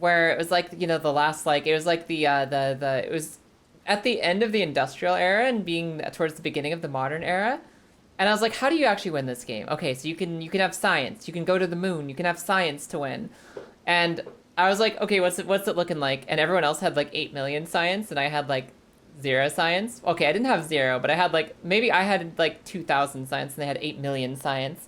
where it was like, you know, the last, like, it was like it was at the end of the industrial era and being towards the beginning of the modern era. And I was like, how do you actually win this game? Okay, so you can have science. You can go to the moon. You can have science to win. And I was like, okay, what's it looking like? And everyone else had like 8 million science, and I had like 0 science. Okay, I didn't have 0, but I had like, maybe I had like 2,000 science and they had 8 million science.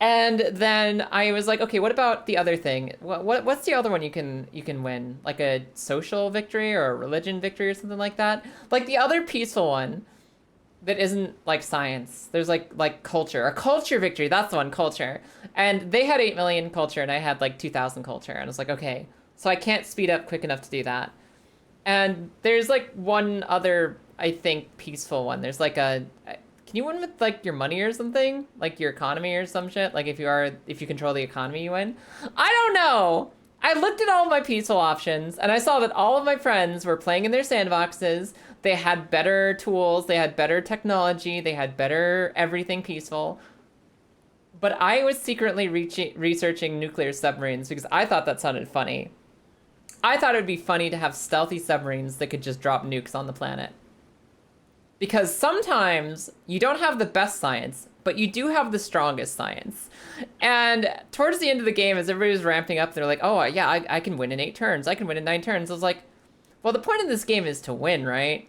And then I was like, okay, what about the other thing? What's the other one you can win? Like a social victory or a religion victory or something like that? Like the other peaceful one that isn't like science. There's like culture. A culture victory, that's the one, culture. And they had 8 million culture and I had like 2,000 culture. And I was like, okay, so I can't speed up quick enough to do that. And there's like one other, I think, peaceful one. There's like can you win with like your money or something? Like your economy or some shit? Like if you control the economy, you win? I don't know. I looked at all of my peaceful options and I saw that all of my friends were playing in their sandboxes. They had better tools. They had better technology. They had better everything peaceful. But I was secretly researching nuclear submarines because I thought that sounded funny. I thought it would be funny to have stealthy submarines that could just drop nukes on the planet. Because sometimes you don't have the best science, but you do have the strongest science. And towards the end of the game, as everybody was ramping up, they're like, oh, yeah, I can win in 8 turns. I can win in 9 turns. I was like, well, the point of this game is to win, right?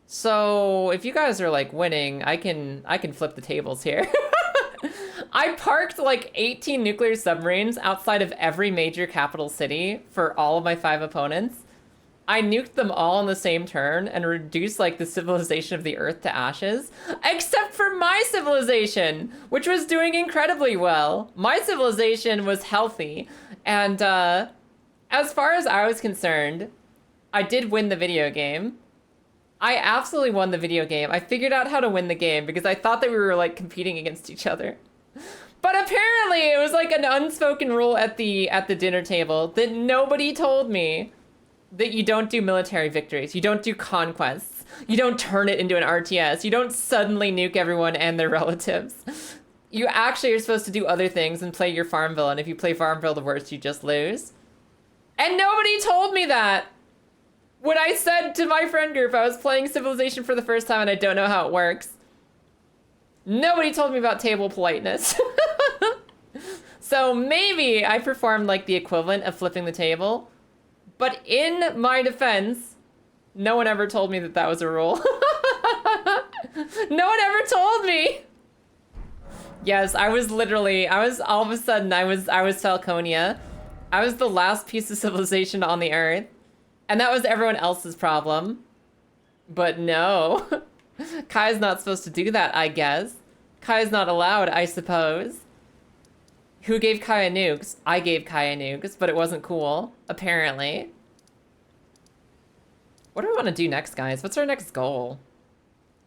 So if you guys are like winning, I can flip the tables here. I parked like 18 nuclear submarines outside of every major capital city for all of my 5 opponents. I nuked them all in the same turn and reduced like the civilization of the Earth to ashes, except for my civilization, which was doing incredibly well. My civilization was healthy. And as far as I was concerned, I did win the video game. I absolutely won the video game. I figured out how to win the game because I thought that we were like competing against each other. But apparently it was like an unspoken rule at the dinner table that nobody told me, that you don't do military victories. You don't do conquests. You don't turn it into an RTS. You don't suddenly nuke everyone and their relatives. You actually are supposed to do other things and play your Farmville. And if you play Farmville the worst, you just lose. And nobody told me that. When I said to my friend group I was playing Civilization for the first time and I don't know how it works, nobody told me about table politeness. So maybe I performed like the equivalent of flipping the table, but in my defense, no one ever told me that that was a rule. No one ever told me. Yes, I was all of a sudden, I was Falconia. I was the last piece of civilization on the Earth. And that was everyone else's problem. But no. Kai's not supposed to do that, I guess. Kai's not allowed, I suppose. Who gave Kaya nukes? I gave Kaya nukes, but it wasn't cool, apparently. What do we want to do next, guys? What's our next goal?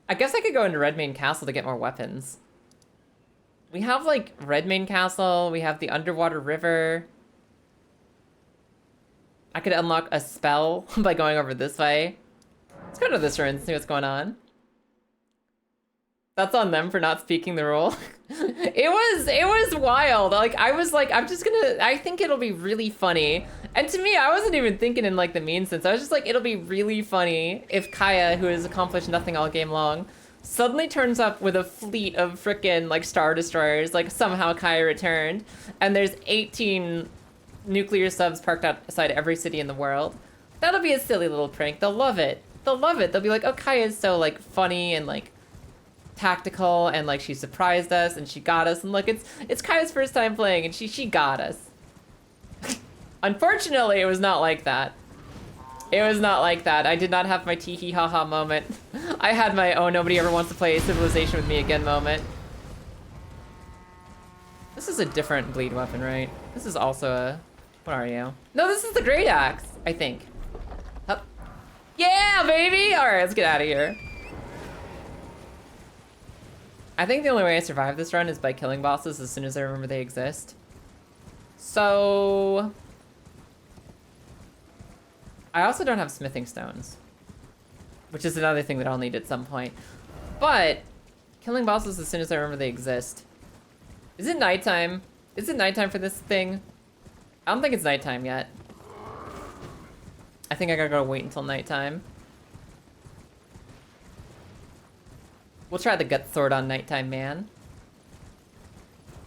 I guess I could go into Redmane Castle to get more weapons. We have, like, Redmane Castle. We have the underwater river. I could unlock a spell by going over this way. Let's go to this room and see what's going on. That's on them for not speaking the rule. It was wild. Like, I was like, I think it'll be really funny. And to me, I wasn't even thinking in like the mean sense. I was just like, it'll be really funny if Kaya, who has accomplished nothing all game long, suddenly turns up with a fleet of frickin' like Star Destroyers, like somehow Kaya returned, and there's 18 nuclear subs parked outside every city in the world. That'll be a silly little prank. They'll love it. They'll love it. They'll be like, oh, Kaya is so like funny and like tactical, and like she surprised us and she got us, and look, it's Kaya's first time playing and she got us. Unfortunately, it was not like that. It was not like that. I did not have my tee hee ha ha moment. I had my oh nobody ever wants to play Civilization with me again moment. This is a different bleed weapon, right? This is also a... What are you? No, this is the great axe, I think. Up. Yeah, baby! Alright, let's get out of here. I think the only way I survive this run is by killing bosses as soon as I remember they exist. So... I also don't have smithing stones, which is another thing that I'll need at some point. But killing bosses as soon as I remember they exist. Is it nighttime? Is it nighttime for this thing? I don't think it's nighttime yet. I think I gotta go wait until nighttime. We'll try the gut sword on nighttime, man.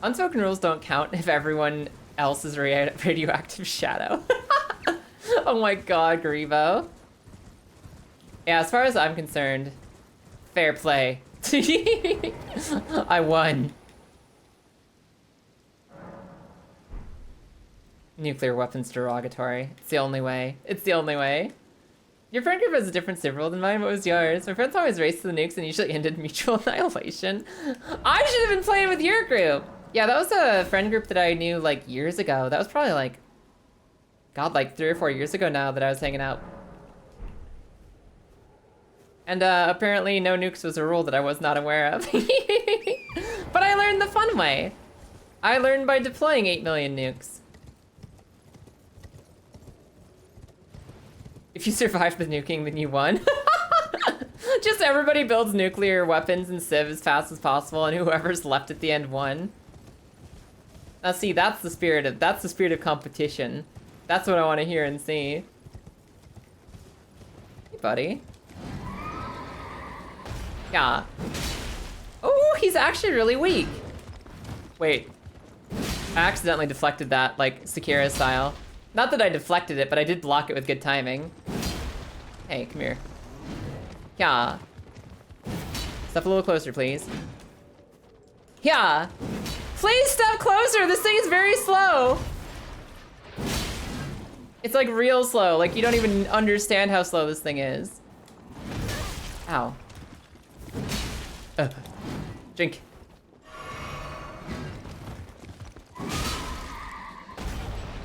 Unspoken rules don't count if everyone else is radioactive shadow. Oh my god, Grievo. Yeah, as far as I'm concerned, fair play. I won. Nuclear weapons derogatory. It's the only way. It's the only way. Your friend group has a different server rule than mine. What was yours? My friends always race to the nukes and usually ended mutual annihilation. I should have been playing with your group. Yeah, that was a friend group that I knew like years ago. That was probably like, God, like 3 or 4 years ago now that I was hanging out. And apparently no nukes was a rule that I was not aware of. But I learned the fun way. I learned by deploying 8 million nukes. If you survive the nuking, then you won. Just everybody builds nuclear weapons and Civ as fast as possible, and whoever's left at the end won. Now see, that's the spirit of competition. That's what I want to hear and see. Hey, buddy. Yeah. Oh, he's actually really weak. Wait. I accidentally deflected that, like, Sekiro style. Not that I deflected it, but I did block it with good timing. Hey, come here. Yeah. Step a little closer, please. Yeah. Please step closer! This thing is very slow! It's like real slow, like you don't even understand how slow this thing is. Ow. Drink.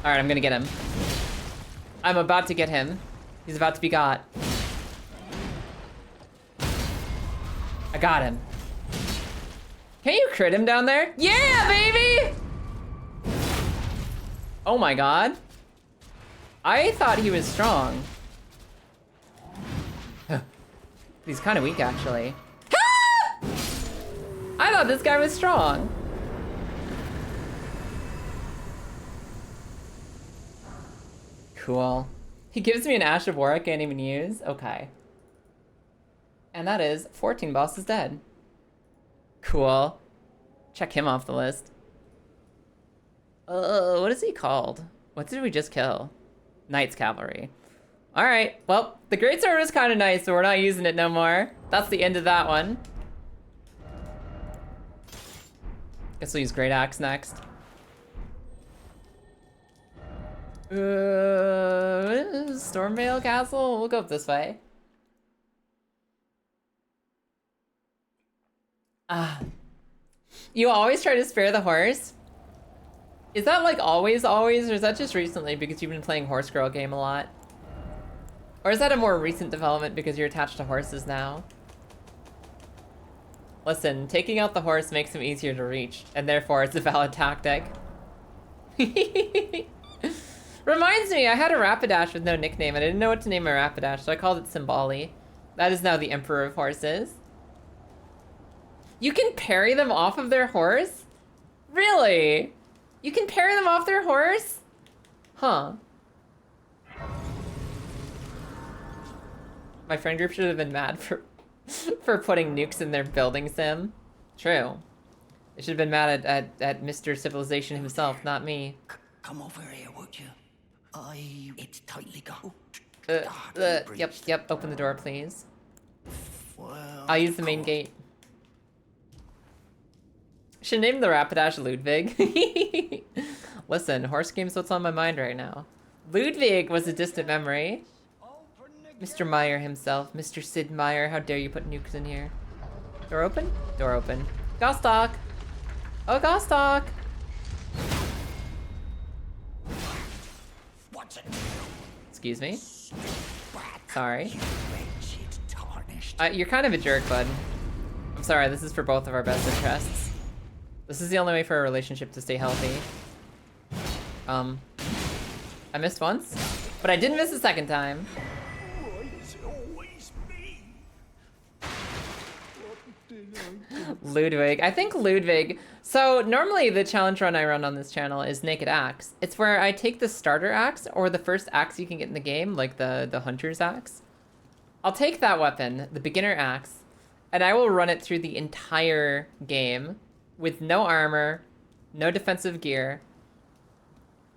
Alright, I'm gonna get him. I'm about to get him. He's about to be got. I got him. Can you crit him down there? Yeah, baby! Oh my god. I thought he was strong. He's kind of weak, actually. I thought this guy was strong. Cool. He gives me an Ash of War I can't even use? Okay. And that is 14 bosses dead. Cool. Check him off the list. What is he called? What did we just kill? Knight's Cavalry. Alright, well, the Great Sword is kind of nice, so we're not using it no more. That's the end of that one. Guess we'll use Great Axe next. Stormvale Castle? We'll go up this way. You always try to spare the horse? Is that like always, or is that just recently because you've been playing Horse Girl game a lot? Or is that a more recent development because you're attached to horses now? Listen, taking out the horse makes him easier to reach, and therefore it's a valid tactic. Reminds me, I had a Rapidash with no nickname, and I didn't know what to name my Rapidash, so I called it Symboli. That is now the Emperor of Horses. You can parry them off of their horse? Really? You can parry them off their horse? Huh. My friend group should have been mad for putting nukes in their building sim. True. They should have been mad at Mr. Civilization himself, not me. Come over here, would you? It's tightly got. Yep, open the door, please. Well, I'll use the main gate. Should name the Rapidash Ludwig. Listen, horse game's what's on my mind right now. Ludwig was a distant memory. Mr. Meyer himself, Mr. Sid Meier, how dare you put nukes in here? Door open? Door open. Gostock! Oh, Gostock! Excuse me. Sorry. Wretched, tarnished. You're kind of a jerk, bud. I'm sorry, this is for both of our best interests. This is the only way for a relationship to stay healthy. I missed once, but I didn't miss a second time. Why is it always me? Ludwig. I think Ludwig. So normally the challenge run I run on this channel is Naked Axe. It's where I take the starter axe or the first axe you can get in the game, like the hunter's axe. I'll take that weapon, the beginner axe, and I will run it through the entire game with no armor, no defensive gear,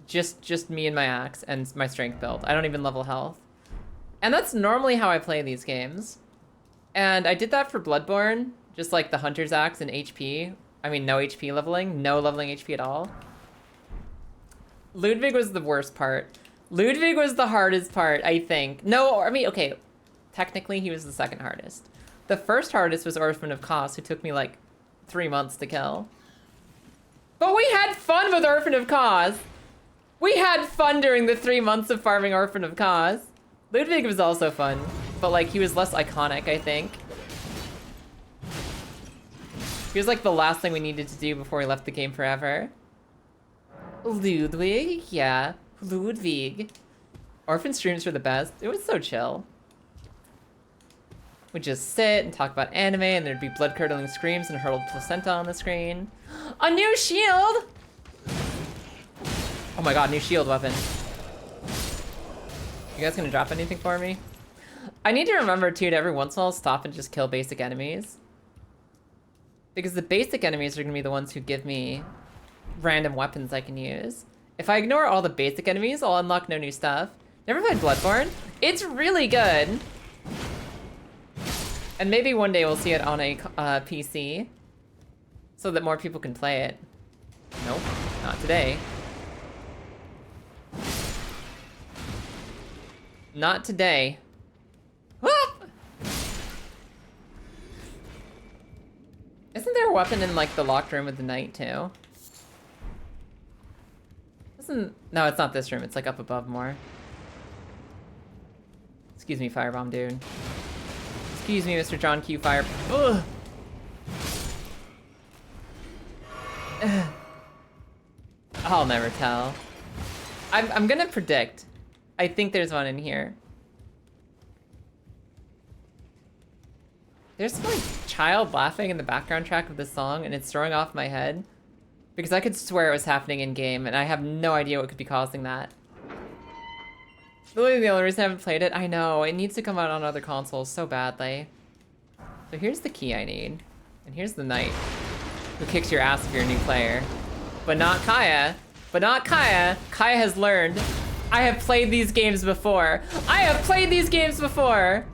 just me and my axe and my strength build. I don't even level health. And that's normally how I play these games. And I did that for Bloodborne, just like the hunter's axe and HP. I mean, no HP leveling, no leveling HP at all. Ludwig was the worst part. Ludwig was the hardest part, I think. No, I mean, okay, technically he was the second hardest. The first hardest was Orphan of Kos, who took me like 3 months to kill. But we had fun with Orphan of Kos. We had fun during the 3 months of farming Orphan of Kos. Ludwig was also fun, but like he was less iconic, I think. He was like the last thing we needed to do before we left the game forever. Ludwig, yeah, Ludwig. Orphan streams were the best. It was so chill. We'd just sit and talk about anime, and there'd be blood-curdling screams and hurled placenta on the screen. A new shield! Oh my god, new shield weapon. You guys gonna drop anything for me? I need to remember, too, to every once in a while stop and just kill basic enemies. Because the basic enemies are gonna be the ones who give me random weapons I can use. If I ignore all the basic enemies, I'll unlock no new stuff. Never played Bloodborne? It's really good. And maybe one day we'll see it on a PC. So that more people can play it. Nope, not today. Not today. Whoop! Isn't there a weapon in like the locked room of the night too? No, it's not this room. It's like up above more. Excuse me, Firebomb dude. Excuse me, Mr. John Q. Fire. Ugh. I'll never tell. I'm gonna predict. I think there's one in here. There's some like child laughing in the background track of this song, and it's throwing off my head because I could swear it was happening in game, and I have no idea what could be causing that. Literally the only reason I haven't played it, I know, it needs to come out on other consoles so badly. So here's the key I need, and here's the knight who kicks your ass if you're a new player. But not Kaya. But not Kaya. Kaya has learned. I have played these games before. I have played these games before.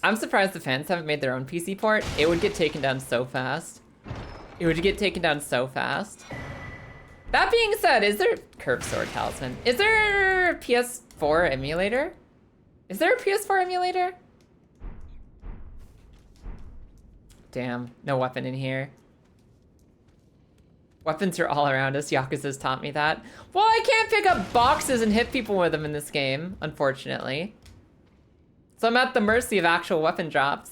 I'm surprised the fans haven't made their own PC port. It would get taken down so fast. It would get taken down so fast. That being said, is there Curved Sword Talisman? Is there a PS4 emulator? Is there a PS4 emulator? Damn, no weapon in here. Weapons are all around us. Yakuza's taught me that. Well, I can't pick up boxes and hit people with them in this game, unfortunately. So I'm at the mercy of actual weapon drops.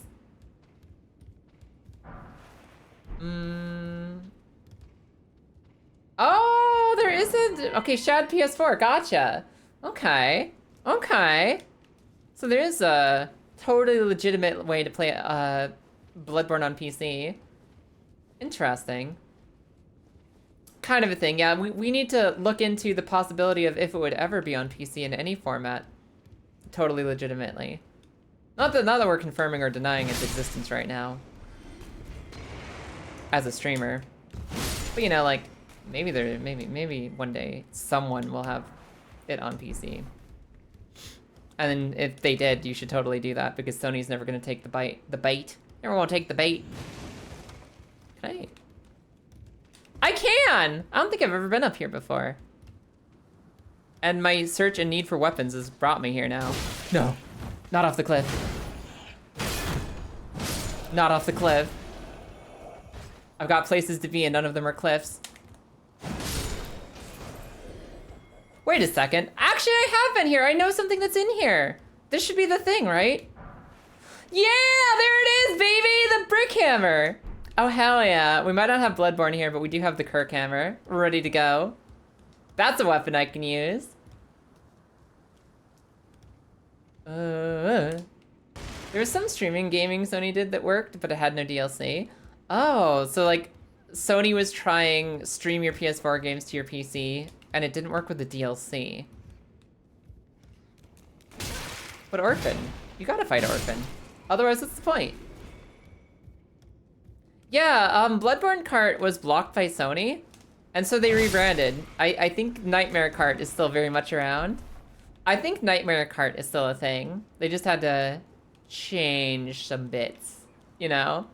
Oh, there isn't. Okay, Shad PS4. Gotcha. Okay. Okay. So there is a totally legitimate way to play Bloodborne on PC. Interesting. Kind of a thing, yeah. We need to look into the possibility of if it would ever be on PC in any format. Totally legitimately. Not that we're confirming or denying its existence right now. As a streamer. But you know, like, maybe one day someone will have it on PC. And then if they did, you should totally do that because Sony's never gonna take the bait. Never won't take the bait. Can I can! I don't think I've ever been up here before. And my search and need for weapons has brought me here now. No, not off the cliff. Not off the cliff. I've got places to be and none of them are cliffs. Wait a second. Actually, I have been here. I know something that's in here. This should be the thing, right? Yeah, there it is, baby! The brick hammer. Oh, hell yeah. We might not have Bloodborne here, but we do have the Kirk hammer. Ready to go. That's a weapon I can use. There was some streaming gaming Sony did that worked, but it had no DLC. Oh, so like Sony was trying stream your PS4 games to your PC, and it didn't work with the DLC. But Orphan, you gotta fight Orphan. Otherwise, what's the point? Yeah, Bloodborne Cart was blocked by Sony, and so they rebranded. I think Nightmare Cart is still very much around. I think Nightmare Cart is still a thing. They just had to change some bits, you know?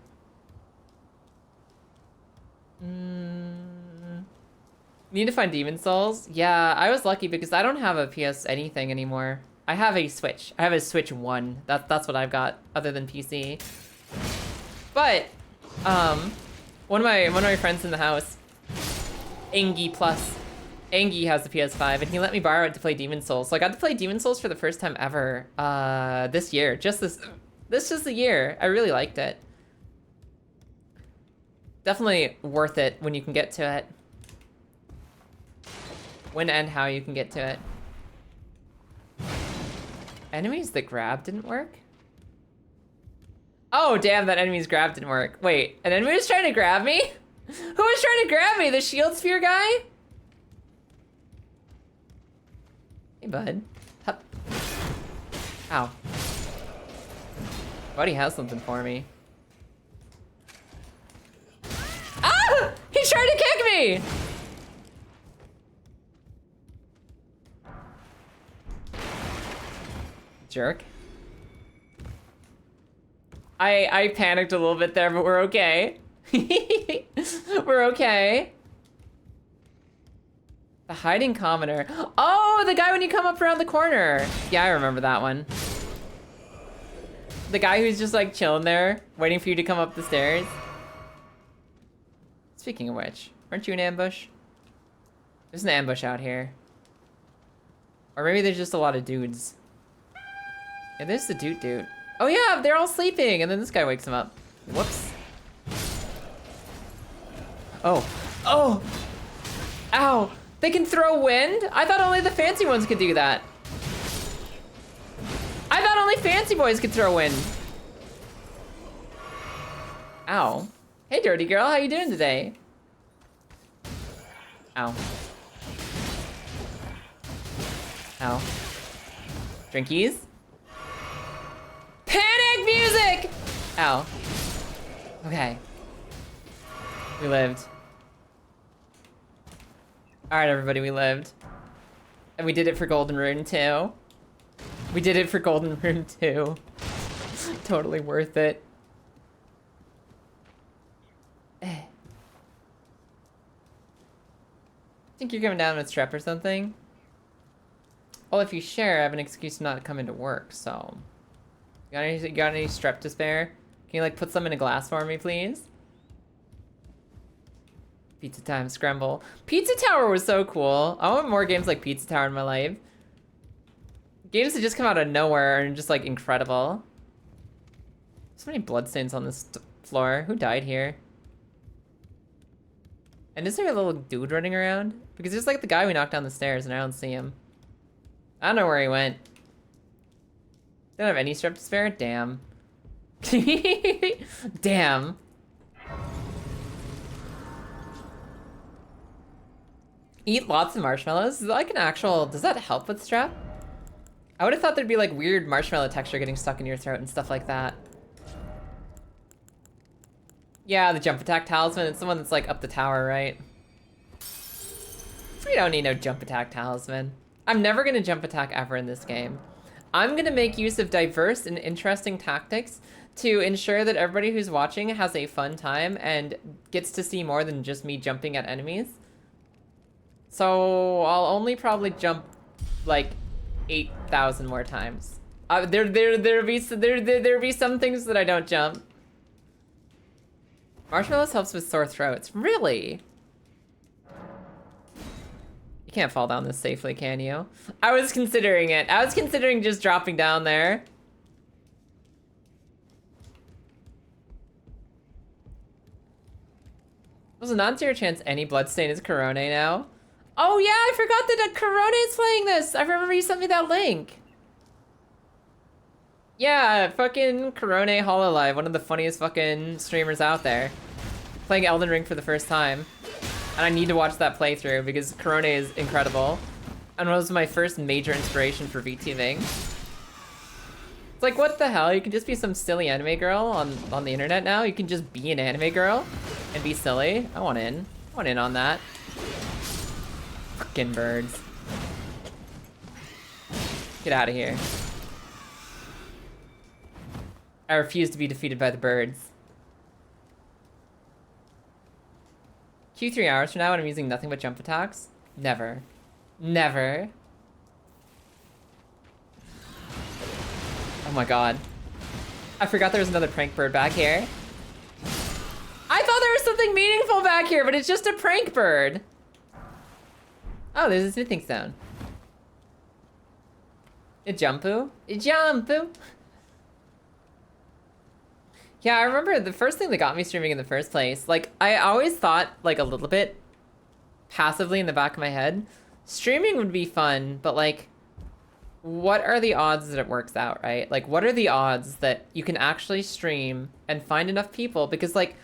Need to find Demon Souls? Yeah, I was lucky because I don't have a PS anything anymore. I have a Switch. I have a Switch 1. That's what I've got other than PC. But one of my friends in the house, Angie Plus, Angie has the PS5 and he let me borrow it to play Demon Souls. So I got to play Demon Souls for the first time ever this year. Just the year. I really liked it. Definitely worth it when you can get to it. When and how you can get to it. Enemies that grab didn't work? Oh, damn, that enemy's grab didn't work. Wait, an enemy was trying to grab me? Who was trying to grab me? The shield spear guy? Hey, bud. Hup. Ow. Buddy has something for me. Ah! He's trying to kick me! Jerk. I panicked a little bit there, but we're okay. We're okay. The hiding commoner. Oh, the guy when you come up around the corner. Yeah, I remember that one. The guy who's just like chilling there, waiting for you to come up the stairs. Speaking of which, aren't you in ambush? There's an ambush out here. Or maybe there's just a lot of dudes. Yeah, there's the dude. Oh yeah, they're all sleeping, and then this guy wakes them up. Whoops. Oh. Oh! Ow! They can throw wind? I thought only the fancy ones could do that. I thought only fancy boys could throw wind. Ow. Hey, dirty girl, how you doing today? Ow. Ow. Drinkies? Panic music! Ow. Okay. We lived. Alright, everybody, we lived. And we did it for Golden Rune too. We did it for Golden Rune too. Totally worth it. Think you're coming down with strep or something? Well, if you share, I have an excuse to not come into work, so... You got any strep to spare? Can you, like, put some in a glass for me, please? Pizza Time Scramble. Pizza Tower was so cool. I want more games like Pizza Tower in my life. Games that just come out of nowhere and just, like, incredible. So many bloodstains on this floor. Who died here? And is there a little dude running around? Because there's, like, the guy we knocked down the stairs and I don't see him. I don't know where he went. Don't have any strep to spare? Damn. Damn. Eat lots of marshmallows? Is that like an actual... Does that help with strep? I would have thought there'd be like weird marshmallow texture getting stuck in your throat and stuff like that. Yeah, the jump attack talisman. It's the one that's like up the tower, right? We don't need no jump attack talisman. I'm never gonna jump attack ever in this game. I'm gonna make use of diverse and interesting tactics to ensure that everybody who's watching has a fun time and gets to see more than just me jumping at enemies. So I'll only probably jump like 8,000 more times. There'll be some things that I don't jump. Marshmallows helps with sore throats. Really? You can't fall down this safely, can you? I was considering it. I was considering just dropping down there. Was a non-zero chance any bloodstain is Corone now? Oh yeah, I forgot that Corone is playing this. I remember you sent me that link. Yeah, fucking Corone Hololive, one of the funniest fucking streamers out there. Playing Elden Ring for the first time. And I need to watch that playthrough because Corone is incredible. And was my first major inspiration for VTubing. It's like, what the hell? You can just be some silly anime girl on the internet now? You can just be an anime girl and be silly? I want in. I want in on that. Fucking birds. Get out of here. I refuse to be defeated by the birds. Q 3 hours from now and I'm using nothing but jump attacks? Never. Never. Oh my god. I forgot there was another prank bird back here. I thought there was something meaningful back here, but it's just a prank bird. Oh, there's a smithing stone. A jumpu? A jumpu? Yeah, I remember the first thing that got me streaming in the first place, like, I always thought, like, a little bit passively in the back of my head, streaming would be fun, but, like, what are the odds that it works out, right? Like, what are the odds that you can actually stream and find enough people? Because, like,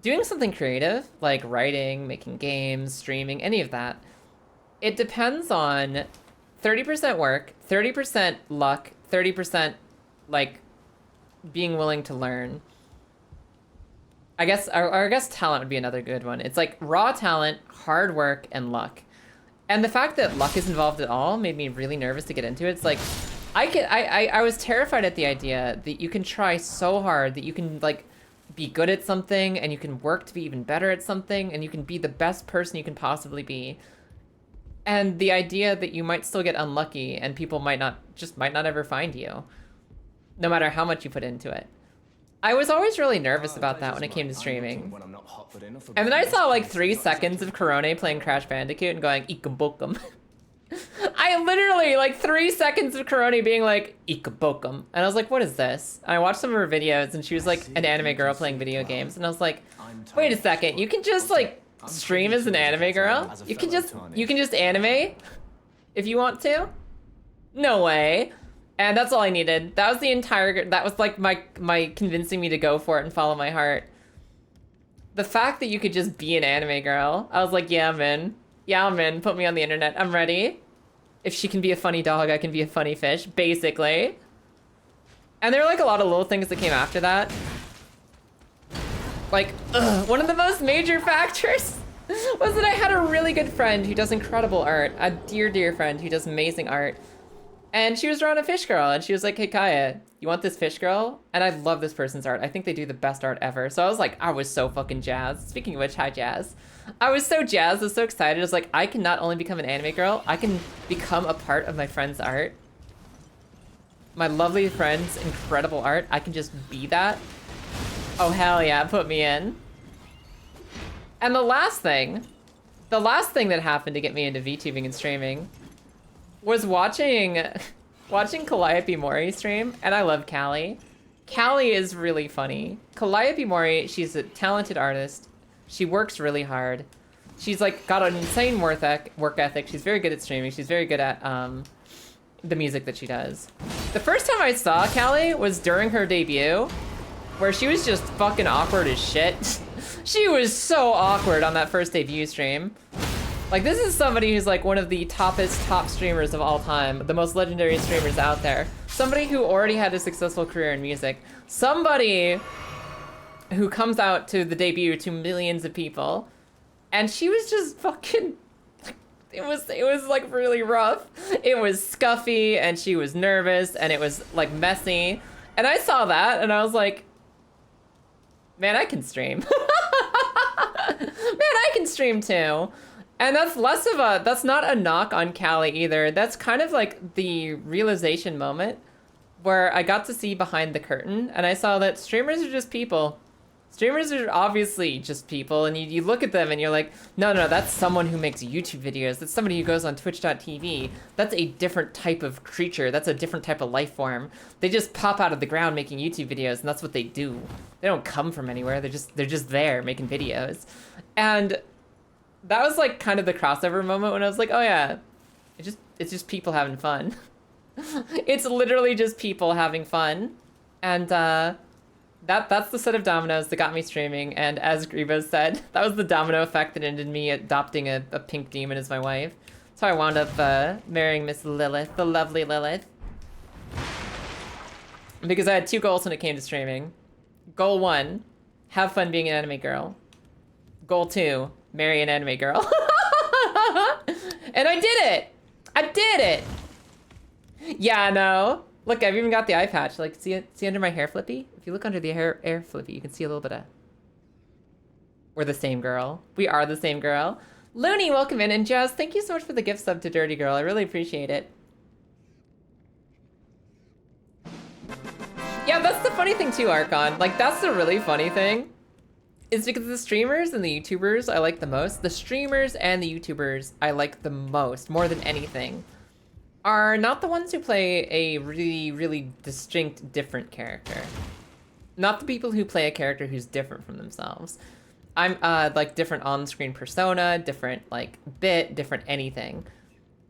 doing something creative, like writing, making games, streaming, any of that, it depends on 30% work, 30% luck, 30%, like, being willing to learn. I guess, or I guess talent would be another good one. It's like raw talent, hard work, and luck. And the fact that luck is involved at all made me really nervous to get into it. It's like, I was terrified at the idea that you can try so hard that you can, like, be good at something, and you can work to be even better at something, and you can be the best person you can possibly be. And the idea that you might still get unlucky, and people might not ever find you, no matter how much you put into it. I was always really nervous about that when it came to streaming. And then I saw like 3 seconds of Corone playing Crash Bandicoot and going, Ikabokum. I literally, like 3 seconds of Corone being like, Ikabokum. And I was like, what is this? And I watched some of her videos and she was like an anime girl playing video games. And I was like, wait a second, you can just like stream as an anime girl? You can just anime if you want to? No way. And that's all I needed. That was the entire, that was like my convincing me to go for it and follow my heart. The fact that you could just be an anime girl, I was like, yeah, I'm in. Yeah, I'm in. Put me on the internet. I'm ready. If she can be a funny dog, I can be a funny fish, basically. And there were like a lot of little things that came after that. Like, one of the most major factors was that I had a really good friend who does incredible art. A dear, dear friend who does amazing art. And she was drawing a fish girl, and she was like, hey, Kaya, you want this fish girl? And I love this person's art. I think they do the best art ever. So I was like, I was so fucking jazzed. Speaking of which, hi, Jazz. I was so jazzed, I was so excited. I was like, I can not only become an anime girl, I can become a part of my friend's art. My lovely friend's incredible art, I can just be that. Oh, hell yeah, put me in. And the last thing that happened to get me into VTubing and streaming was watching Calliope Mori stream, and I love Callie. Callie is really funny. Calliope Mori, she's a talented artist. She works really hard. She's like got an insane work ethic. She's very good at streaming. She's very good at the music that she does. The first time I saw Callie was during her debut, where she was just fucking awkward as shit. She was so awkward on that first debut stream. Like, this is somebody who's like one of the top streamers of all time, the most legendary streamers out there. Somebody who already had a successful career in music. Somebody who comes out to the debut to millions of people. And she was just fucking, it was like really rough. It was scuffy and she was nervous and it was like messy. And I saw that and I was like, man, I can stream. Man, I can stream too. And that's that's not a knock on Callie either. That's kind of like the realization moment where I got to see behind the curtain and I saw that streamers are just people. Streamers are obviously just people, and you look at them and you're like, no, that's someone who makes YouTube videos. That's somebody who goes on twitch.tv. That's a different type of creature. That's a different type of life form. They just pop out of the ground making YouTube videos, and that's what they do. They don't come from anywhere. They're just there making videos. And that was like kind of the crossover moment when I was like, oh yeah, it's just people having fun. It's literally just people having fun. And that's the set of dominoes that got me streaming, and as Gribo said, that was the domino effect that ended me adopting a pink demon as my wife. So I wound up marrying Miss Lilith, the lovely Lilith. Because I had 2 goals when it came to streaming. Goal 1, have fun being an anime girl. Goal 2, marry an anime girl. And I did it! I did it! Yeah, no. Look, I've even got the eye patch. Like, see under my hair flippy? If you look under the hair flippy, you can see a little bit of... We're the same girl. We are the same girl. Looney, welcome in. And Jazz, thank you so much for the gift sub to Dirty Girl. I really appreciate it. Yeah, that's the funny thing too, Archon. Like, that's the really funny thing. Is because the streamers and the YouTubers I like the most. The streamers and the YouTubers I like the most, more than anything, are not the ones who play a really, really distinct, different character. Not the people who play a character who's different from themselves. I'm, like, different on-screen persona, different, like, bit, different anything.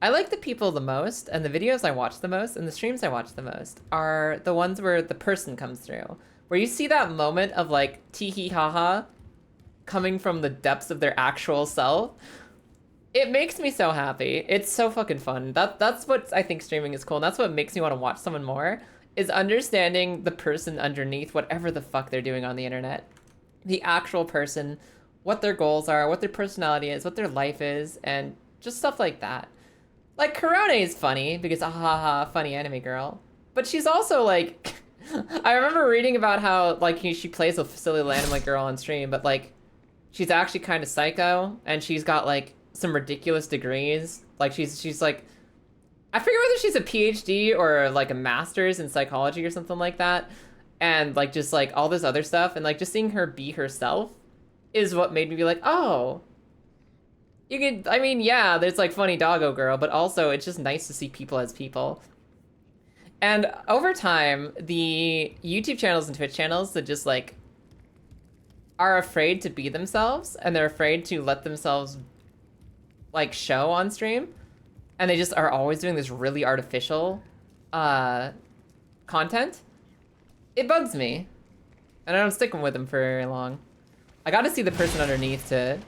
I like the people the most, and the videos I watch the most, and the streams I watch the most, are the ones where the person comes through. Where you see that moment of, like, tee-hee-ha-ha coming from the depths of their actual self. It makes me so happy. It's so fucking fun. That's what I think streaming is cool. And that's what makes me want to watch someone more, is understanding the person underneath whatever the fuck they're doing on the internet. The actual person, what their goals are, what their personality is, what their life is, and just stuff like that. Like, Korone is funny because, ha, funny anime girl. But she's also like, I remember reading about how, like, she plays a silly anime girl on stream, but, like, she's actually kind of psycho, and she's got, like, some ridiculous degrees. Like, she's like, I forget whether she's a PhD or like a master's in psychology or something like that, and like just like all this other stuff, and like just seeing her be herself is what made me be like, oh, you could, I mean, yeah, there's like funny doggo girl, but also it's just nice to see people as people. And over time, the YouTube channels and Twitch channels that just like are afraid to be themselves, and they're afraid to let themselves like show on stream, and they just are always doing this really artificial content, it bugs me, and I don't stick with them for very long. I gotta see the person underneath to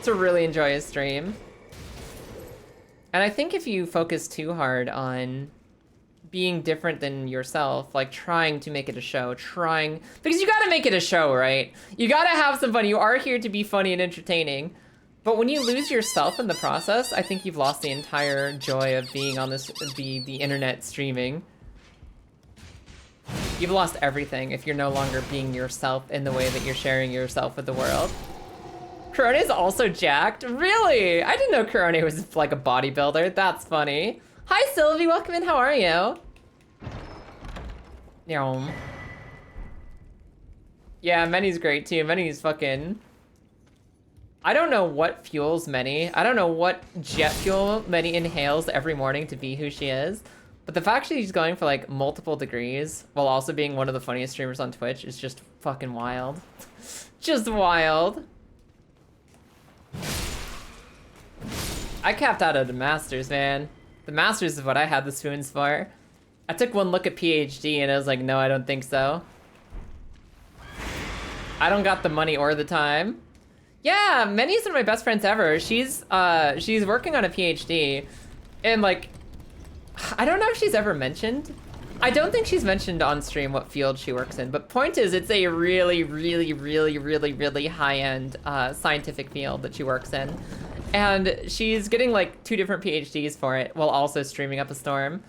really enjoy a stream. And I think if you focus too hard on being different than yourself, like trying to make it a show, because you gotta make it a show, right? You gotta have some fun. You are here to be funny and entertaining. But when you lose yourself in the process, I think you've lost the entire joy of being on this, the internet streaming. You've lost everything if you're no longer being yourself in the way that you're sharing yourself with the world. Korone is also jacked? Really? I didn't know Korone was like a bodybuilder. That's funny. Hi, Sylvie. Welcome in. How are you? Yeah, Many's great too. Many's fucking... I don't know what fuels Many. I don't know what jet fuel Many inhales every morning to be who she is. But the fact she's going for like multiple degrees while also being one of the funniest streamers on Twitch is just fucking wild. Just wild. I capped out at the Masters, man. The Masters is what I had the spoons for. I took one look at PhD and I was like, no, I don't think so. I don't got the money or the time. Yeah, Many's one of my best friends ever. She's working on a PhD, and like, I don't know if she's ever mentioned. I don't think she's mentioned on stream what field she works in, but point is, it's a really, really, really, really, really high-end scientific field that she works in. And she's getting like 2 different PhDs for it, while also streaming up a storm.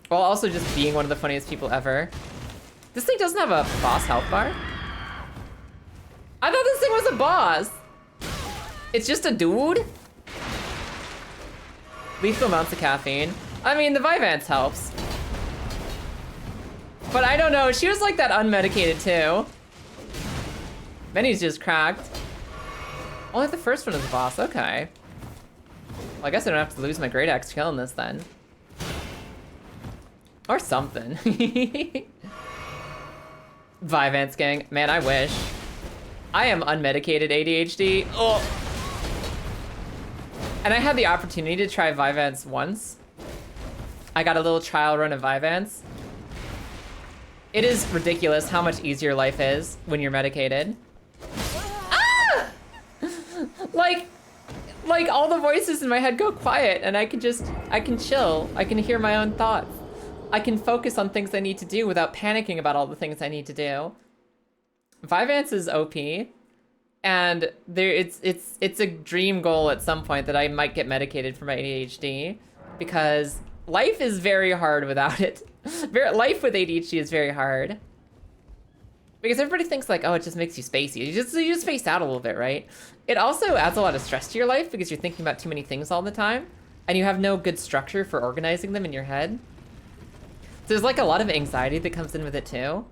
While also just being one of the funniest people ever. This thing doesn't have a boss health bar? I thought this thing was a boss. It's just a dude. Lethal amounts of caffeine. I mean, the Vyvanse helps. But I don't know, she was like that unmedicated too. Benny's just cracked. Only the first one is a boss, okay. Well, I guess I don't have to lose my great axe killing this then. Or something. Vyvanse gang, man, I wish. I am unmedicated ADHD. Oh. And I had the opportunity to try Vyvanse once. I got a little trial run of Vyvanse. It is ridiculous how much easier life is when you're medicated. Ah! Like all the voices in my head go quiet and I can chill. I can hear my own thoughts. I can focus on things I need to do without panicking about all the things I need to do. Vyvanse is OP, and it's a dream goal at some point that I might get medicated for my ADHD, because life is very hard without it. Life with ADHD is very hard. Because everybody thinks like, oh, it just makes you spacey. You just space out a little bit, right? It also adds a lot of stress to your life because you're thinking about too many things all the time, and you have no good structure for organizing them in your head. So there's like a lot of anxiety that comes in with it too.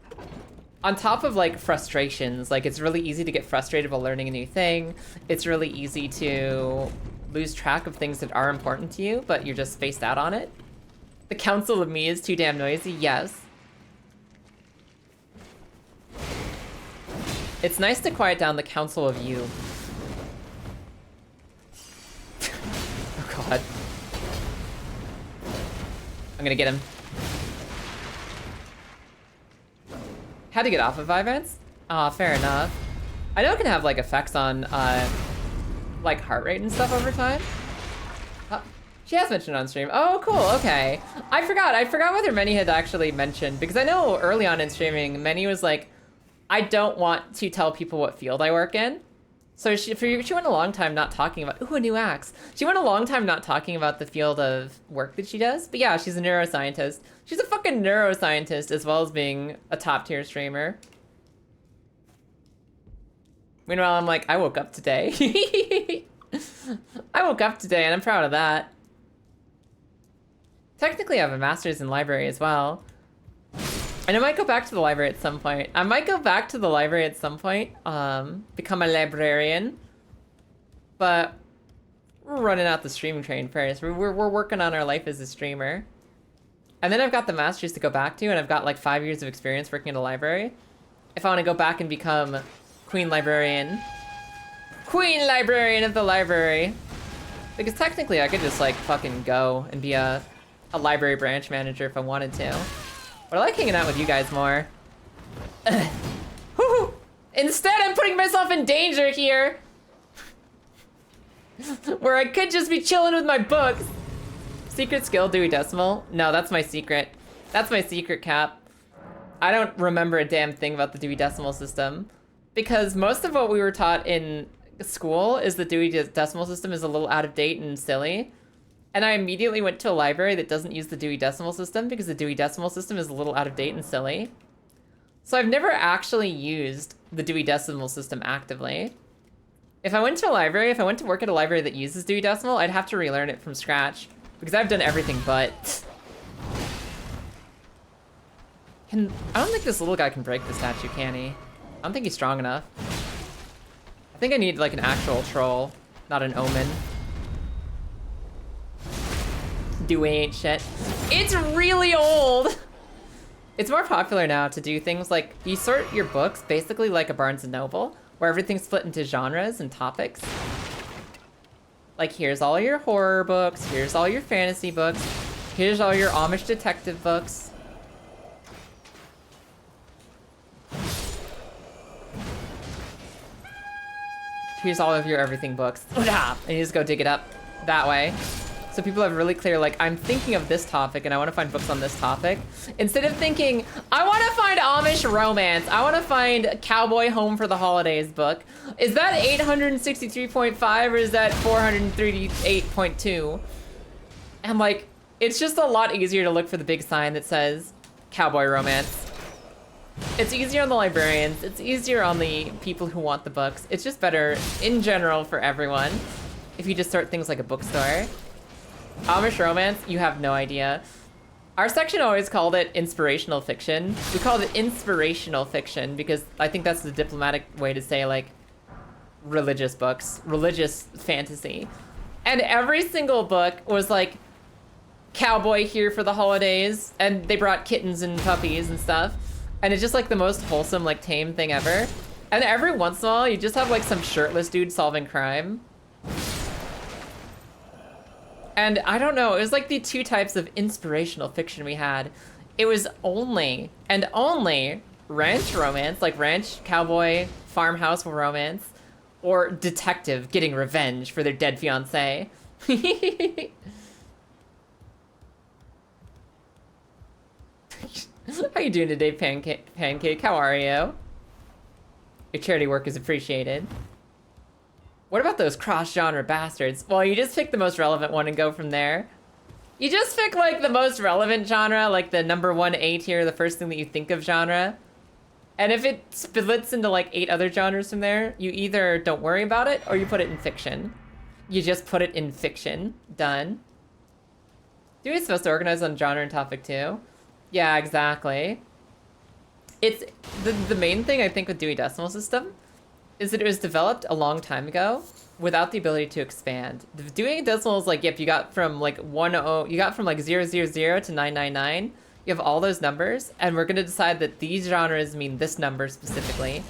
On top of like frustrations, like it's really easy to get frustrated while learning a new thing. It's really easy to lose track of things that are important to you, but you're just spaced out on it. The council of me is too damn noisy, yes. It's nice to quiet down the council of you. Oh god. I'm gonna get him. Had to get off of Vyvanse? Aw, fair enough. I know it can have like effects on like heart rate and stuff over time. She has mentioned on stream. Oh, cool, okay. I forgot whether Many had actually mentioned, because I know early on in streaming, Many was like, I don't want to tell people what field I work in. So she went a long time not talking about, ooh, a new axe. She went a long time not talking about the field of work that she does. But yeah, she's a neuroscientist. She's a fucking neuroscientist as well as being a top tier streamer. Meanwhile, I'm like, I woke up today. I woke up today and I'm proud of that. Technically, I have a master's in library as well. And I might go back to the library at some point. Become a librarian. But we're running out the streaming train first. We're working on our life as a streamer. And then I've got the master's to go back to, and I've got like 5 years of experience working in a library. If I want to go back and become Queen Librarian. Queen Librarian of the library. Because technically I could just like fucking go and be a library branch manager if I wanted to. But I like hanging out with you guys more. Instead, I'm putting myself in danger here. Where I could just be chilling with my books. Secret skill, Dewey Decimal? No, that's my secret. That's my secret, Cap. I don't remember a damn thing about the Dewey Decimal System. Because most of what we were taught in school is the Dewey Decimal System is a little out of date and silly. And I immediately went to a library that doesn't use the Dewey Decimal System because the Dewey Decimal System is a little out of date and silly. So I've never actually used the Dewey Decimal System actively. If I went to work at a library that uses Dewey Decimal, I'd have to relearn it from scratch because I've done everything but. I don't think this little guy can break the statue, can he? I don't think he's strong enough. I think I need like an actual troll, not an omen. Dewey ain't shit. It's really old! It's more popular now to do things like, you sort your books basically like a Barnes & Noble, where everything's split into genres and topics. Like, here's all your horror books, here's all your fantasy books, here's all your Amish detective books. Here's all of your everything books. And you just go dig it up that way. So people have really clear, like, I'm thinking of this topic and I want to find books on this topic. Instead of thinking, I want to find Amish romance. I want to find Cowboy Home for the Holidays book. Is that 863.5 or is that 438.2? And like, it's just a lot easier to look for the big sign that says Cowboy Romance. It's easier on the librarians. It's easier on the people who want the books. It's just better in general for everyone if you just sort things like a bookstore. Amish romance, you have no idea. Our section always called it inspirational fiction. We called it inspirational fiction because I think that's the diplomatic way to say like religious books, religious fantasy. And every single book was like cowboy here for the holidays, and they brought kittens and puppies and stuff. And it's just like the most wholesome, like tame thing ever. And every once in a while, you just have like some shirtless dude solving crime. And I don't know, it was like the two types of inspirational fiction we had. It was only and only ranch romance, like ranch, cowboy, farmhouse romance, or detective getting revenge for their dead fiancé. How you doing today, Pancake? How are you? Your charity work is appreciated. What about those cross-genre bastards? Well, you just pick the most relevant one and go from there. You just pick, like, the most relevant genre, like the number 1 A tier, the first thing that you think of genre. And if it splits into, like, 8 other genres from there, you either don't worry about it or you put it in fiction. You just put it in fiction. Done. Dewey's supposed to organize on genre and topic, too. Yeah, exactly. It's... The main thing, I think, with Dewey Decimal System is that it was developed a long time ago without the ability to expand. The Dewey Decimal is like, yep, you got from like 10, you got from like 000 to 999. You have all those numbers, and we're gonna decide that these genres mean this number specifically.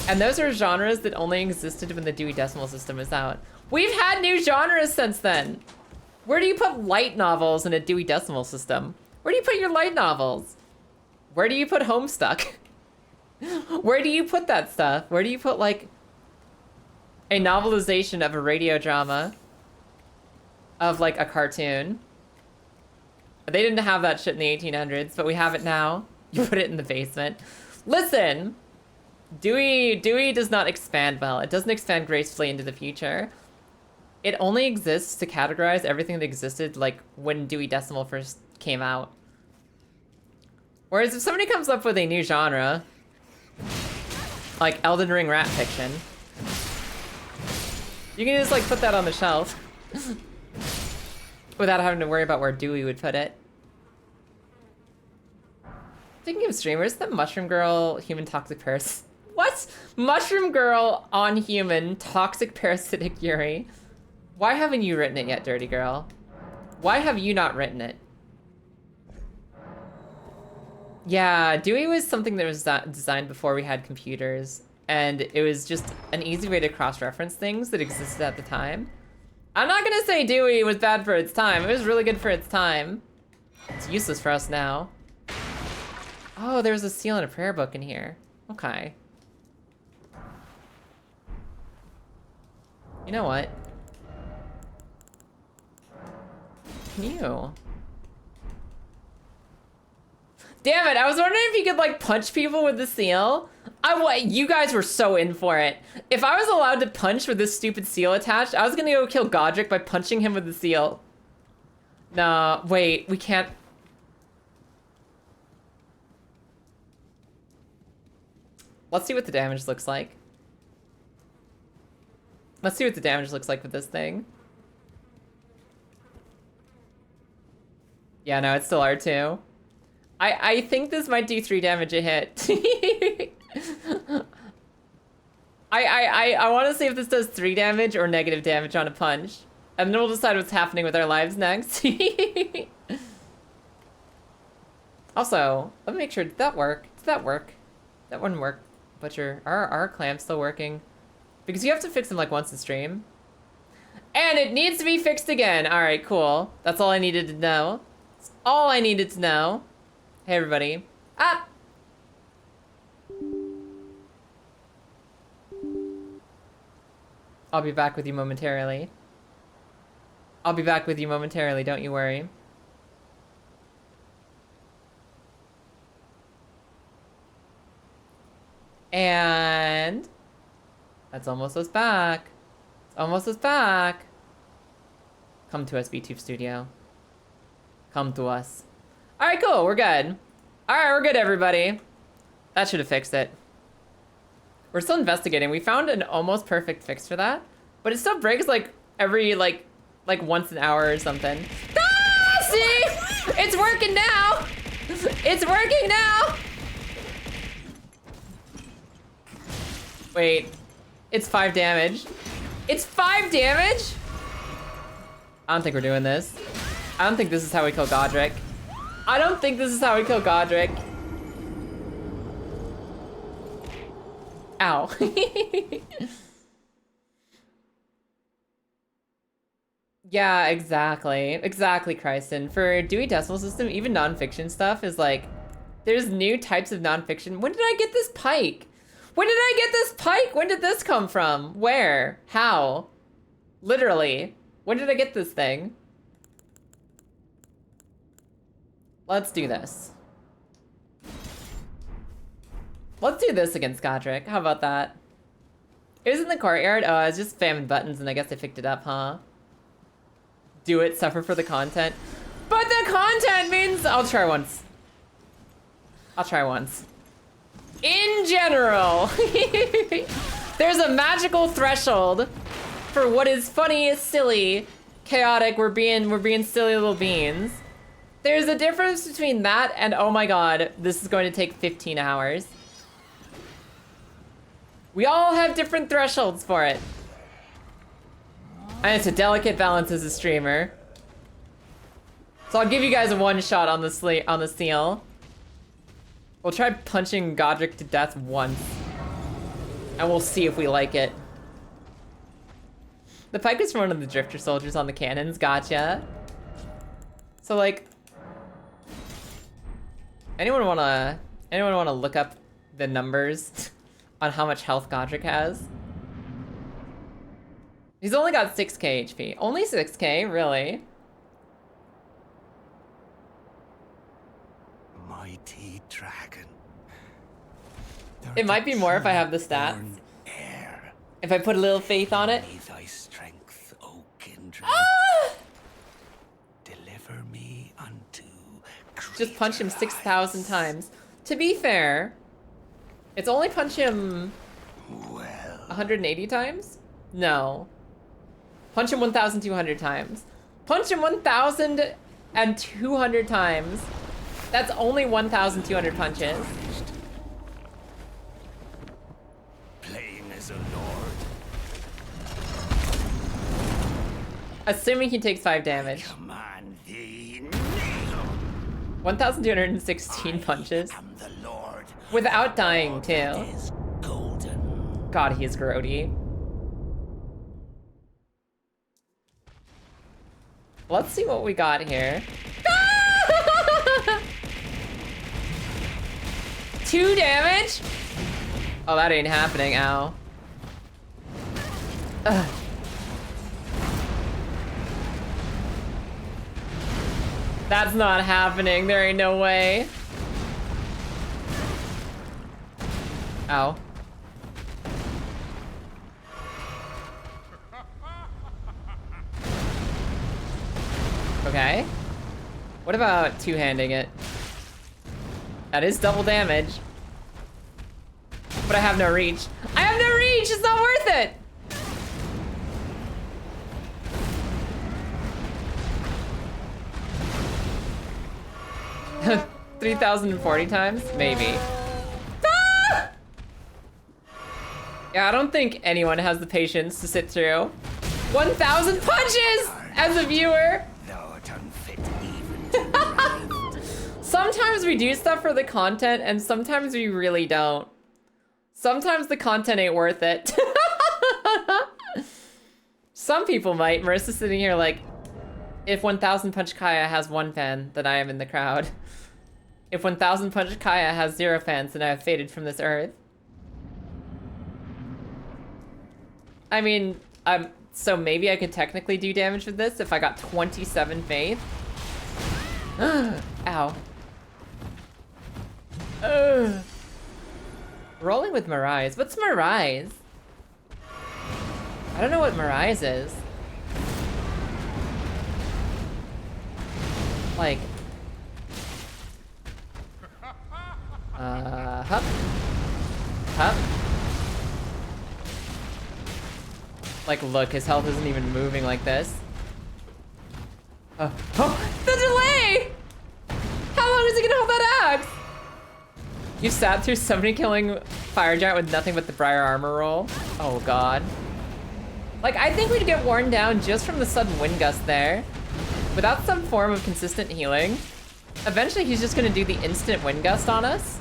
And those are genres that only existed when the Dewey Decimal System was out. We've had new genres since then. Where do you put light novels in a Dewey Decimal System? Where do you put your light novels? Where do you put Homestuck? Where do you put that stuff? Where do you put, like, a novelization of a radio drama of, like, a cartoon? They didn't have that shit in the 1800s, but we have it now. You put it in the basement. Listen! Dewey does not expand well. It doesn't expand gracefully into the future. It only exists to categorize everything that existed, like, when Dewey Decimal first came out. Whereas if somebody comes up with a new genre, like Elden Ring rap fiction, you can just like put that on the shelf without having to worry about where Dewey would put it. Speaking of streamers, that Mushroom Girl human toxic parasitic. What? Mushroom Girl on human toxic parasitic Yuri. Why haven't you written it yet, Dirty Girl? Why have you not written it? Yeah, Dewey was something that was designed before we had computers, and it was just an easy way to cross-reference things that existed at the time. I'm not gonna say Dewey was bad for its time. It was really good for its time. It's useless for us now. Oh, there's a seal and a prayer book in here. Okay. You know what? Can you? Damn it, I was wondering if you could, like, punch people with the seal. You guys were so in for it. If I was allowed to punch with this stupid seal attached, I was gonna go kill Godric by punching him with the seal. Nah, wait, we can't. Let's see what the damage looks like. Let's see what the damage looks like with this thing. Yeah, no, it's still R2. I think this might do 3 damage a hit. I want to see if this does 3 damage or negative damage on a punch. And then we'll decide what's happening with our lives next. Also, let me make sure, did that work? Did that work? That wouldn't work. Butcher, our clamp's still working. Because you have to fix them like once in stream. And it needs to be fixed again. All right, cool. That's all I needed to know. That's all I needed to know. Hey, everybody. Ah! I'll be back with you momentarily. I'll be back with you momentarily, don't you worry. And that's almost us back. It's almost us back. Come to us, BTube Studio. Come to us. All right, cool, we're good. All right, we're good, everybody. That should have fixed it. We're still investigating. We found an almost perfect fix for that, but it still breaks like every like once an hour or something. Ah, see? It's working now! It's working now! Wait. It's 5 damage. It's 5 damage? I don't think we're doing this. I don't think this is how we kill Godric. I don't think this is how we kill Godric. Ow. Yeah, exactly. Exactly, Krysten. For Dewey Decimal System, even nonfiction stuff is like, there's new types of nonfiction. When did I get this pike? When did I get this pike? When did this come from? Where? How? Literally. When did I get this thing? Let's do this. Let's do this against Godric. How about that? It was in the courtyard. Oh, I was just spamming buttons and I guess I picked it up, huh? Do it, suffer for the content. But the content means I'll try once. I'll try once. In general, there's a magical threshold for what is funny, silly, chaotic. We're being silly little beans. There's a difference between that and, oh my god, this is going to take 15 hours. We all have different thresholds for it. And it's a delicate balance as a streamer. So I'll give you guys a one shot on the seal. We'll try punching Godric to death once. And we'll see if we like it. The pike is from one of the drifter soldiers on the cannons, gotcha. So like, anyone wanna look up the numbers on how much health Godric has? He's only got 6k HP. Only 6k, really? Mighty dragon. It might be more if I have the stats. Air. If I put a little faith on it. May thy strength, O kindred. Ah! Deliver me unto Just punch him 6,000 times. To be fair, it's only punch him 180 times? No. Punch him 1,200 times. Punch him 1,200 times. That's only 1,200 punches. Playing as a lord. Assuming he takes 5 damage. Command thee. 1,216 punches. I'm the lord. Without dying, too. Is golden. God, he is grody. Let's see what we got here. 2 damage? Oh, that ain't happening, ow. Ugh. That's not happening, there ain't no way. Ow. Okay. What about two-handing it? That is double damage. But I have no reach. I have no reach! It's not worth it! 3,040 times? Maybe. Ah! Yeah, I don't think anyone has the patience to sit through 1,000 punches as a viewer. Sometimes we do stuff for the content and sometimes we really don't. Sometimes the content ain't worth it. Some people might. Marissa's sitting here like, if 1,000 Punch Kaya has 1 fan, then I am in the crowd. If 1,000 Punch Kaya has 0 fans, then I have faded from this earth. I mean, so maybe I could technically do damage with this if I got 27 faith. Ow. Ugh. Rolling with Mirais. What's Mirais? I don't know what Mirais is. Like... Hup. Hup. Like, look, his health isn't even moving like this. Oh, the delay! he gonna hold that axe? You sat through somebody killing Fire Giant with nothing but the Briar Armor roll. Oh god. Like, I think we'd get worn down just from the sudden wind gust there. Without some form of consistent healing, eventually he's just gonna do the instant wind gust on us.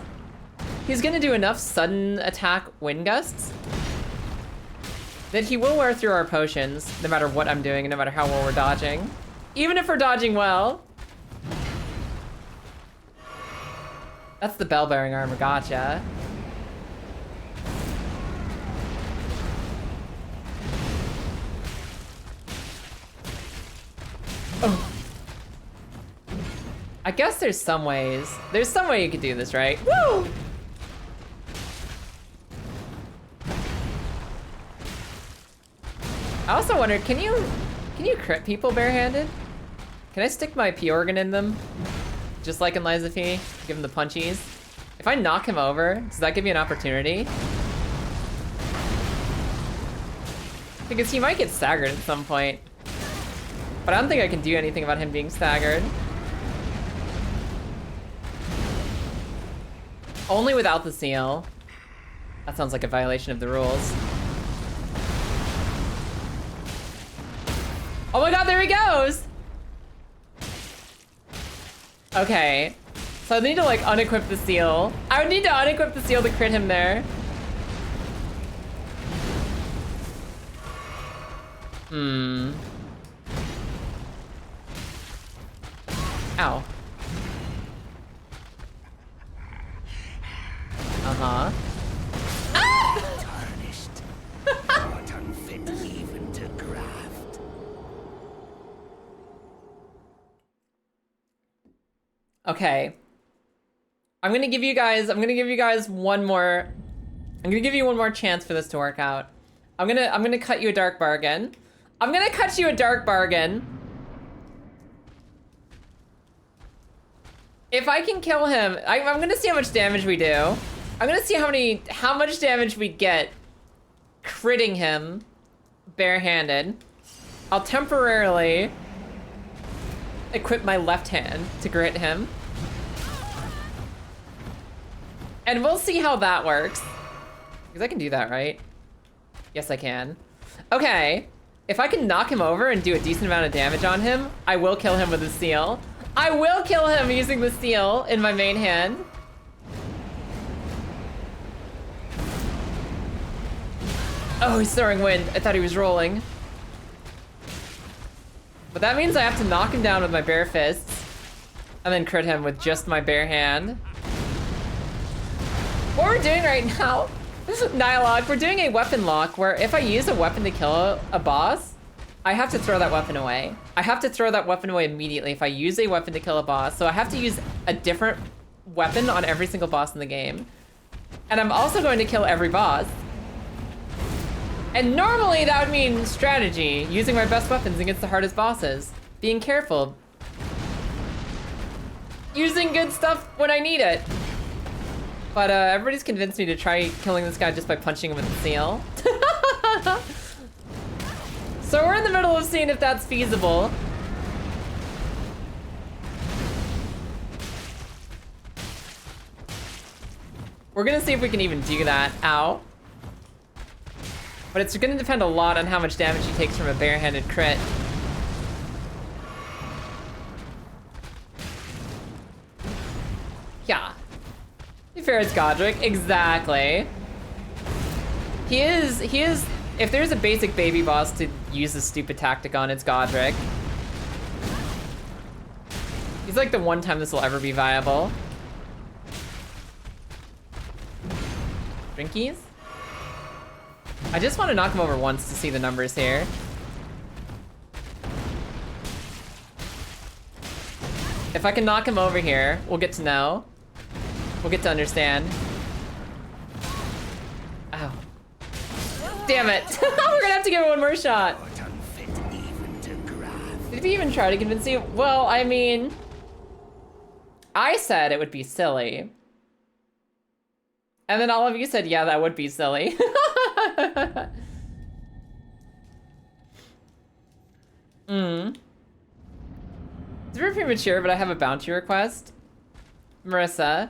He's gonna do enough sudden attack wind gusts that he will wear through our potions, no matter what I'm doing and no matter how well we're dodging. Even if we're dodging well. That's the bell-bearing armor, gotcha. Oh. I guess there's some ways. There's some way you could do this, right? Woo! I also wonder, can you crit people barehanded? Can I stick my P-organ in them? Just like in Lies of P? Give him the punchies? If I knock him over, does that give me an opportunity? Because he might get staggered at some point. But I don't think I can do anything about him being staggered. Only without the seal. That sounds like a violation of the rules. Oh my god, there he goes! Okay. So I need to like unequip the seal. I would need to unequip the seal to crit him there. Ow. Uh-huh. Tarnished, not unfit even to graft. Okay. I'm gonna give you guys one more. I'm gonna give you one more chance for this to work out. I'm gonna cut you a dark bargain. I'm gonna cut you a dark bargain. If I can kill him, I'm gonna see how much damage we do. I'm gonna see how much damage we get critting him barehanded. I'll temporarily equip my left hand to crit him. And we'll see how that works. Because I can do that, right? Yes, I can. Okay. If I can knock him over and do a decent amount of damage on him, I will kill him with the seal. I will kill him using the seal in my main hand. Oh, he's throwing wind. I thought he was rolling. But that means I have to knock him down with my bare fists and then crit him with just my bare hand. What we're doing right now, Nihilog, we're doing a weapon lock where if I use a weapon to kill a boss, I have to throw that weapon away. I have to throw that weapon away immediately if I use a weapon to kill a boss. So I have to use a different weapon on every single boss in the game. And I'm also going to kill every boss. And normally that would mean strategy, using my best weapons against the hardest bosses. Being careful. Using good stuff when I need it. But everybody's convinced me to try killing this guy just by punching him with the seal. So we're in the middle of seeing if that's feasible. We're gonna see if we can even do that. Ow. But it's gonna depend a lot on how much damage he takes from a barehanded crit. Yeah. To be fair, it's Godric. Exactly. He is, if there's a basic baby boss to use this stupid tactic on, it's Godric. He's like the one time this will ever be viable. Drinkies? I just want to knock him over once to see the numbers here. If I can knock him over here, we'll get to know. We'll get to understand. Ow. Damn it. We're gonna have to give it one more shot. Did he even try to convince you? Well, I mean, I said it would be silly. And then all of you said, yeah, that would be silly. It's very premature, but I have a bounty request. Marissa,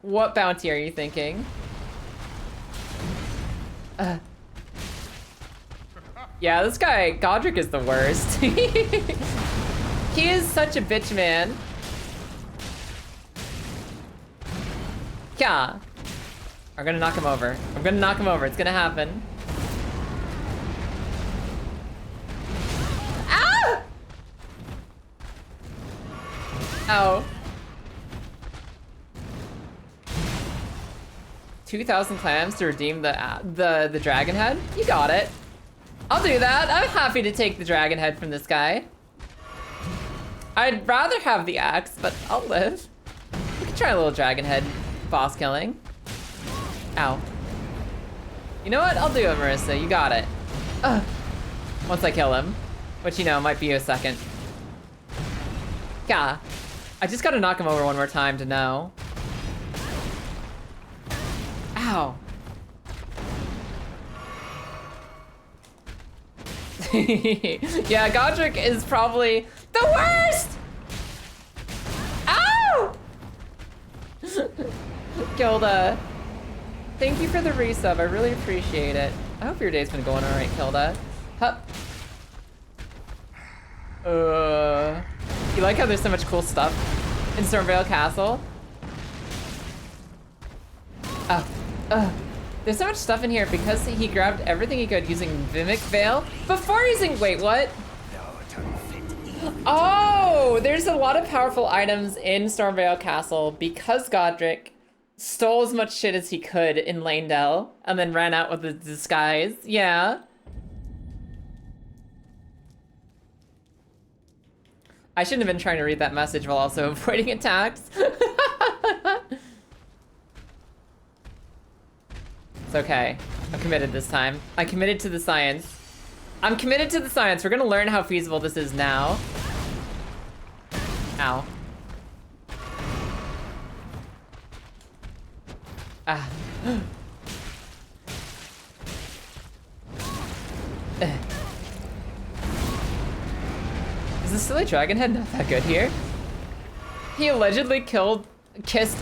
what bounty are you thinking? Yeah, this guy, Godric, is the worst. He is such a bitch, man. Yeah. I'm gonna knock him over. I'm gonna knock him over. It's gonna happen. Ah! Ow. 2,000 clams to redeem the dragon head? You got it. I'll do that. I'm happy to take the dragon head from this guy. I'd rather have the axe, but I'll live. We can try a little dragon head boss killing. Ow. You know what? I'll do it, Marissa. You got it. Once I kill him. Which, you know, might be a second. Yeah. I just gotta knock him over one more time to know. Ow. Yeah, Godric is probably the worst! Ow! Kilda, thank you for the resub. I really appreciate it. I hope your day's been going alright, Kilda. Hup. You like how there's so much cool stuff in Stormvale Castle? There's so much stuff in here because he grabbed everything he could using Vimic Veil before using, wait, what? Oh, there's a lot of powerful items in Stormvale Castle because Godric stole as much shit as he could in Lanedale and then ran out with the disguise. Yeah. I shouldn't have been trying to read that message while also avoiding attacks. It's okay. I'm committed this time. I committed to the science. I'm committed to the science. We're gonna learn how feasible this is now. Ow. Ah. Is the silly dragon head not that good here? He allegedly kissed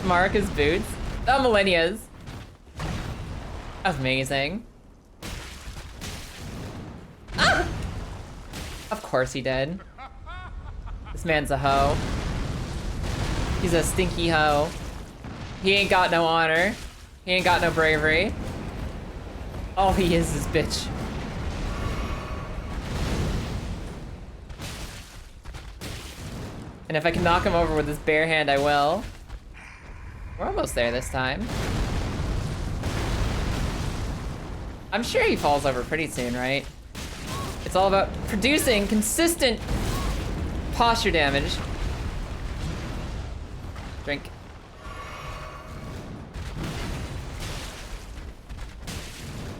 Marika's boots. Oh, Millennia's. Amazing. Ah! Of course he did. This man's a hoe. He's a stinky hoe. He ain't got no honor. He ain't got no bravery. All he is bitch. And if I can knock him over with his bare hand, I will. We're almost there this time. I'm sure he falls over pretty soon, right? It's all about producing consistent posture damage. Drink.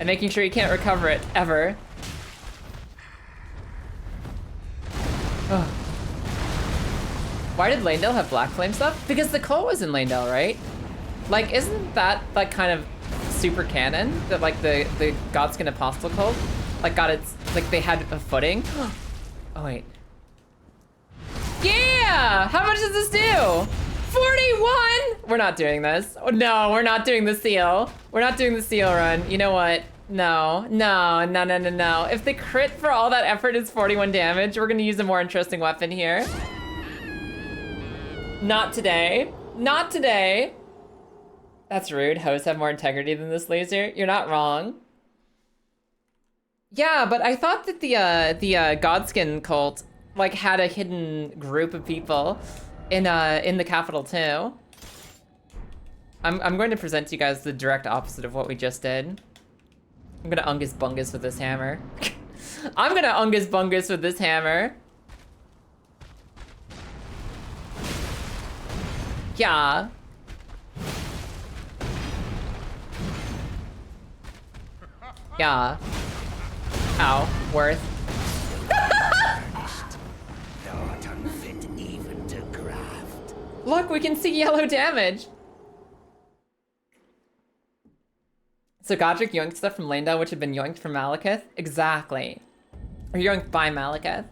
And making sure you can't recover it, ever. Oh. Why did Lanedale have Black Flame stuff? Because the cult was in Lanedale, right? Like, isn't that, like, kind of super canon? That, like, the Godskin Apostle cult, like, got its, like, they had a footing? Oh, wait. Yeah! How much does this do? 41! We're not doing this. Oh, no, we're not doing the seal. We're not doing the seal run. You know what? No, no, no, no, no, no. If the crit for all that effort is 41 damage, we're gonna use a more interesting weapon here. Not today. Not today. That's rude. Hosts have more integrity than this laser. You're not wrong. Yeah, but I thought that the Godskin cult like had a hidden group of people in the capital too. I'm going to present to you guys the direct opposite of what we just did. I'm gonna Ungus Bungus with this hammer. I'm gonna Ungus Bungus with this hammer. Yeah. Yeah. Ow. Worth. Not unfit even to craft. Look, we can see yellow damage. So Godric yoinked stuff from Lanedale, which had been yoinked from Malekith? Exactly. Or yoinked by Malekith.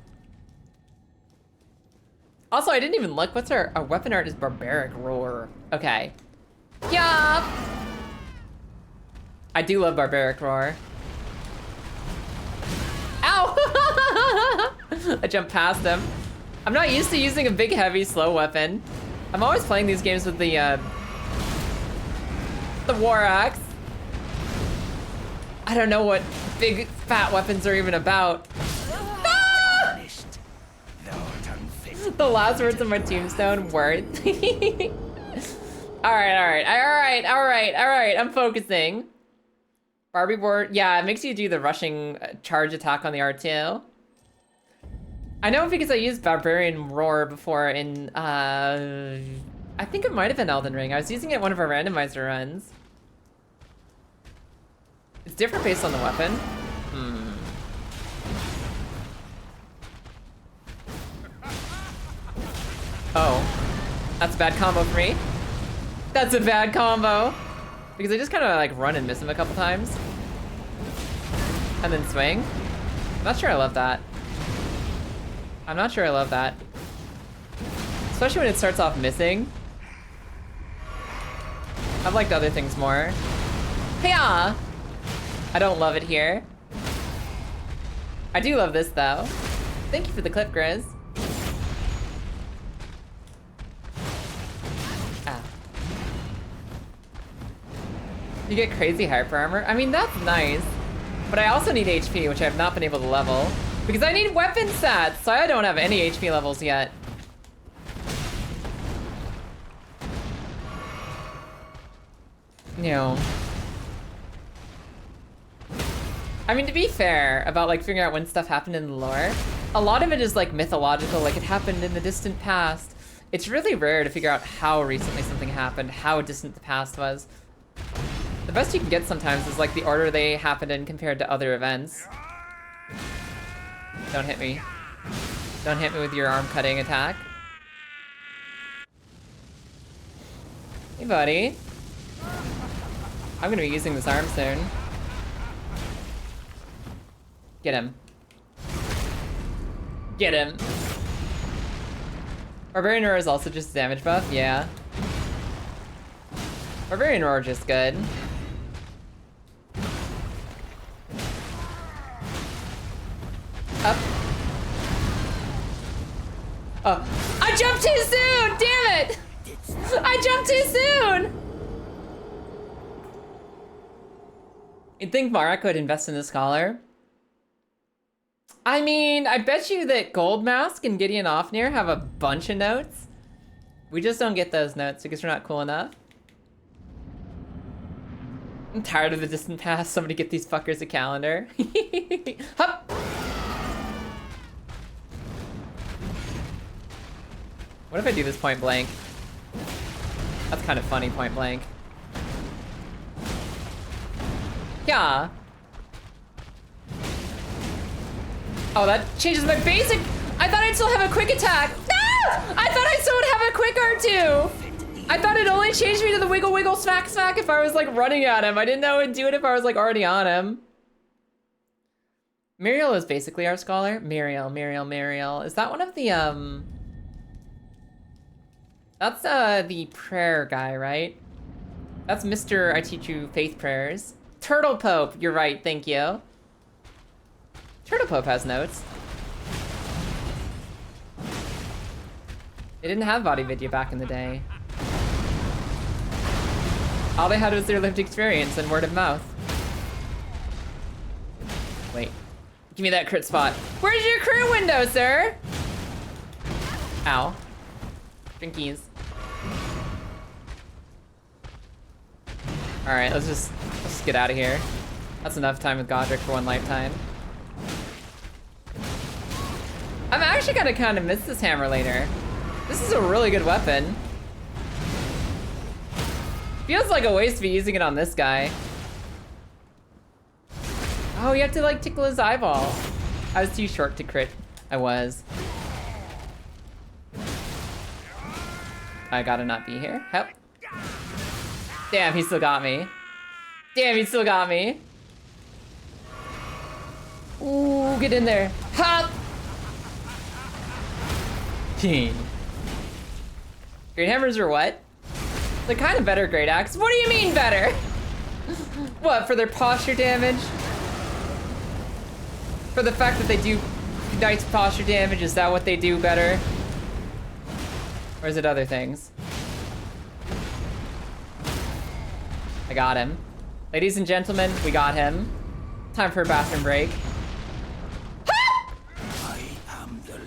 Also, I didn't even look. What's our weapon art is barbaric roar. Okay. Yup. I do love barbaric roar. Ow! I jumped past him. I'm not used to using a big, heavy, slow weapon. I'm always playing these games with the war axe. I don't know what big, fat weapons are even about. Ah! The last words of my tombstone were. All right. I'm focusing. Barbie board, yeah, it makes you do the rushing charge attack on the R2. I know because I used Barbarian Roar before in, I think it might have been Elden Ring. I was using it in one of our randomizer runs. It's different based on the weapon. Oh, that's a bad combo for me. That's a bad combo. Because I just kind of like run and miss him a couple times. And then swing. I'm not sure I love that. I'm not sure I love that. Especially when it starts off missing. I've liked other things more. Hiya! I don't love it here. I do love this though. Thank you for the clip, Grizz. Ah. You get crazy hyper armor? I mean, that's nice. But I also need HP, which I have not been able to level. Because I need weapon stats, so I don't have any HP levels yet. You know. I mean, to be fair about like figuring out when stuff happened in the lore, a lot of it is like mythological, like it happened in the distant past. It's really rare to figure out how recently something happened, how distant the past was. The best you can get sometimes is like the order they happened in compared to other events. Don't hit me. Don't hit me with your arm cutting attack. Hey buddy. I'm gonna be using this arm soon. Get him. Get him. Barbarian Roar is also just damage buff, yeah. Barbarian Roar just good. Up. Oh, I jumped too soon! Damn it! I jumped too soon! You'd think Marek would invest in the Scholar. I mean, I bet you that Gold Mask and Gideon Ofnir have a bunch of notes. We just don't get those notes because we're not cool enough. I'm tired of the distant past. Somebody get these fuckers a calendar. Hup! What if I do this point blank? That's kind of funny, point blank. Yeah. Oh, that changes my basic. I thought I'd still have a quick attack. No! I thought I still would have a quick R2. I thought it only changed me to the wiggle wiggle smack smack if I was like running at him. I didn't know it would do it if I was like already on him. Muriel is basically our scholar. Muriel. Is that one of the That's the prayer guy, right? That's Mr. I teach you faith prayers. Turtle Pope, you're right, thank you. Turtle Pope has notes. They didn't have body video back in the day. All they had was their lived experience and word of mouth. Wait, give me that crit spot. Where's your crew window, sir? Ow. Drinkies. All right, let's just get out of here. That's enough time with Godric for one lifetime. I'm actually gonna kind of miss this hammer later. This is a really good weapon. Feels like a waste to be using it on this guy. Oh, you have to like tickle his eyeball. I was too short to crit. I was. I gotta not be here. Help. Damn, he still got me. Damn, he still got me. Ooh, get in there. Hop! Great hammers are what? They're kind of better great axe. What do you mean better? What, for their posture damage? For the fact that they do nice posture damage, is that what they do better? Or is it other things? I got him. Ladies and gentlemen, we got him. Time for a bathroom break.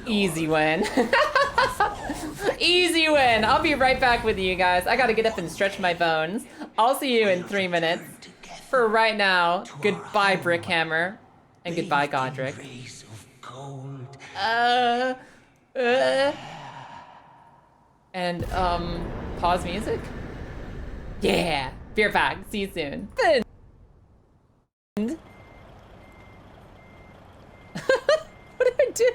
Easy win. Easy win. I'll be right back with you guys. I gotta get up and stretch my bones. I'll see you in 3 minutes. For right now, goodbye Brickhammer. And goodbye Godric. And, pause music? Yeah! Beer pack. See you soon. What did I do?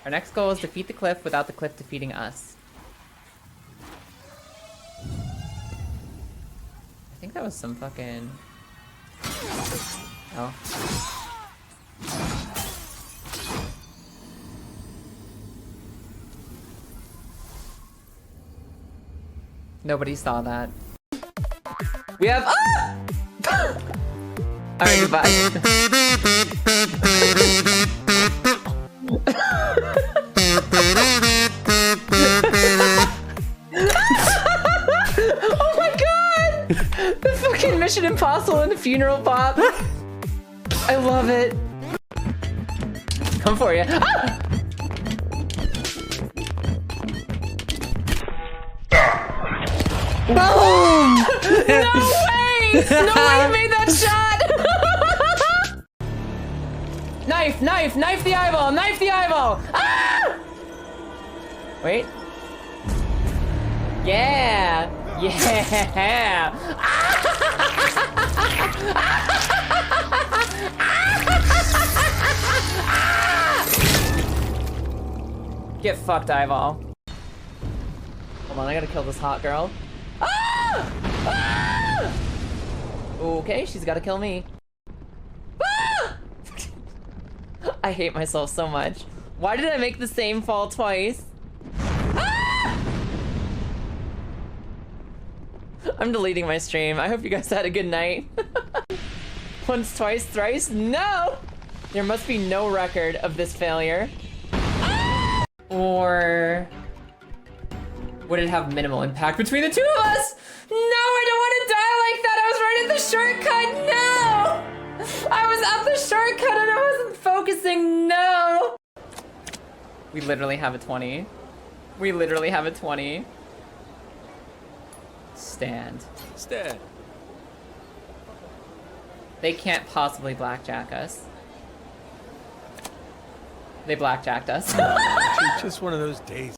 Our next goal is defeat the cliff without the cliff defeating us. I think that was some fucking... Oh. Nobody saw that. We have... Ah! Alright, goodbye. Oh my god! The fucking Mission Impossible and the funeral pop. I love it. Come for you. Ah! Boom! No way! No way you made that shot! Knife, knife, knife the eyeball, knife the eyeball! Ah! Wait. Yeah! Yeah! Get fucked, eyeball. Hold on, I gotta kill this hot girl. Ah! Ah! Okay, she's gotta kill me. Ah! I hate myself so much. Why did I make the same fall twice? Ah! I'm deleting my stream. I hope you guys had a good night. Once, twice, thrice? No! There must be no record of this failure. Ah! Or... would it have minimal impact between the two of us? No, I don't want to die like that. I was right at the shortcut. No! I was at the shortcut and I wasn't focusing. No! We literally have a 20. We literally have a 20. Stand. Stand. They can't possibly blackjack us. They blackjacked us. It's just one of those days.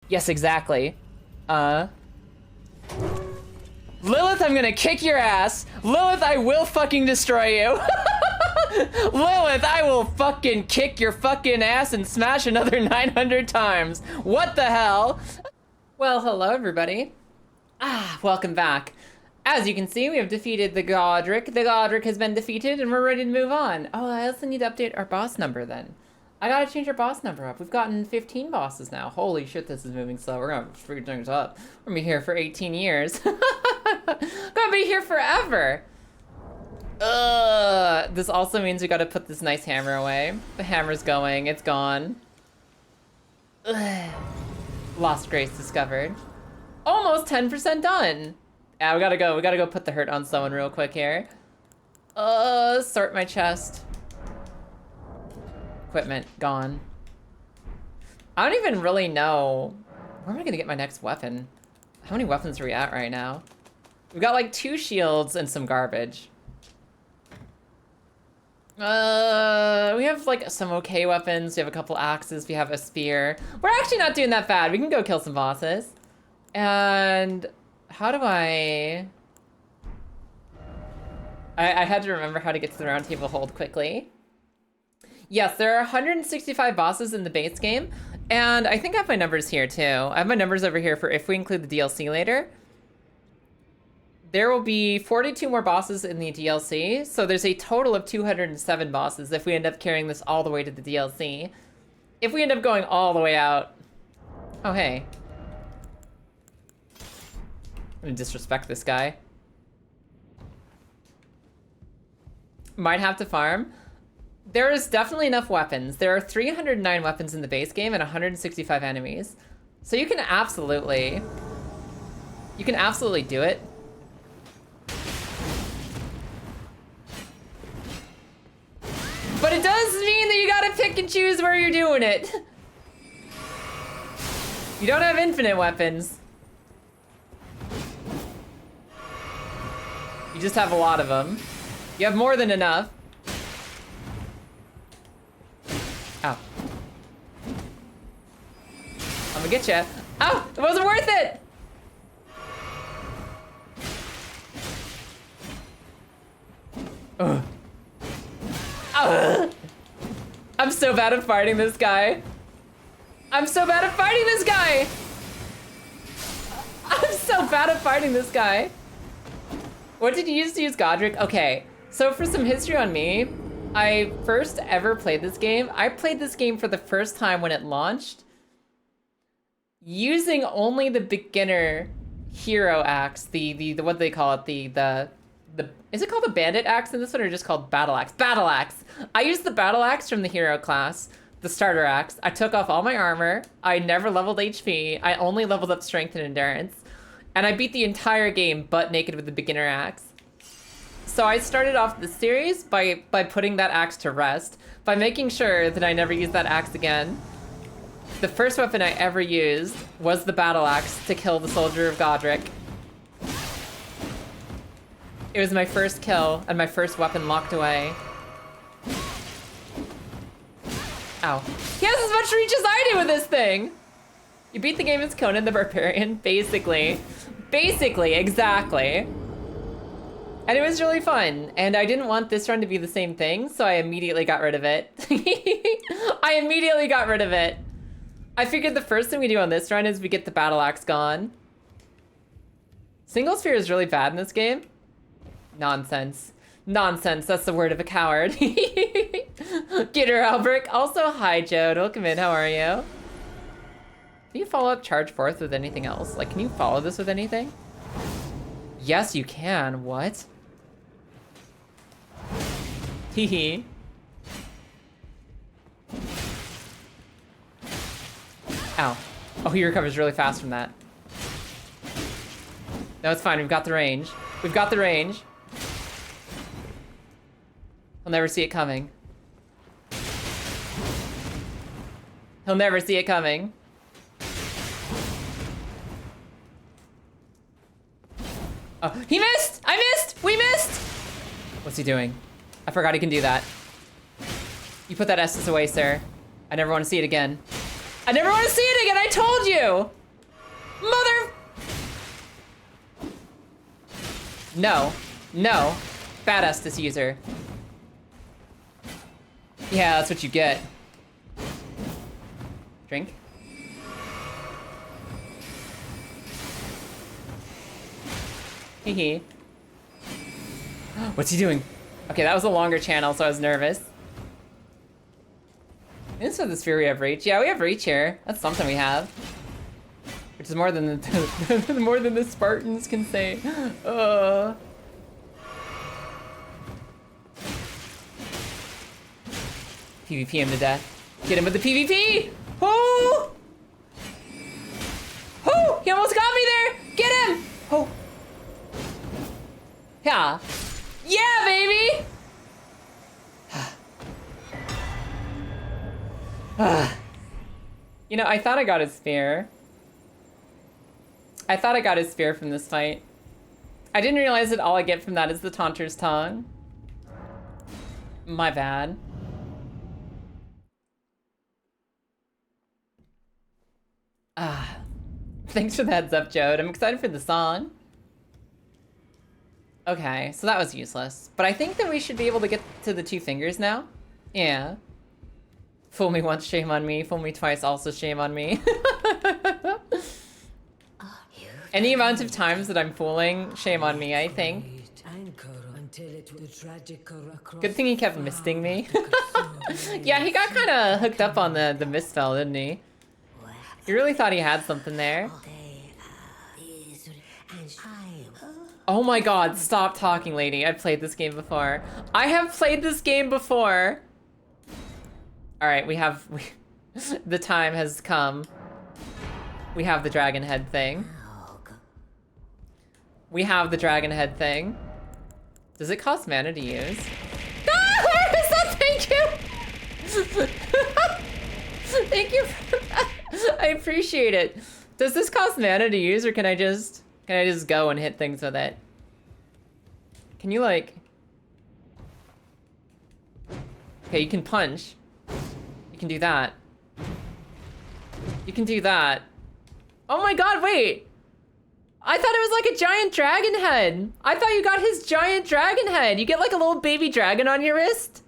Yes, exactly. Lilith, I'm gonna kick your ass. Lilith, I will fucking destroy you. Lilith, I will fucking kick your fucking ass and smash another 900 times. What the hell? Well, hello everybody. Welcome back. As you can see, we have defeated the Godric. The Godric has been defeated and we're ready to move on. Oh, I also need to update our boss number then. I gotta change our boss number up. We've gotten 15 bosses now. Holy shit, this is moving slow. We're gonna screw things up. We're gonna be here for 18 years. Gonna be here forever. This also means we gotta put this nice hammer away. The hammer's going, it's gone. Ugh. Lost grace discovered. Almost 10% done. Yeah, we gotta go put the hurt on someone real quick here. Sort my chest. Equipment, gone. I don't even really know. Where am I gonna get my next weapon? How many weapons are we at right now? We've got like 2 shields and some garbage. We have like some okay weapons. We have a couple axes. We have a spear. We're actually not doing that bad. We can go kill some bosses. And how do I had to remember how to get to the round table hold quickly. Yes, there are 165 bosses in the base game, and I think I have my numbers here too. I have my numbers over here for if we include the DLC later. There will be 42 more bosses in the DLC, so there's a total of 207 bosses if we end up carrying this all the way to the DLC. If we end up going all the way out. Oh, hey. I'm gonna disrespect this guy. Might have to farm. There is definitely enough weapons. There are 309 weapons in the base game and 165 enemies. So you can absolutely do it. But it does mean that you gotta pick and choose where you're doing it. You don't have infinite weapons. You just have a lot of them. You have more than enough. Ow. I'm gonna get you. Oh, it wasn't worth it! Ugh. Ugh. I'm so bad at fighting this guy. I'm so bad at fighting this guy! I'm so bad at fighting this guy. What did you use to use Godric? Okay, so for some history on me, I first ever played this game. I played this game for the first time when it launched, using only the beginner hero axe, the what do they call it? The is it called the bandit axe in this one, or just called battle axe? Battle axe. I used the battle axe from the hero class, the starter axe. I took off all my armor. I never leveled HP. I only leveled up strength and endurance. And I beat the entire game butt naked with the beginner axe. So I started off the series by putting that axe to rest, by making sure that I never use that axe again. The first weapon I ever used was the battle axe to kill the soldier of Godric. It was my first kill and my first weapon locked away. Ow. He has as much reach as I do with this thing! You beat the game as Conan the Barbarian, basically. Basically, exactly. And it was really fun. And I didn't want this run to be the same thing, so I immediately got rid of it. I immediately got rid of it. I figured the first thing we do on this run is we get the battle axe gone. Single sphere is really bad in this game. Nonsense. Nonsense, that's the word of a coward. Get her, Albrecht. Also, hi, Jode. Welcome in, how are you? Can you follow up Charge Forth with anything else? Like, can you follow this with anything? Yes, you can. What? Hee. Ow. Oh, he recovers really fast from that. No, it's fine. We've got the range. We've got the range. He'll never see it coming. He'll never see it coming. Oh, he missed! I missed! We missed! What's he doing? I forgot he can do that. You put that Estus away, sir. I never want to see it again. I never want to see it again! I told you! Mother... No. No. Bad Estus user. Yeah, that's what you get. Drink. Hee. What's he doing? Okay, that was a longer channel, so I was nervous. Inside the sphere we have reach. Yeah, we have reach here. That's something we have. Which is more than the more than the Spartans can say. PvP him to death. Get him with the PvP! Oh! Oh! He almost got me there! Get him! Oh! Yeah. Yeah, baby! You know, I thought I got his spear. I thought I got his spear from this fight. I didn't realize that all I get from that is the Taunter's Tongue. My bad. Thanks for the heads up, Jode. I'm excited for the song. Okay, so that was useless. But I think that we should be able to get to the 2 fingers now. Yeah. Fool me once, shame on me. Fool me twice, also shame on me. Any amount of times that I'm fooling, shame on me, I think. Good thing he kept misting me. Yeah, he got kind of hooked up on the mist spell, didn't he? He really thought he had something there. Oh my god, stop talking, lady. I've played this game before. I have played this game before. Alright, the time has come. We have the dragon head thing. We have the dragon head thing. Does it cost mana to use? Ah, where is that? Thank you! Thank you for that. I appreciate it. Does this cost mana to use, or can I just go and hit things with it? Can you like... Okay, you can punch. You can do that. You can do that. Oh my god, wait! I thought it was like a giant dragon head. I thought you got his giant dragon head. You get like a little baby dragon on your wrist?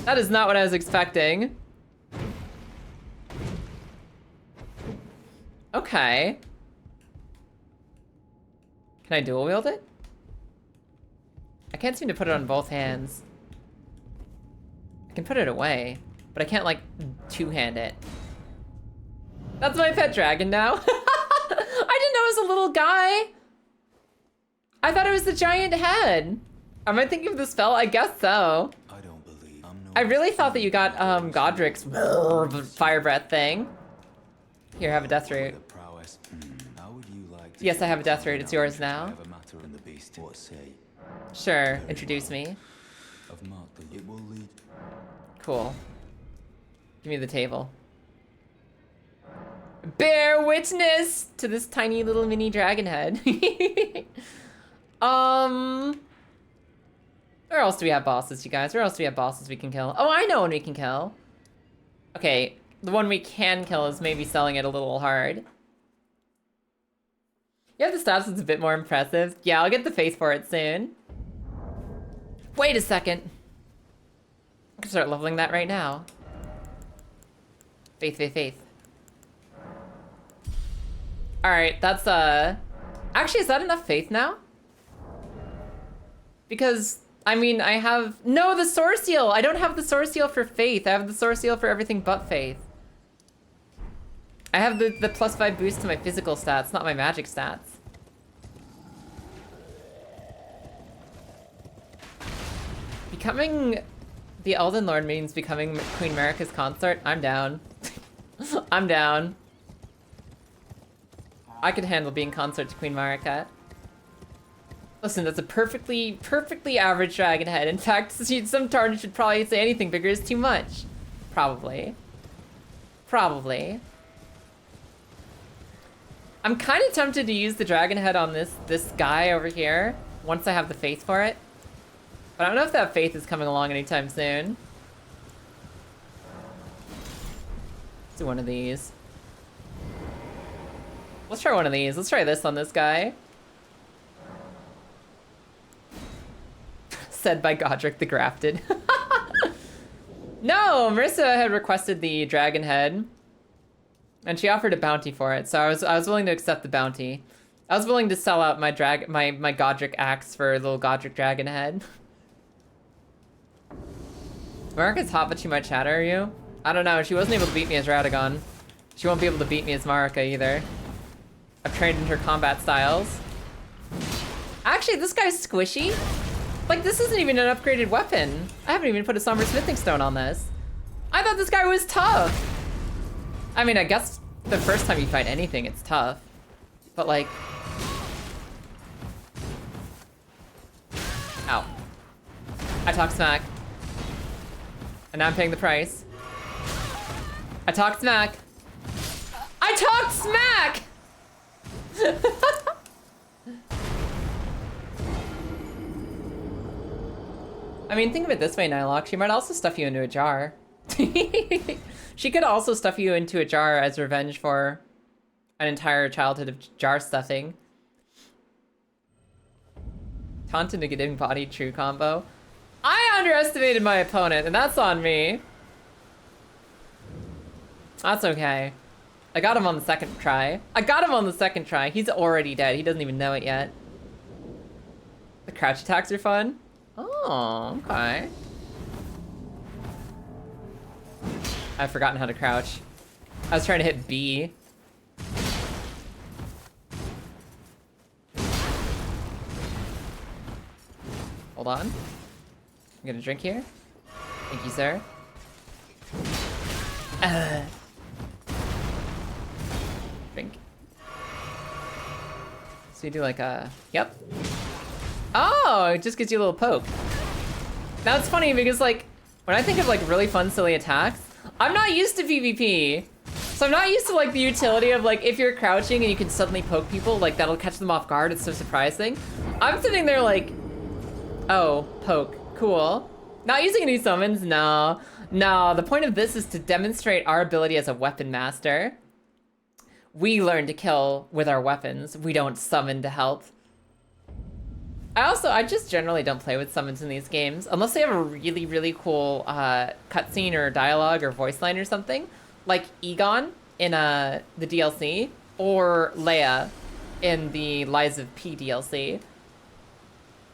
That is not what I was expecting. Okay. Can I dual wield it? I can't seem to put it on both hands. I can put it away, but I can't like two-hand it. That's my pet dragon now. I didn't know it was a little guy. I thought it was the giant head. Am I thinking of the spell? I guess so. I don't believe I really thought that you got Godric's fire breath thing. Here, have a death root. prowess. How would you like to Yes, I have a death root. It's yours now. have a matter in the beast? What say? Sure, introduce me. I've marked the it will lead. Cool. Give me the table. Bear witness to this tiny little mini dragon head. Where else do we have bosses, you guys? Where else do we have bosses we can kill? Oh, I know one we can kill. Okay, the one we can kill is maybe selling it a little hard. You have the stats, it's a bit more impressive. Yeah, I'll get the face for it soon. Wait a second. I can start leveling that right now. Faith, faith, faith. Alright, that's, actually, is that enough faith now? Because, I mean, I have... No, the source seal! I don't have the source seal for faith. I have the source seal for everything but faith. I have the +5 boost to my physical stats, not my magic stats. Becoming the Elden Lord means becoming Queen Marika's consort. I'm down. I'm down. I could handle being consort to Queen Marika. Listen, that's a perfectly average dragon head. In fact, some target should probably say anything bigger is too much. Probably. Probably. I'm kind of tempted to use the dragon head on this guy over here once I have the faith for it. But I don't know if that faith is coming along anytime soon. Let's do one of these. Let's try one of these. Let's try this on this guy. Said by Godric the Grafted. No, Marissa had requested the dragon head. And she offered a bounty for it, so I was willing to accept the bounty. I was willing to sell out my Godric axe for a little Godric dragon head. Marika's hot, but she might shatter you. I don't know, she wasn't able to beat me as Radagon. She won't be able to beat me as Marika either. I've trained in her combat styles. Actually, this guy's squishy. Like, this isn't even an upgraded weapon. I haven't even put a Somber Smithing Stone on this. I thought this guy was tough. I mean, I guess the first time you fight anything, it's tough. But like... Ow. I talk smack. And now I'm paying the price. I talk smack. I talk smack! I mean, think of it this way, Nylock. She might also stuff you into a jar. She could also stuff you into a jar as revenge for an entire childhood of jar stuffing. Taunt into getting body true combo. I underestimated my opponent, and that's on me. That's okay. I got him on the second try. I got him on the second try. He's already dead. He doesn't even know it yet. The crouch attacks are fun. Oh, okay. I've forgotten how to crouch. I was trying to hit B. Hold on. I'm gonna drink here. Thank you, sir. Drink. So you do like a... Yep. Oh, it just gives you a little poke. That's funny because like, when I think of like really fun, silly attacks, I'm not used to PvP. So I'm not used to like the utility of like, if you're crouching and you can suddenly poke people, like that'll catch them off guard. It's so surprising. I'm sitting there like, oh, poke, cool. Not using any summons, no. No, the point of this is to demonstrate our ability as a weapon master. We learn to kill with our weapons. We don't summon to help. I just generally don't play with summons in these games, unless they have a really, really cool cutscene or dialogue or voice line or something, like Egon in the DLC, or Leia in the Lies of P DLC.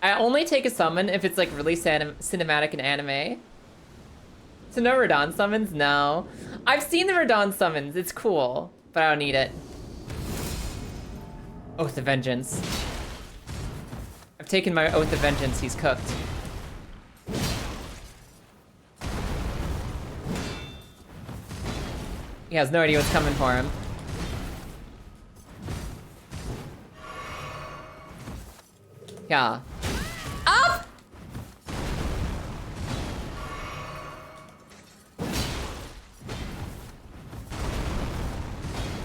I only take a summon if it's like really cinematic and anime. So no Radahn summons? No. I've seen the Radahn summons, it's cool, but I don't need it. Oath of Vengeance. I've taken my Oath of Vengeance, he's cooked. He has no idea what's coming for him. Yeah. Up!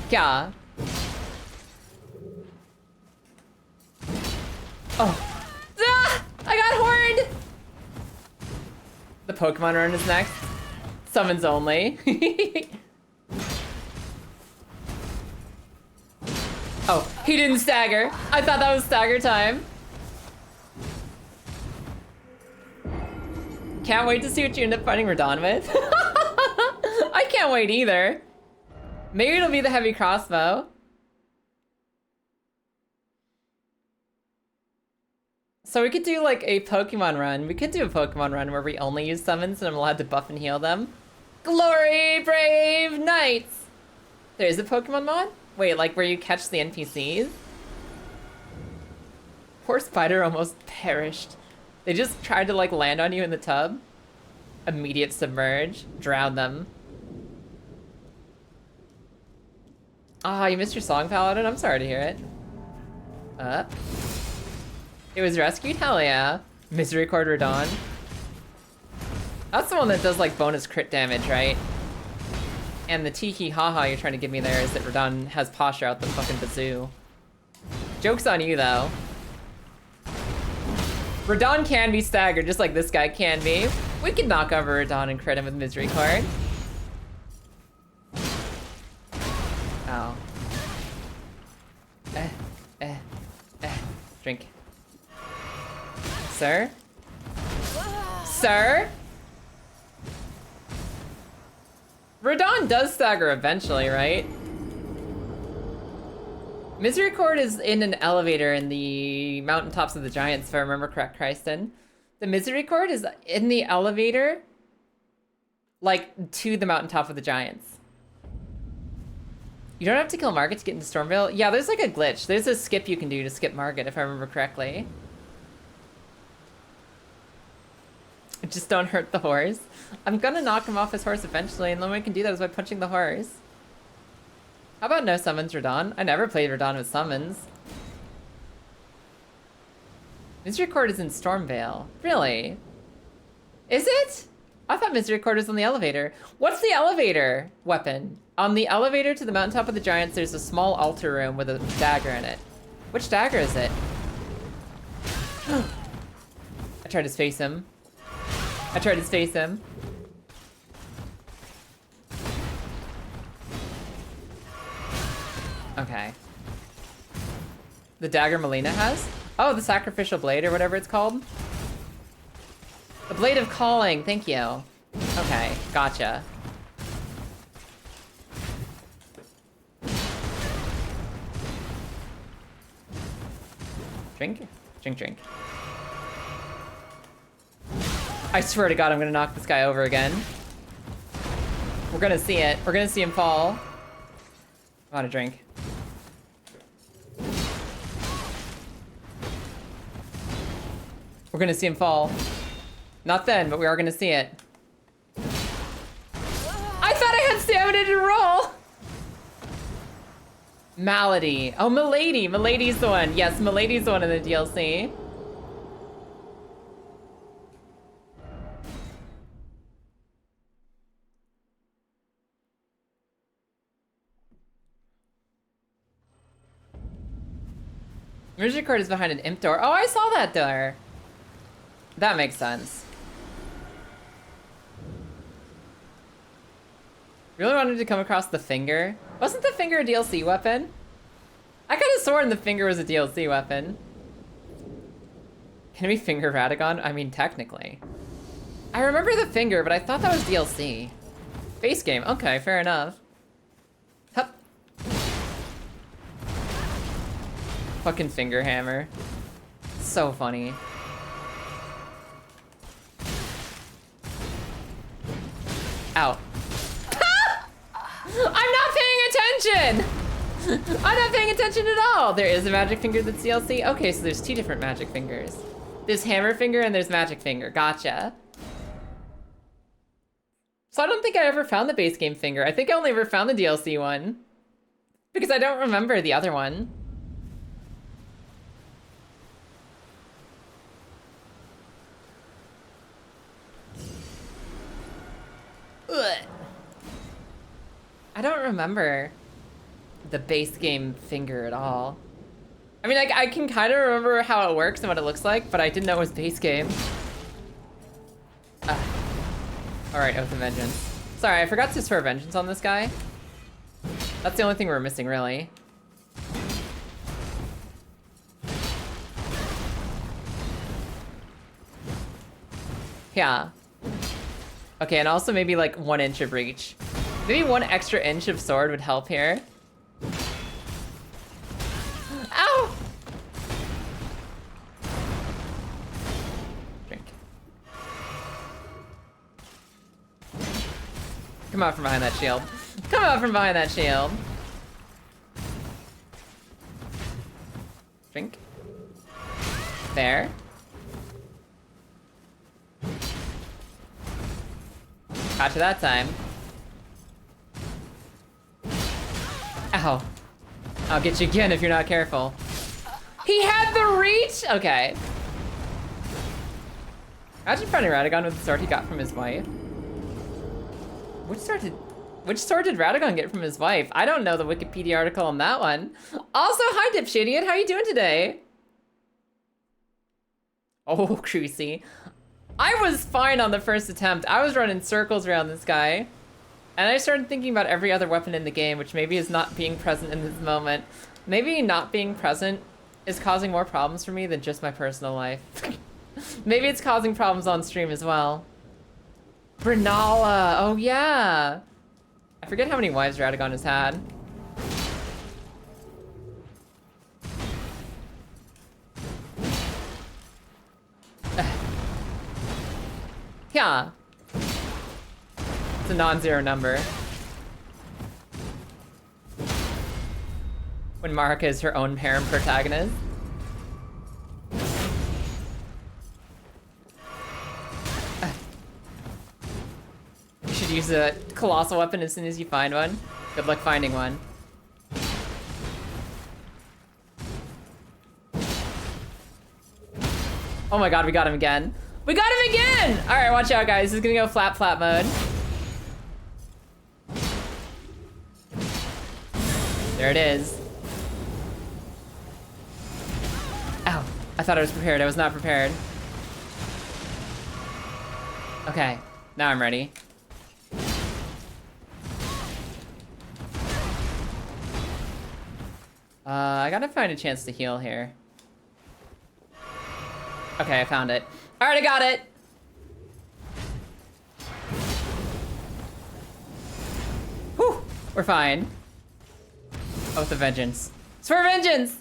Yeah. Oh. Ah! I got horned! The Pokemon run is next. Summons only. Oh, he didn't stagger. I thought that was stagger time. Can't wait to see what you end up fighting Radahn with. I can't wait either. Maybe it'll be the heavy crossbow. So we could do like a Pokemon run. We could do a Pokemon run where we only use summons and I'm allowed to buff and heal them. Glory, brave knights! There's a Pokemon mod? Wait, like where you catch the NPCs? Poor spider almost perished. They just tried to like land on you in the tub. Immediate submerge. Drown them. Ah, you missed your song, Paladin? I'm sorry to hear it. It was rescued? Hell yeah. Misericord Radahn. That's the one that does like bonus crit damage, right? And the tiki haha you're trying to give me there is that Radahn has posture out the fucking bazoo. Joke's on you though. Radahn can be staggered just like this guy can be. We could knock over Radahn and crit him with Misericord. Oh. Drink. Sir? Sir? Radahn does stagger eventually, right? Misericord is in an elevator in the mountaintops of the Giants, if I remember correct, Kristen. The Misericord is in the elevator, like, to the mountaintop of the Giants. You don't have to kill Margit to get into Stormvale? Yeah, there's like a glitch. There's a skip you can do to skip Margit, if I remember correctly. Just don't hurt the horse. I'm gonna knock him off his horse eventually, and the only way I can do that is by punching the horse. How about no summons, Radahn? I never played Radahn with summons. Misericord is in Stormvale. Really? Is it? I thought Misericord was on the elevator. What's the elevator weapon? On the elevator to the mountaintop of the Giants, there's a small altar room with a dagger in it. Which dagger is it? I tried to space him. Okay. The dagger Melina has? Oh, the sacrificial blade or whatever it's called? The blade of calling, thank you. Okay, gotcha. Drink? Drink. I swear to God, I'm gonna knock this guy over again. We're gonna see it. We're gonna see him fall. I want a drink. We're gonna see him fall. Not then, but we are gonna see it. I thought I had stamina to roll! Malady. Oh, Milady. Milady's the one. Yes, Milady's the one in the DLC. Music card is behind an imp door. Oh, I saw that door. That makes sense. Really wanted to come across the finger. Wasn't the finger a DLC weapon? I could have sworn the finger was a DLC weapon. Can we finger Radagon? I mean, technically. I remember the finger, but I thought that was DLC. Base game. Okay, fair enough. Hup. Fucking finger hammer. So funny. Ow. I'm not paying attention! I'm not paying attention at all! There is a magic finger that's DLC? Okay, so there's two different magic fingers. There's hammer finger and there's magic finger. Gotcha. So I don't think I ever found the base game finger. I think I only ever found the DLC one. Because I don't remember the other one. Ugh. I don't remember the base game finger at all. I mean, I can kind of remember how it works and what it looks like, but I didn't know it was base game. All right, Oath of Vengeance. Sorry, I forgot to swear vengeance on this guy. That's the only thing we're missing, really. Yeah. Okay, and also maybe like 1 inch of reach. Maybe 1 extra inch of sword would help here. Ow! Drink. Come out from behind that shield. Come out from behind that shield. Drink. There. Gotcha that time. Ow. I'll get you again if you're not careful. He had the reach? Okay. Imagine finding Radagon with the sword he got from his wife. Which sword did Radagon get from his wife? I don't know the Wikipedia article on that one. Also, hi Dipshitiot, how you doing today? Oh, Crucy. I was fine on the first attempt. I was running circles around this guy. And I started thinking about every other weapon in the game, which maybe is not being present in this moment. Maybe not being present is causing more problems for me than just my personal life. Maybe it's causing problems on stream as well. Brinala, oh yeah. I forget how many wives Radagon has had. Yeah. It's a non-zero number. When Marika is her own parent protagonist. You should use a colossal weapon as soon as you find one. Good luck finding one. Oh my god, we got him again. We got him again! Alright, watch out guys. This is gonna go flap mode. There it is. Ow. I thought I was prepared. I was not prepared. Okay. Now I'm ready. I gotta find a chance to heal here. Okay, I found it. Alright, I got it! Whew! We're fine. Oath of Vengeance. It's for vengeance!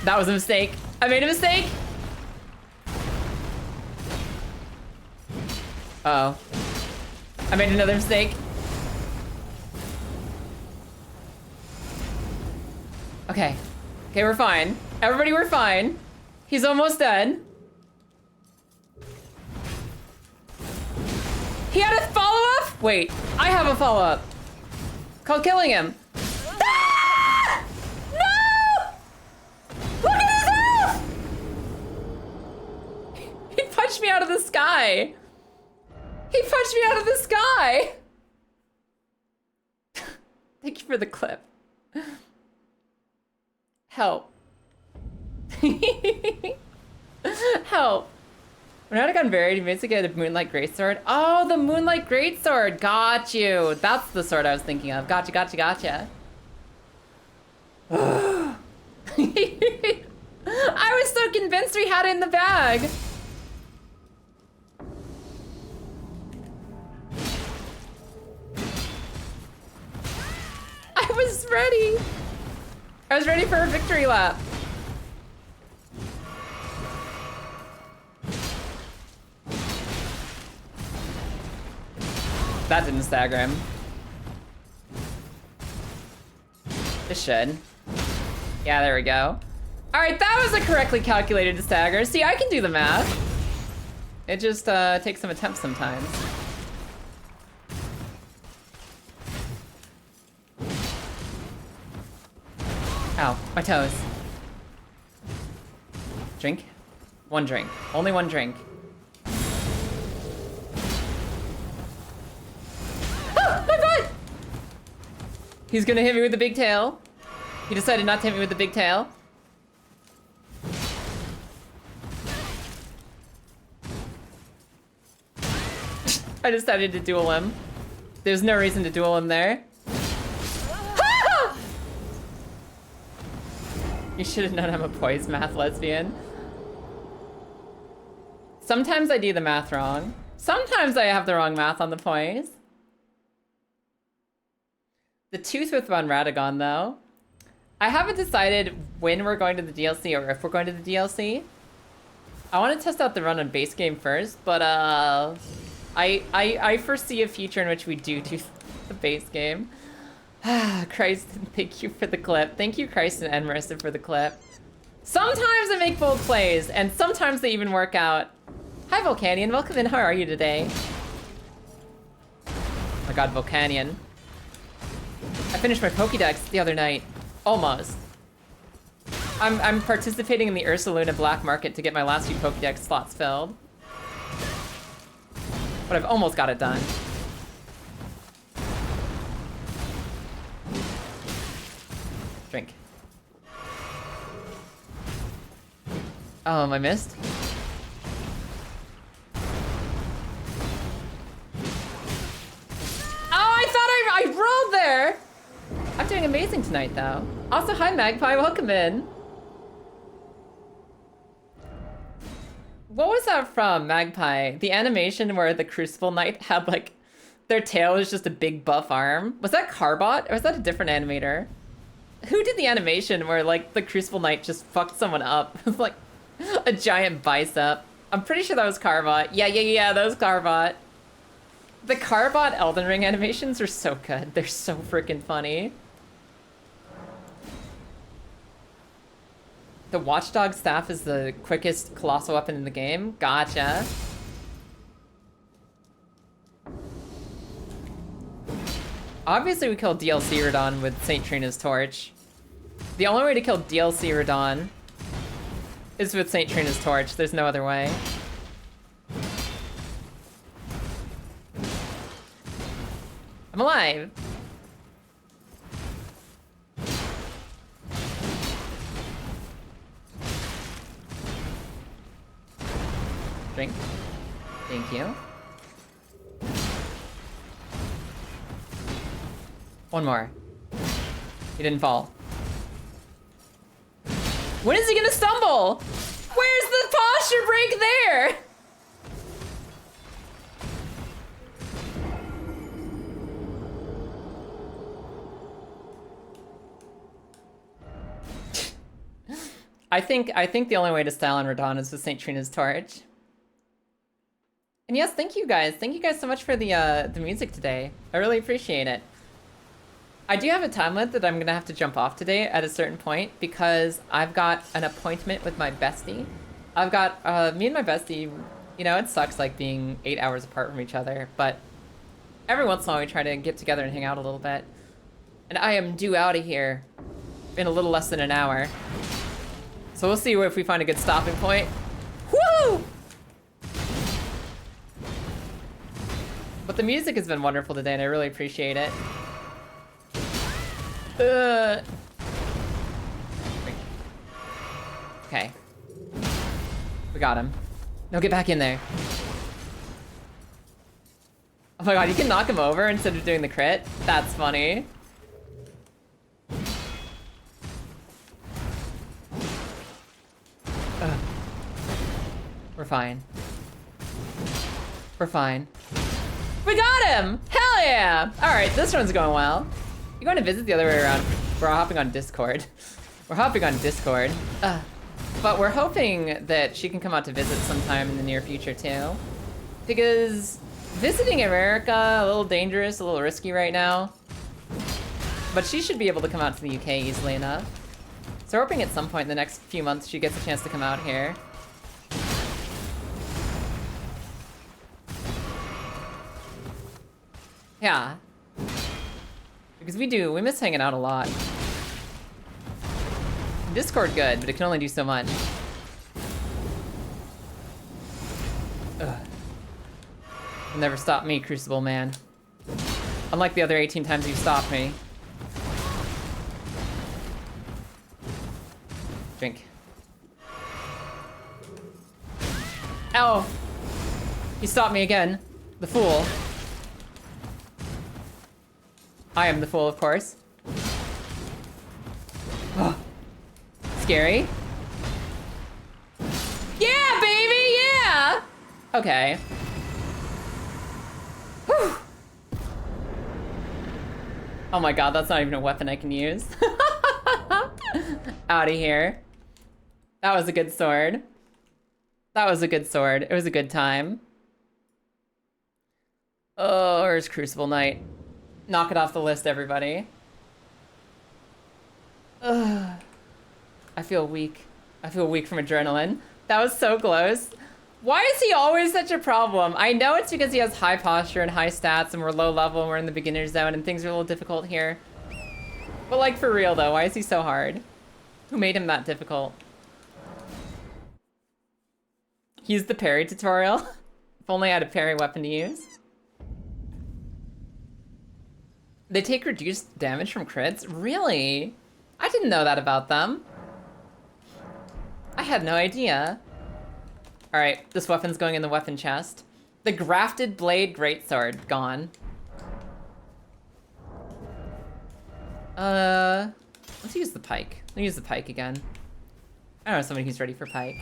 That was a mistake. I made a mistake. Uh-oh. I made another mistake. Okay. Okay, we're fine. Everybody, we're fine. He's almost dead. He had a follow-up? Wait, I have a follow-up. Called killing him. Ah! No! Look at his health! He punched me out of the sky. He punched me out of the sky. Thank you for the clip. Help. Help. When I got buried, he made to get a Moonlight Greatsword. Oh, the Moonlight Greatsword. Got you. That's the sword I was thinking of. Gotcha, gotcha, gotcha. I was so convinced we had it in the bag. I was ready. I was ready for a victory lap. That didn't stagger him. This should. Yeah, there we go. All right, that was a correctly calculated stagger. See, I can do the math. It just takes some attempts sometimes. Ow, my toes. Drink? One drink. Only one drink. Ah, my butt! He's gonna hit me with the big tail. He decided not to hit me with the big tail. I decided to duel him. There's no reason to duel him there. You should have known I'm a poised math lesbian. Sometimes I do the math wrong. Sometimes I have the wrong math on the poise. The tooth with Von Radagon, though. I haven't decided when we're going to the DLC or if we're going to the DLC. I want to test out the run on base game first, but I foresee a future in which we do the base game. Christ, thank you for the clip. Thank you, Christ and Marissa, for the clip. Sometimes I make bold plays, and sometimes they even work out. Hi, Volcanion. Welcome in. How are you today? Oh my god, Volcanion. I finished my Pokédex the other night. Almost. I'm participating in the Ursaluna black market to get my last few Pokédex slots filled. But I've almost got it done. Drink. I missed. Oh, I thought I rolled there. I'm doing amazing tonight, though. Also, hi, Magpie. Welcome in. What was that from, Magpie? The animation where the Crucible Knight had, like, their tail is just a big buff arm. Was that Carbot, or was that a different animator? Who did the animation where, like, the Crucible Knight just fucked someone up with, like, a giant bicep? I'm pretty sure that was Carbot. Yeah, that was Carbot. The Carbot Elden Ring animations are so good. They're so freaking funny. The Watchdog staff is the quickest colossal weapon in the game. Gotcha. Obviously, we killed DLC Radon with St. Trina's Torch. The only way to kill DLC Radon is with St. Trina's Torch. There's no other way. I'm alive. Drink. Thank you. One more. He didn't fall. When is he gonna stumble? Where's the posture break there? I think the only way to style on Radon is with St. Trina's Torch. And yes, thank you guys. Thank you guys so much for the music today. I really appreciate it. I do have a time limit that I'm gonna have to jump off today at a certain point because I've got an appointment with my bestie. I've got, me and my bestie, you know, it sucks like being 8 hours apart from each other, but every once in a while we try to get together and hang out a little bit. And I am due out of here in a little less than an hour. So we'll see if we find a good stopping point. Woo! But the music has been wonderful today and I really appreciate it. Okay. We got him. No, get back in there. Oh my god, you can knock him over instead of doing the crit? That's funny. We're fine. We're fine. We got him! Hell yeah! Alright, this one's going well. You're going to visit the other way around. We're hopping on Discord. We're hopping on Discord. But we're hoping that she can come out to visit sometime in the near future too. Because visiting America, a little dangerous, a little risky right now. But she should be able to come out to the UK easily enough. So we're hoping at some point in the next few months she gets a chance to come out here. Yeah. Because we miss hanging out a lot. Discord good, but it can only do so much. Ugh. You'll never stop me, Crucible Man. Unlike the other 18 times you've stopped me. Drink. Ow! He stopped me again. The fool. I am the fool, of course. Oh. Scary. Yeah, baby, yeah! Okay. Whew. Oh my god, that's not even a weapon I can use. Out of here. That was a good sword. That was a good sword. It was a good time. Oh, where's Crucible Knight? Knock it off the list, everybody. Ugh. I feel weak. I feel weak from adrenaline. That was so close. Why is he always such a problem? I know it's because he has high posture and high stats and we're low level and we're in the beginner zone and things are a little difficult here. But like for real though, why is he so hard? Who made him that difficult? Use the parry tutorial. If only I had a parry weapon to use. They take reduced damage from crits? Really? I didn't know that about them. I had no idea. All right, this weapon's going in the weapon chest. The grafted blade greatsword, gone. Let's use the pike. Let's use the pike again. I don't know somebody who's ready for pike.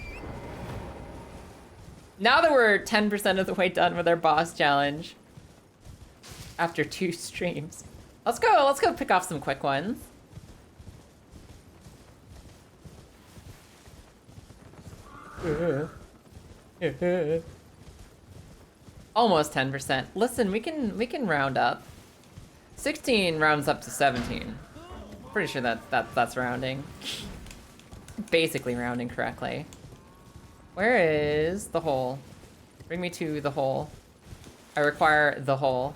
Now that we're 10% of the way done with our boss challenge. After 2 streams. Let's go pick off some quick ones. Almost 10%. Listen, we can round up. 16 rounds up to 17. Pretty sure that's rounding. Basically rounding correctly. Where is the hole? Bring me to the hole. I require the hole.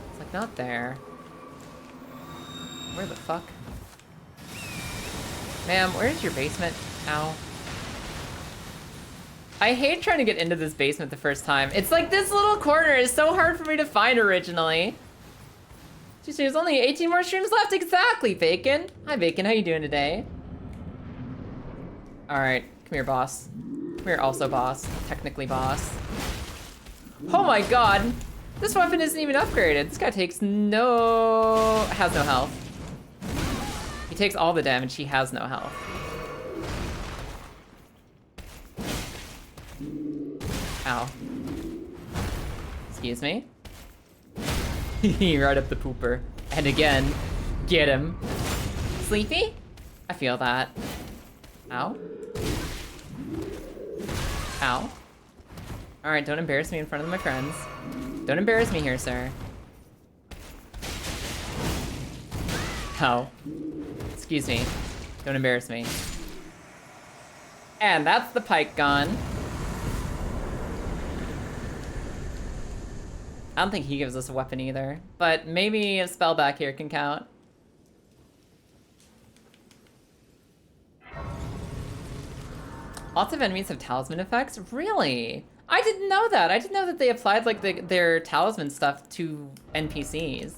It's like not there. Where the fuck? Ma'am, where's your basement? Ow. I hate trying to get into this basement the first time. It's like this little corner is so hard for me to find originally. Jeez, there's only 18 more streams left. Exactly, Bacon. Hi, Bacon. How you doing today? All right, come here, boss. Come here, also boss. Technically boss. Oh my god. This weapon isn't even upgraded. This guy has no health. He takes all the damage. He has no health. Ow. Excuse me? Right up the pooper. And again, get him. Sleepy? I feel that. Ow. Ow. Alright, don't embarrass me in front of my friends. Don't embarrass me here, sir. Oh. Excuse me. Don't embarrass me. And that's the pike gone. I don't think he gives us a weapon either, but maybe a spell back here can count. Lots of enemies have talisman effects? Really? I didn't know that. I didn't know that they applied like their talisman stuff to NPCs.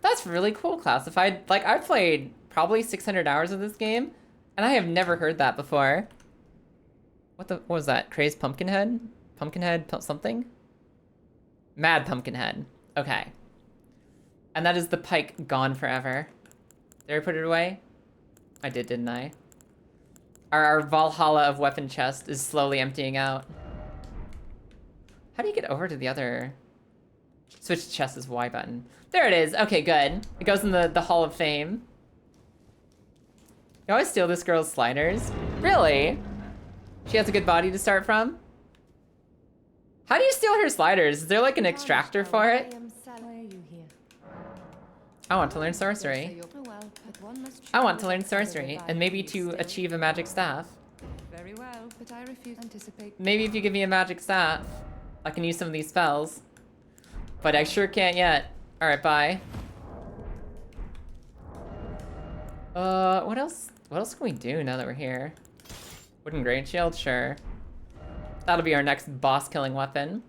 That's really cool, Classified. Like, I've played probably 600 hours of this game, and I have never heard that before. What was that? Crazed Pumpkinhead? Pumpkinhead something? Mad Pumpkinhead. Okay. And that is the pike gone forever. Did I put it away? I did, didn't I? Our Valhalla of weapon chest is slowly emptying out. How do you get over to the other? Switch to chest is Y button. There it is. Okay, good. It goes in the Hall of Fame. You always steal this girl's sliders? Really? She has a good body to start from? How do you steal her sliders? Is there like an extractor for it? I want to learn sorcery. I want to learn sorcery, and maybe to achieve a magic staff. Very well, but I refuse to anticipate. Maybe if you give me a magic staff, I can use some of these spells. But I sure can't yet. Alright, bye. What else? What else can we do now that we're here? Wooden great shield, sure. That'll be our next boss-killing weapon.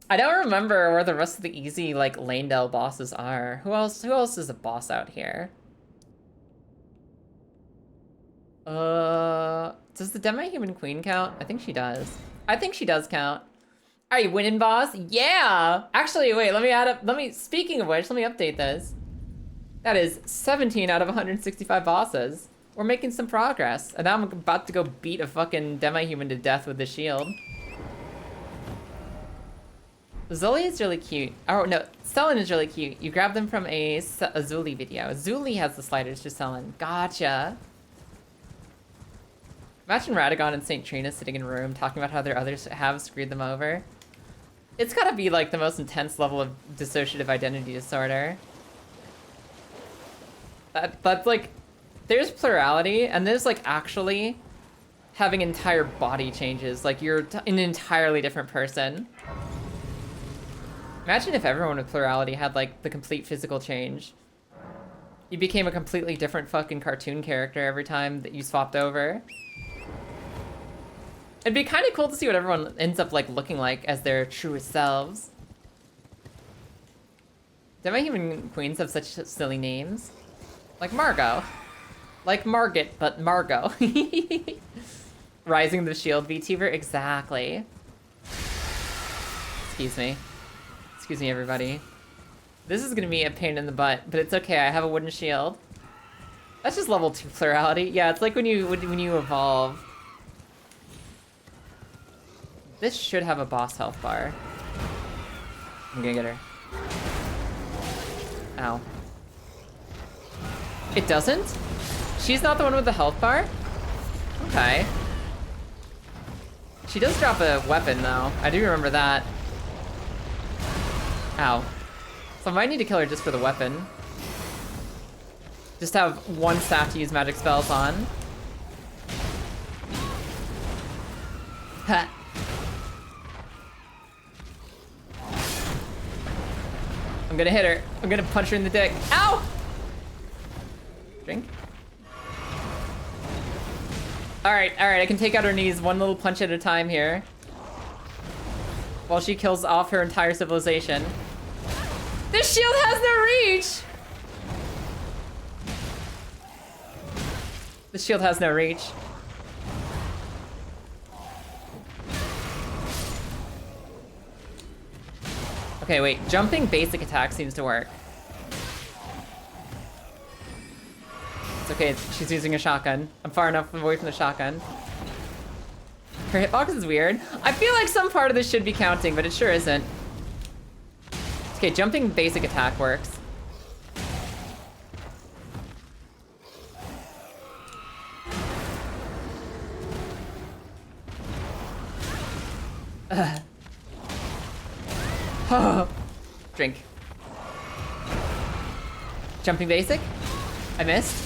I don't remember where the rest of the easy, like, Lanedale bosses are. Who else is a boss out here? Does the Demi-Human Queen count? I think she does. I think she does count. Are you winning, boss? Yeah! Actually, wait, speaking of which, let me update this. That is 17 out of 165 bosses. We're making some progress. And now I'm about to go beat a fucking Demi-Human to death with the shield. Zully is really cute. Oh, no, Stellan is really cute. You grab them from a Zully video. Zully has the sliders to Stellan. Gotcha. Imagine Radagon and St. Trina sitting in a room talking about how their others have screwed them over. It's gotta be like the most intense level of dissociative identity disorder. That's like, there's plurality, and there's like actually having entire body changes. Like you're an entirely different person. Imagine if everyone with plurality had like the complete physical change. You became a completely different fucking cartoon character every time that you swapped over. It'd be kind of cool to see what everyone ends up like looking like as their truest selves. Demi-Human Queens have such silly names. Like Margot. Like Margit, but Margot. Rising the Shield VTuber, exactly. Excuse me. Excuse me, everybody. This is gonna be a pain in the butt, but it's okay, I have a wooden shield. That's just level 2 plurality. Yeah, it's like when you evolve. This should have a boss health bar. I'm gonna get her. Ow. It doesn't? She's not the one with the health bar? Okay. She does drop a weapon, though. I do remember that. Ow. So I might need to kill her just for the weapon. Just have one staff to use magic spells on. Ha! I'm gonna hit her. I'm gonna punch her in the dick. Ow! Drink. Alright, I can take out her knees one little punch at a time here. While she kills off her entire civilization. This shield has no reach! This shield has no reach. Okay, wait. Jumping basic attack seems to work. It's okay, she's using a shotgun. I'm far enough away from the shotgun. Her hitbox is weird. I feel like some part of this should be counting, but it sure isn't. Okay, jumping basic attack works. Jumping basic. I missed.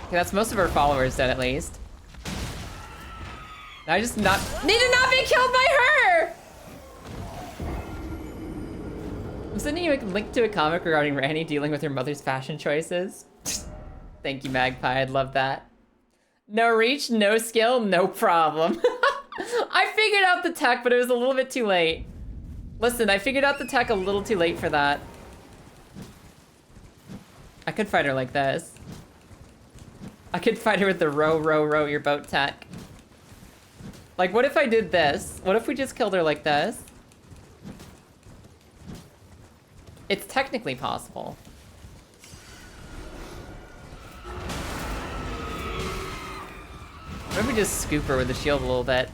Okay, that's most of our followers dead at least. I just need to not be killed by her! I'm sending you a link to a comic regarding Randy dealing with her mother's fashion choices. Thank you, Magpie, I'd love that. No reach, no skill, no problem. I figured out the tech, but it was a little bit too late. Listen, I figured out the tech a little too late for that. I could fight her like this. I could fight her with the row, row, row your boat tech. Like, what if I did this? What if we just killed her like this? It's technically possible. What if we just scoop her with the shield a little bit?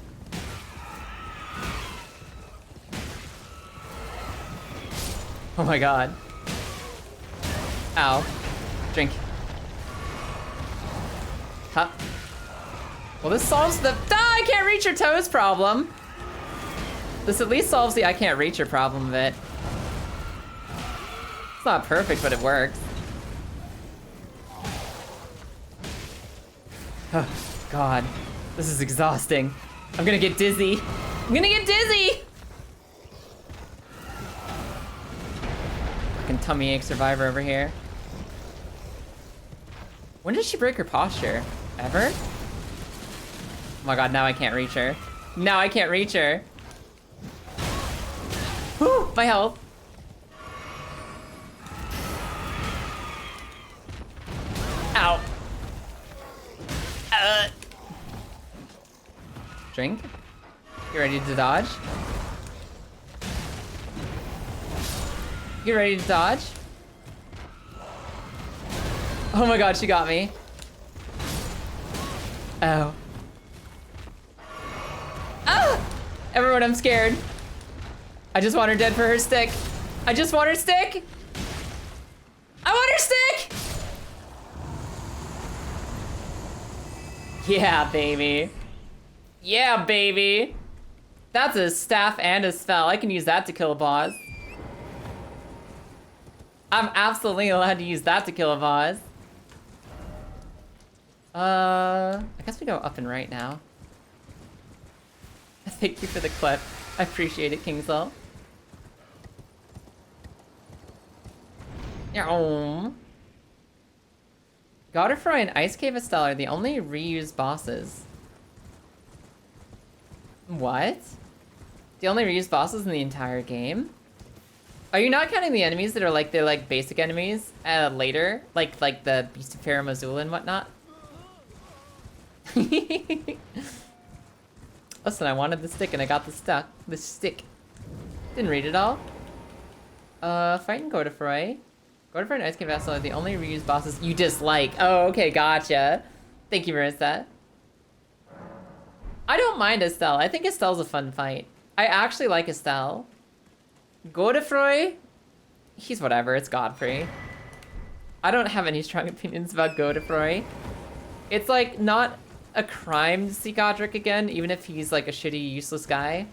Oh my god. Ow. Drink. Huh. Well, this solves the I can't reach her toes problem. This at least solves the I can't reach her problem of it. It's not perfect, but it works. Oh, God. This is exhausting. I'm gonna get dizzy. I'm gonna get dizzy! Fucking tummy ache survivor over here. When did she break her posture? Ever? Oh my god, now I can't reach her. Now I can't reach her. Whew, my health. Ow. Drink. You ready to dodge? You ready to dodge? Oh my god, she got me. Oh. Ah! Everyone, I'm scared. I just want her dead for her stick. I just want her stick. I want her stick! Yeah, baby. Yeah, baby. That's a staff and a spell. I can use that to kill a boss. I'm absolutely allowed to use that to kill a boss. I guess we go up and right now. Thank you for the clip. I appreciate it, Kingsel. Yeah. Godfrey and Ice Cave Estelle are the only reused bosses. What? The only reused bosses in the entire game? Are you not counting the enemies that are like, they're like basic enemies later? Like the Beast of Pharaoh Mazul and whatnot? Listen, I wanted the stick and I got the stick. Didn't read it all. Fighting Godfrey. Godfrey and Ice Cave Estelle are the only reused bosses you dislike. Oh, okay, gotcha. Thank you, Marissa. I don't mind Estelle. I think Estelle's a fun fight. I actually like Estelle. Godfrey? He's whatever, it's Godfrey. I don't have any strong opinions about Godfrey. It's like not a crime to see Godric again, even if he's like a shitty, useless guy.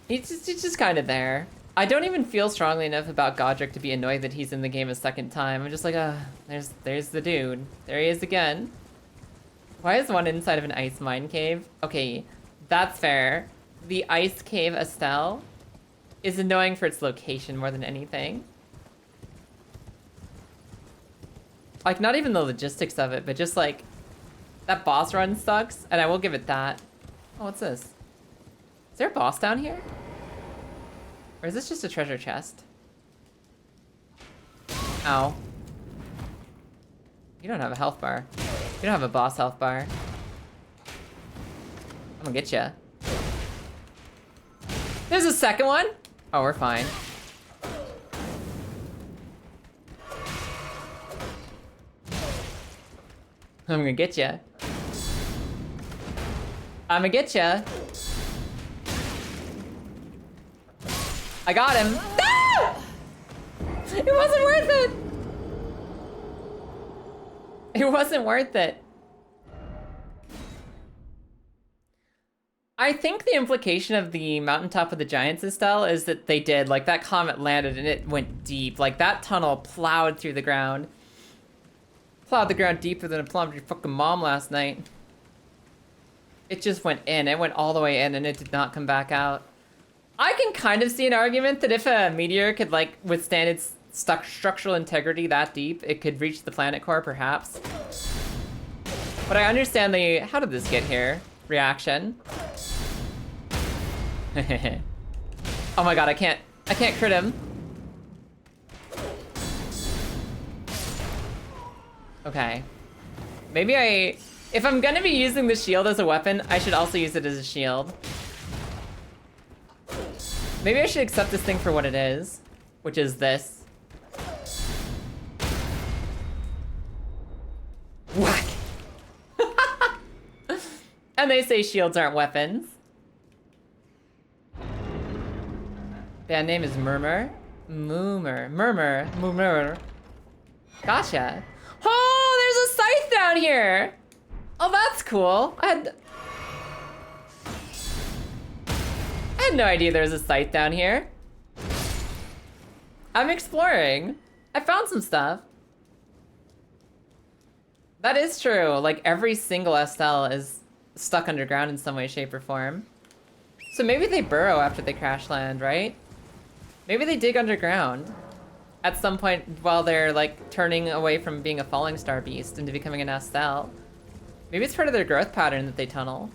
It's just kind of there. I don't even feel strongly enough about Godric to be annoyed that he's in the game a second time. I'm just like, there's the dude. There he is again. Why is one inside of an ice mine cave? Okay, that's fair. The ice cave Estelle is annoying for its location more than anything. Like, not even the logistics of it, but just like, that boss run sucks, and I will give it that. Oh, what's this? Is there a boss down here? Or is this just a treasure chest? Ow. You don't have a health bar. You don't have a boss health bar. I'm gonna get ya. There's a second one? Oh, we're fine. I'm gonna get ya. I'm gonna get ya. I got him. No! It wasn't worth it. It wasn't worth it. I think the implication of the Mountaintop of the Giants Estelle is that they did, like, that comet landed and it went deep. Like, that tunnel plowed through the ground. Plowed the ground deeper than it plowed your fucking mom last night. It just went in. It went all the way in and it did not come back out. I can kind of see an argument that if a meteor could, like, withstand its structural integrity that deep, it could reach the planet core, perhaps. But I understand the how did this get here reaction. Oh my god, I can't crit him. Okay. Maybe if I'm gonna be using the shield as a weapon, I should also use it as a shield. Maybe I should accept this thing for what it is, which is this. Whack! And they say shields aren't weapons. Band name is Murmur. Murmur. Gotcha. Oh, there's a scythe down here. Oh, that's cool. I had no idea there was a scythe down here. I'm exploring. I found some stuff. That is true. Like, every single Estelle is stuck underground in some way, shape, or form. So maybe they burrow after they crash land, right? Maybe they dig underground at some point while they're, like, turning away from being a falling star beast into becoming an Estelle. Maybe it's part of their growth pattern that they tunnel.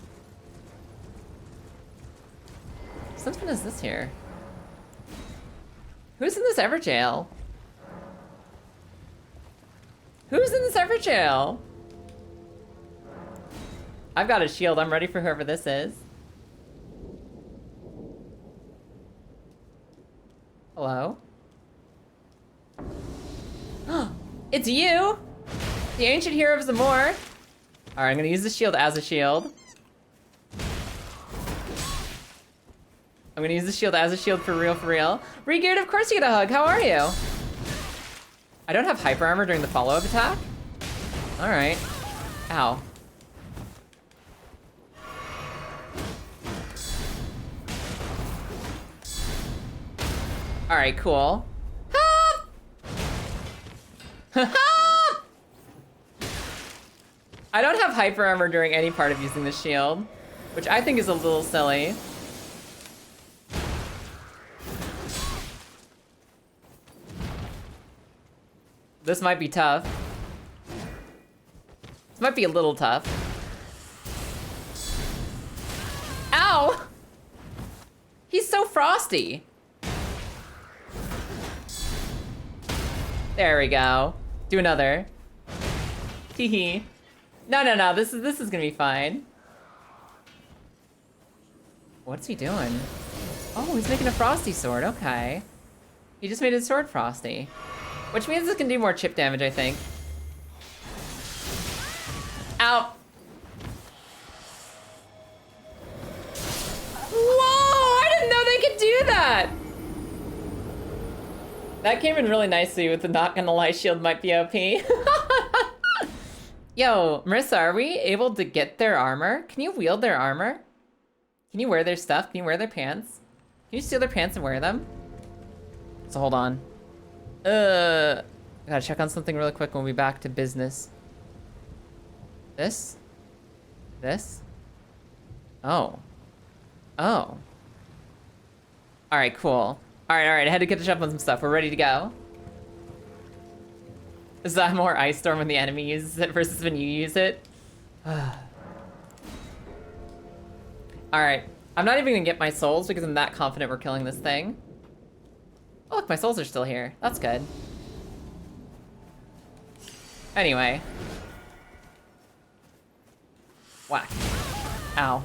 Since when is this here? Who's in this Everjail? Who's in this Everjail? I've got a shield. I'm ready for whoever this is. Hello? It's you! The ancient hero of Zamor. Alright, I'm gonna use the shield as a shield. I'm gonna use the shield as a shield for real, for real. Regeared, of course you get a hug. How are you? I don't have hyper armor during the follow-up attack? Alright. Ow. Alright, cool. I don't have hyper armor during any part of using the shield, which I think is a little silly. This might be tough. This might be a little tough. Ow! He's so frosty. There we go. Do another. Teehee. No. This is gonna be fine. What's he doing? Oh, he's making a frosty sword. Okay. He just made his sword frosty. Which means this can do more chip damage, I think. Ow. Whoa! I didn't know they could do that! That came in really nicely with the not gonna lie shield might be OP. Yo, Marissa, are we able to get their armor? Can you wield their armor? Can you wear their stuff? Can you wear their pants? Can you steal their pants and wear them? So hold on. I gotta check on something really quick when we'll be back to business. This? This? Oh. Oh. Alright, cool. Alright, I had to catch up on some stuff. We're ready to go. Is that more Ice Storm when the enemy uses it versus when you use it? Alright. I'm not even gonna get my souls because I'm that confident we're killing this thing. Oh, look, my souls are still here. That's good. Anyway. Whack. Ow.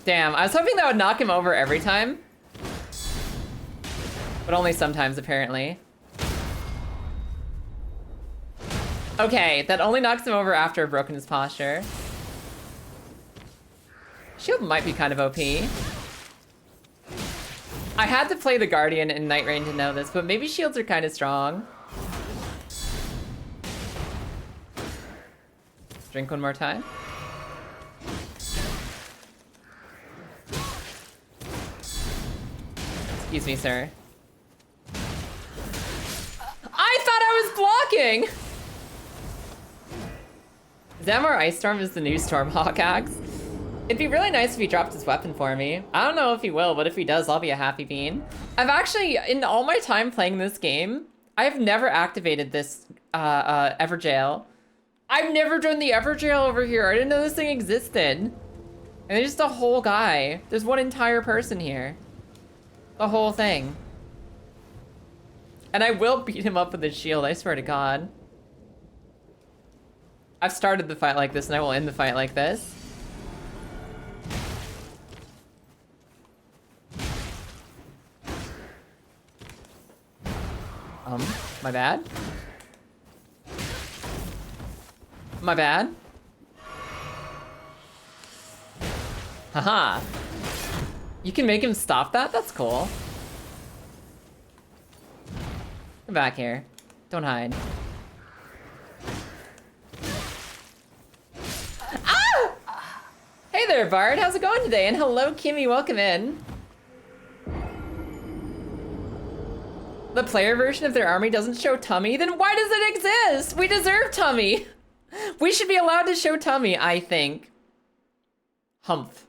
Damn, I was hoping that would knock him over every time. But only sometimes, apparently. Okay, that only knocks him over after I've broken his posture. Shield might be kind of OP. I had to play the Guardian in Night Rain to know this, but maybe shields are kind of strong. Drink one more time. Excuse me, sir. I thought I was blocking! Zamor Ice Storm is the new Stormhawk axe. It'd be really nice if he dropped his weapon for me. I don't know if he will, but if he does, I'll be a happy bean. I've actually, in all my time playing this game, I've never activated this Everjail. I've never done the Everjail over here. I didn't know this thing existed. And there's just a whole guy. There's one entire person here. The whole thing. And I will beat him up with his shield, I swear to God. I've started the fight like this, and I will end the fight like this. My bad. My bad. Haha. You can make him stop that? That's cool. Come back here. Don't hide. Ah! Hey there, Bard. How's it going today? And hello, Kimmy. Welcome in. The player version of their army doesn't show tummy? Then why does it exist? We deserve tummy. We should be allowed to show tummy, I think. Humph.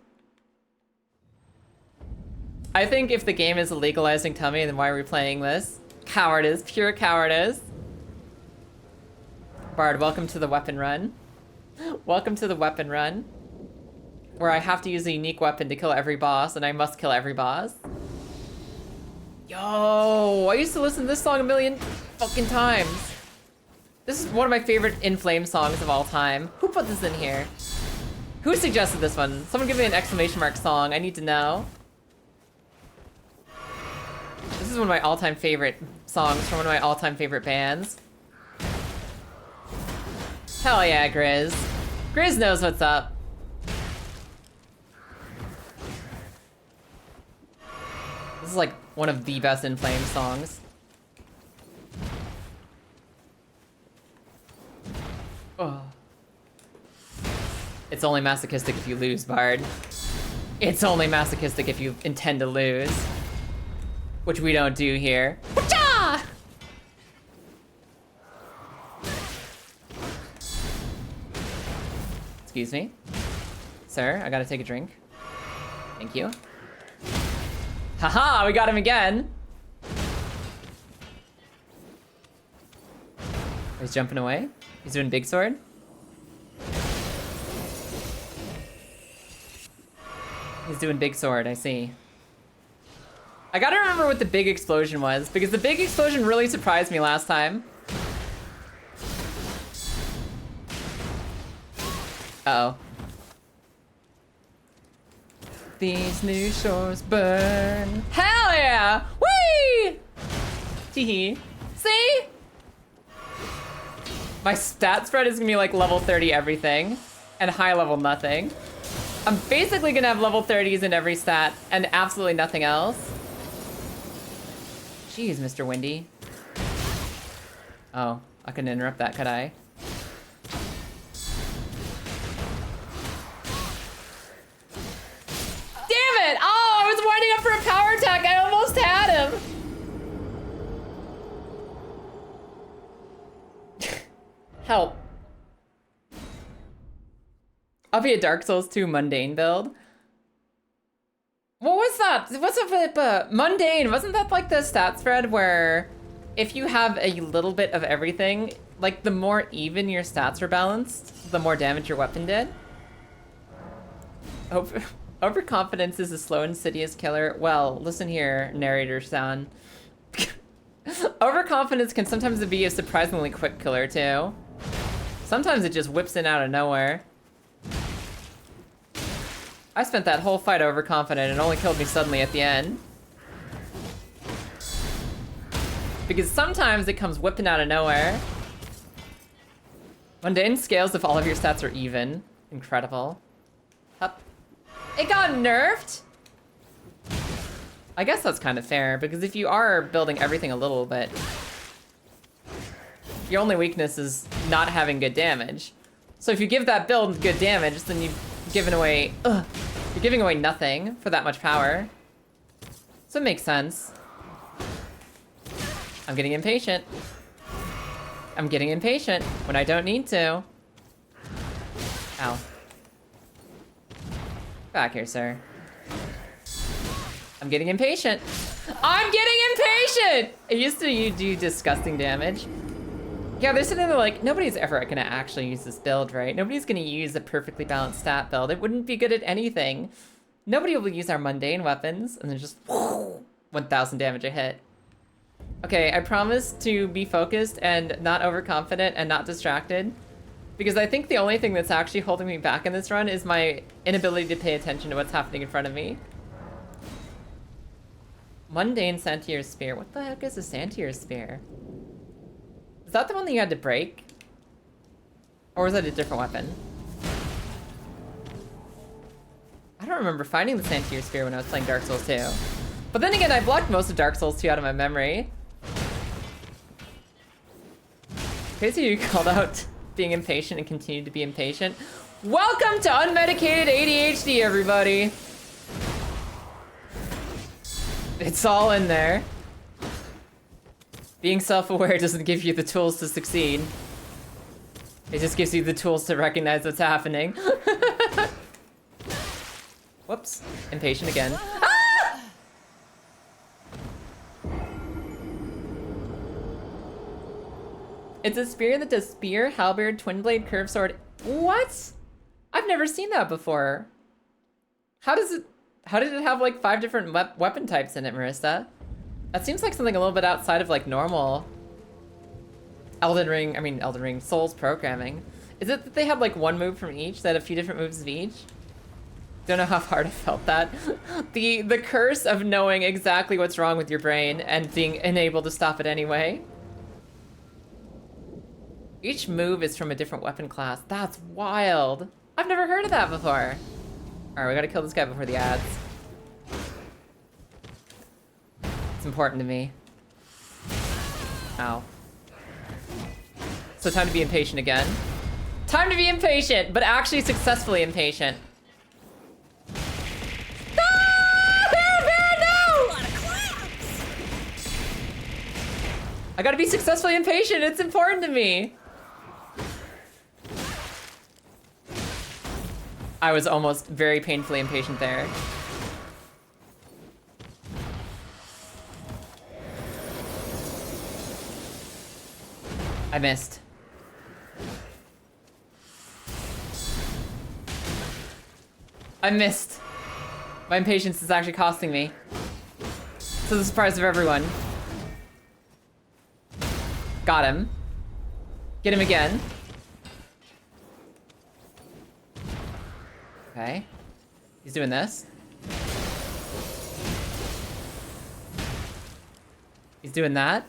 I think if the game is legalizing tummy, then why are we playing this? Cowardice, pure cowardice. Bard, welcome to the weapon run. Welcome to the weapon run. Where I have to use a unique weapon to kill every boss, and I must kill every boss. Yo, I used to listen to this song a million fucking times. This is one of my favorite In Flames songs of all time. Who put this in here? Who suggested this one? Someone give me an exclamation mark song. I need to know. This is one of my all-time favorite songs from one of my all-time favorite bands. Hell yeah, Grizz. Grizz knows what's up. This is like one of the best In Flames songs. Oh. It's only masochistic if you lose, Bard. It's only masochistic if you intend to lose. Which we don't do here. Whatcha! Excuse me. Sir, I gotta take a drink. Thank you. Haha, we got him again. He's jumping away. He's doing big sword. He's doing big sword, I see. I gotta remember what the big explosion was, because the big explosion really surprised me last time. Uh-oh. These new shores burn. Hell yeah! Whee! Teehee. See? My stat spread is gonna be like level 30 everything, and high level nothing. I'm basically gonna have level 30s in every stat, and absolutely nothing else. Jeez, Mr. Windy. Oh, I couldn't interrupt that, could I? Damn it! Oh, I was winding up for a power attack. I almost had him. Help. I'll be a Dark Souls 2 mundane build. What was that? What's up with mundane? Wasn't that like the stat spread where if you have a little bit of everything, like the more even your stats are balanced, the more damage your weapon did? Overconfidence is a slow, insidious killer. Well, listen here, narrator son. Overconfidence can sometimes be a surprisingly quick killer too. Sometimes it just whips in out of nowhere. I spent that whole fight overconfident and only killed me suddenly at the end. Because sometimes it comes whipping out of nowhere. Mundane scales if all of your stats are even. Incredible. Up. It got nerfed? I guess that's kind of fair, because if you are building everything a little bit, your only weakness is not having good damage. So if you give that build good damage, then you've given away, you're giving away nothing for that much power. So it makes sense. I'm getting impatient. I'm getting impatient when I don't need to. Ow. Back here, sir. I'm getting impatient. I'm getting impatient! It used to do disgusting damage. Yeah, they're sitting there like, nobody's ever gonna actually use this build, right? Nobody's gonna use a perfectly balanced stat build. It wouldn't be good at anything. Nobody will use our mundane weapons and then just 1,000 damage a hit. Okay, I promise to be focused and not overconfident and not distracted. Because I think the only thing that's actually holding me back in this run is my inability to pay attention to what's happening in front of me. Mundane Santier Spear. What the heck is a Santier Spear? Is that the one that you had to break? Or was that a different weapon? I don't remember finding the Santier Spear when I was playing Dark Souls 2. But then again, I blocked most of Dark Souls 2 out of my memory. Crazy you called out being impatient and continue to be impatient. Welcome to unmedicated ADHD, everybody. It's all in there. Being self-aware doesn't give you the tools to succeed. It just gives you the tools to recognize what's happening. Whoops. Impatient again. Ah! It's a spear that does spear, halberd, twin blade, curved sword. What? I've never seen that before. How did it have like 5 different weapon types in it, Marissa? That seems like something a little bit outside of like normal Elden Ring Souls programming. Is it that they had like 1 move from each, that had a few different moves of each? Don't know how hard I felt that. The curse of knowing exactly what's wrong with your brain and being unable to stop it anyway. Each move is from a different weapon class. That's wild. I've never heard of that before. All right, we gotta kill this guy before the ads. It's important to me. Ow. So time to be impatient again. Time to be impatient, but actually successfully impatient. I gotta be successfully impatient. It's important to me. I was almost very painfully impatient there. I missed. I missed. My impatience is actually costing me. To the surprise of everyone. Got him. Get him again. Okay. He's doing this. He's doing that.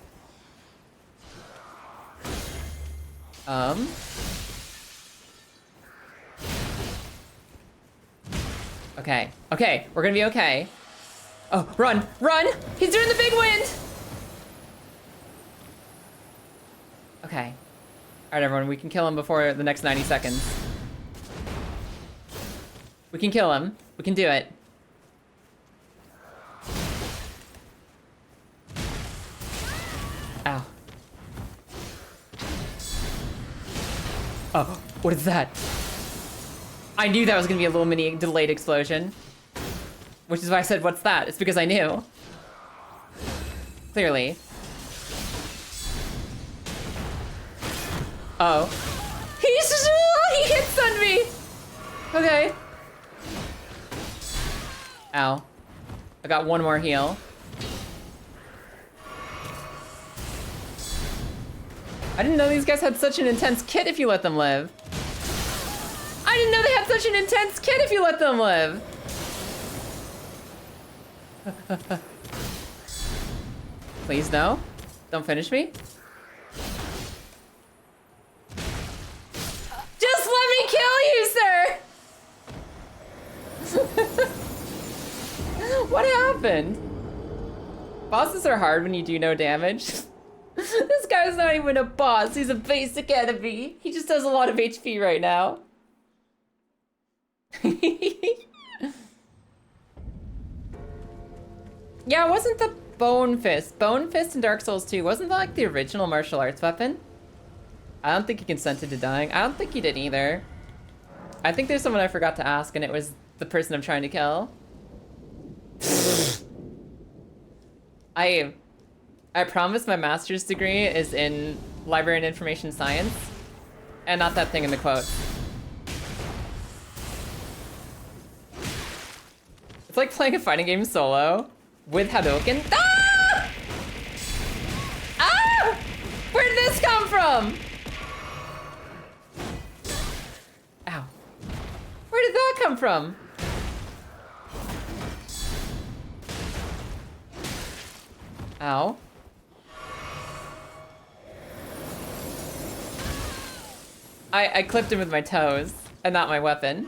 Okay. Okay, we're gonna be okay. Oh, run! Run! He's doing the big wind! Okay. Alright, everyone, we can kill him before the next 90 seconds. We can kill him. We can do it. Ow. Oh, what is that? I knew that was gonna be a little mini delayed explosion. Which is why I said, what's that? It's because I knew. Clearly. Oh. He hit stunned me! Okay. Ow. I got 1 more heal. I didn't know these guys had such an intense kit if you let them live. I didn't know they had such an intense kit if you let them live. Please no. Don't finish me. Just let me kill you, sir! What happened? Bosses are hard when you do no damage. This guy guy's not even a boss. He's a basic enemy. He just has a lot of HP right now. Yeah, wasn't the Bone Fist in Dark Souls 2, wasn't that like the original martial arts weapon? I don't think he consented to dying. I don't think he did either. I think there's someone I forgot to ask, and it was the person I'm trying to kill. I promise my master's degree is in library and information science, and not that thing in the quote. It's like playing a fighting game solo with Hadouken. Ah! Ah! Where did this come from? Ow. Where did that come from? Ow. I clipped him with my toes, and not my weapon.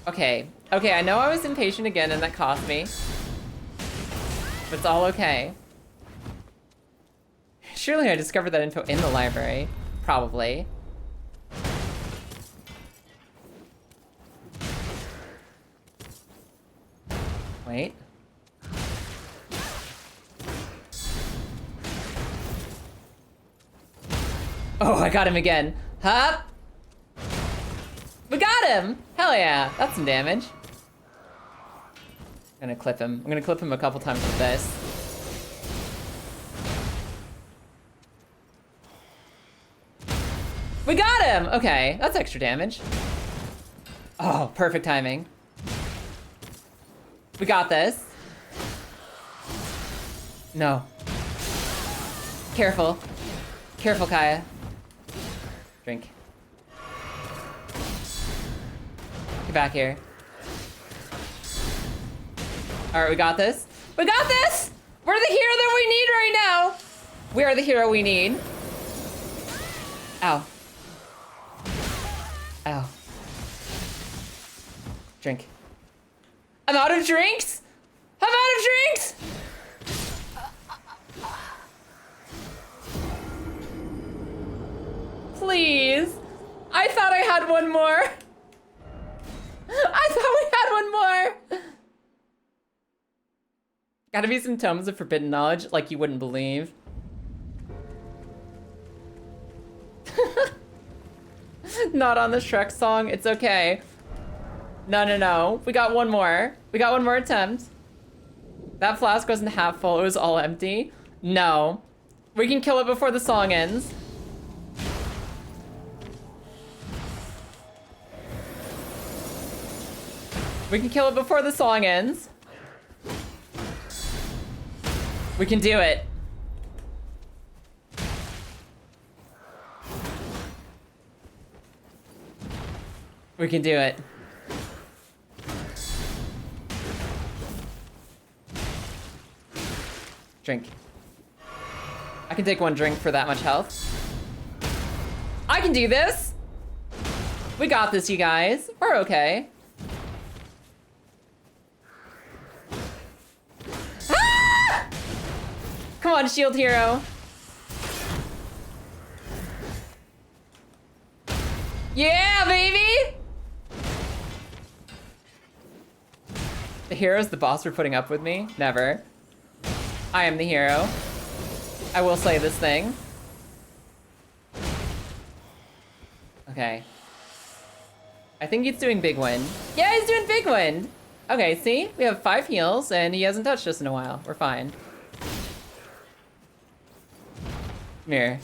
Okay, I know I was impatient again and that cost me. But it's all okay. Surely I discovered that info in the library. Probably. Wait. Oh, I got him again. Huh? We got him! Hell yeah, that's some damage. I'm gonna clip him. I'm gonna clip him a couple times with this. We got him! Okay, that's extra damage. Oh, perfect timing. We got this. No. Careful. Careful, Kaya. Drink. Get back here. All right, we got this. We got this! We're the hero that we need right now! We are the hero we need. Ow. Ow. Drink. I'm out of drinks! I'm out of drinks! Please. I thought I had one more. I thought we had one more. Gotta be some tomes of forbidden knowledge like you wouldn't believe. Not on the Shrek song. It's okay. No. We got one more. We got one more attempt. That flask wasn't half full. It was all empty. No. We can kill it before the song ends. We can kill it before the song ends. We can do it. We can do it. Drink. I can take one drink for that much health. I can do this! We got this, you guys. We're okay. Ah! Come on, shield hero. Yeah, baby! The hero's the boss for putting up with me? Never. I am the hero. I will slay this thing. Okay. I think he's doing Big Wind. Yeah, he's doing Big Wind! Okay, see? We have 5 heals, and he hasn't touched us in a while. We're fine. Come here.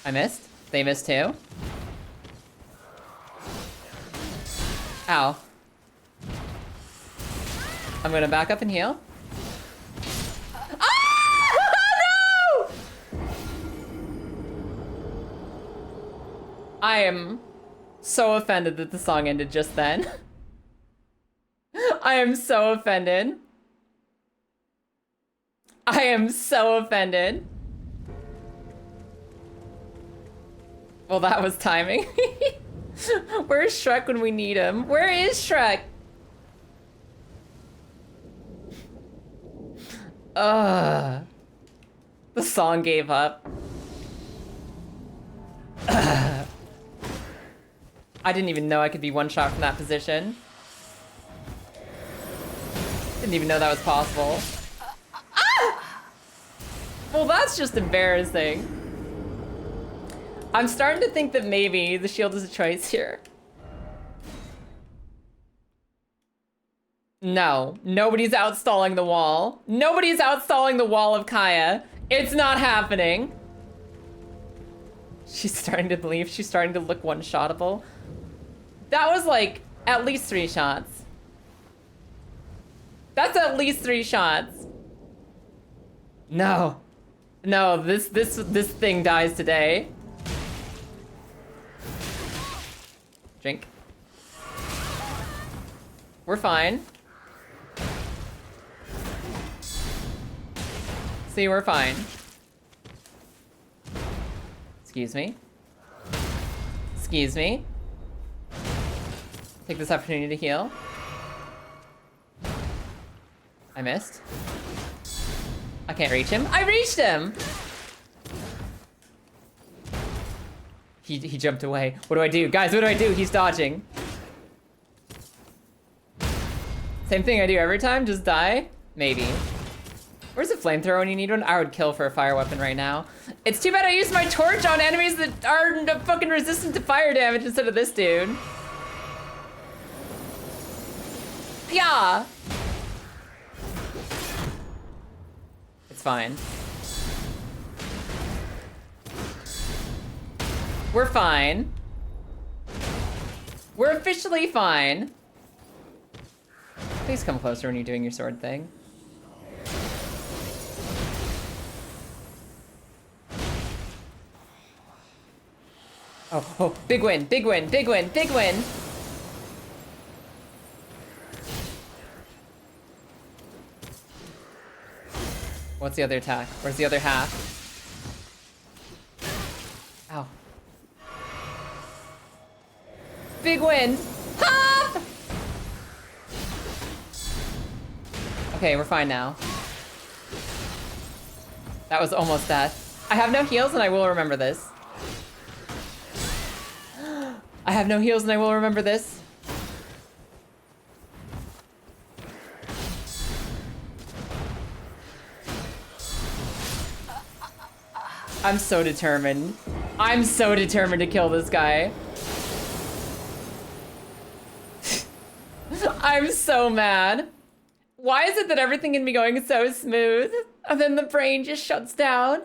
I missed. They missed too. Ow. I'm gonna back up and heal. Ah! No! I am so offended that the song ended just then. I am so offended. I am so offended. Well, that was timing. Where's Shrek when we need him? Where is Shrek? Ugh. The song gave up. I didn't even know I could be one shot from that position. Didn't even know that was possible. Ah! Well, that's just embarrassing. I'm starting to think that maybe the shield is a choice here. No, nobody's outstalling the wall. Nobody's outstalling the wall of Kaya. It's not happening. She's starting to believe. She's starting to look one-shottable. That was like at least 3 shots. That's at least 3 shots. No. No, this thing dies today. Drink. We're fine. See, we're fine. Excuse me. Excuse me. Take this opportunity to heal. I missed. I can't reach him. I reached him! He jumped away. What do I do? Guys, what do I do? He's dodging. Same thing I do every time, just die? Maybe. Where's the flamethrower when you need one? I would kill for a fire weapon right now. It's too bad I used my torch on enemies that are fucking resistant to fire damage instead of this dude. Yeah. It's fine. We're fine. We're officially fine. Please come closer when you're doing your sword thing. Oh, oh, big win, big win, big win, big win. What's the other attack? Where's the other half? Ow. Big win. Ah! Okay, we're fine now. That was almost death. I have no heals and I will remember this. I have no heals and I will remember this. I'm so determined. I'm so determined to kill this guy. I'm so mad. Why is it that everything can be going so smooth and then the brain just shuts down?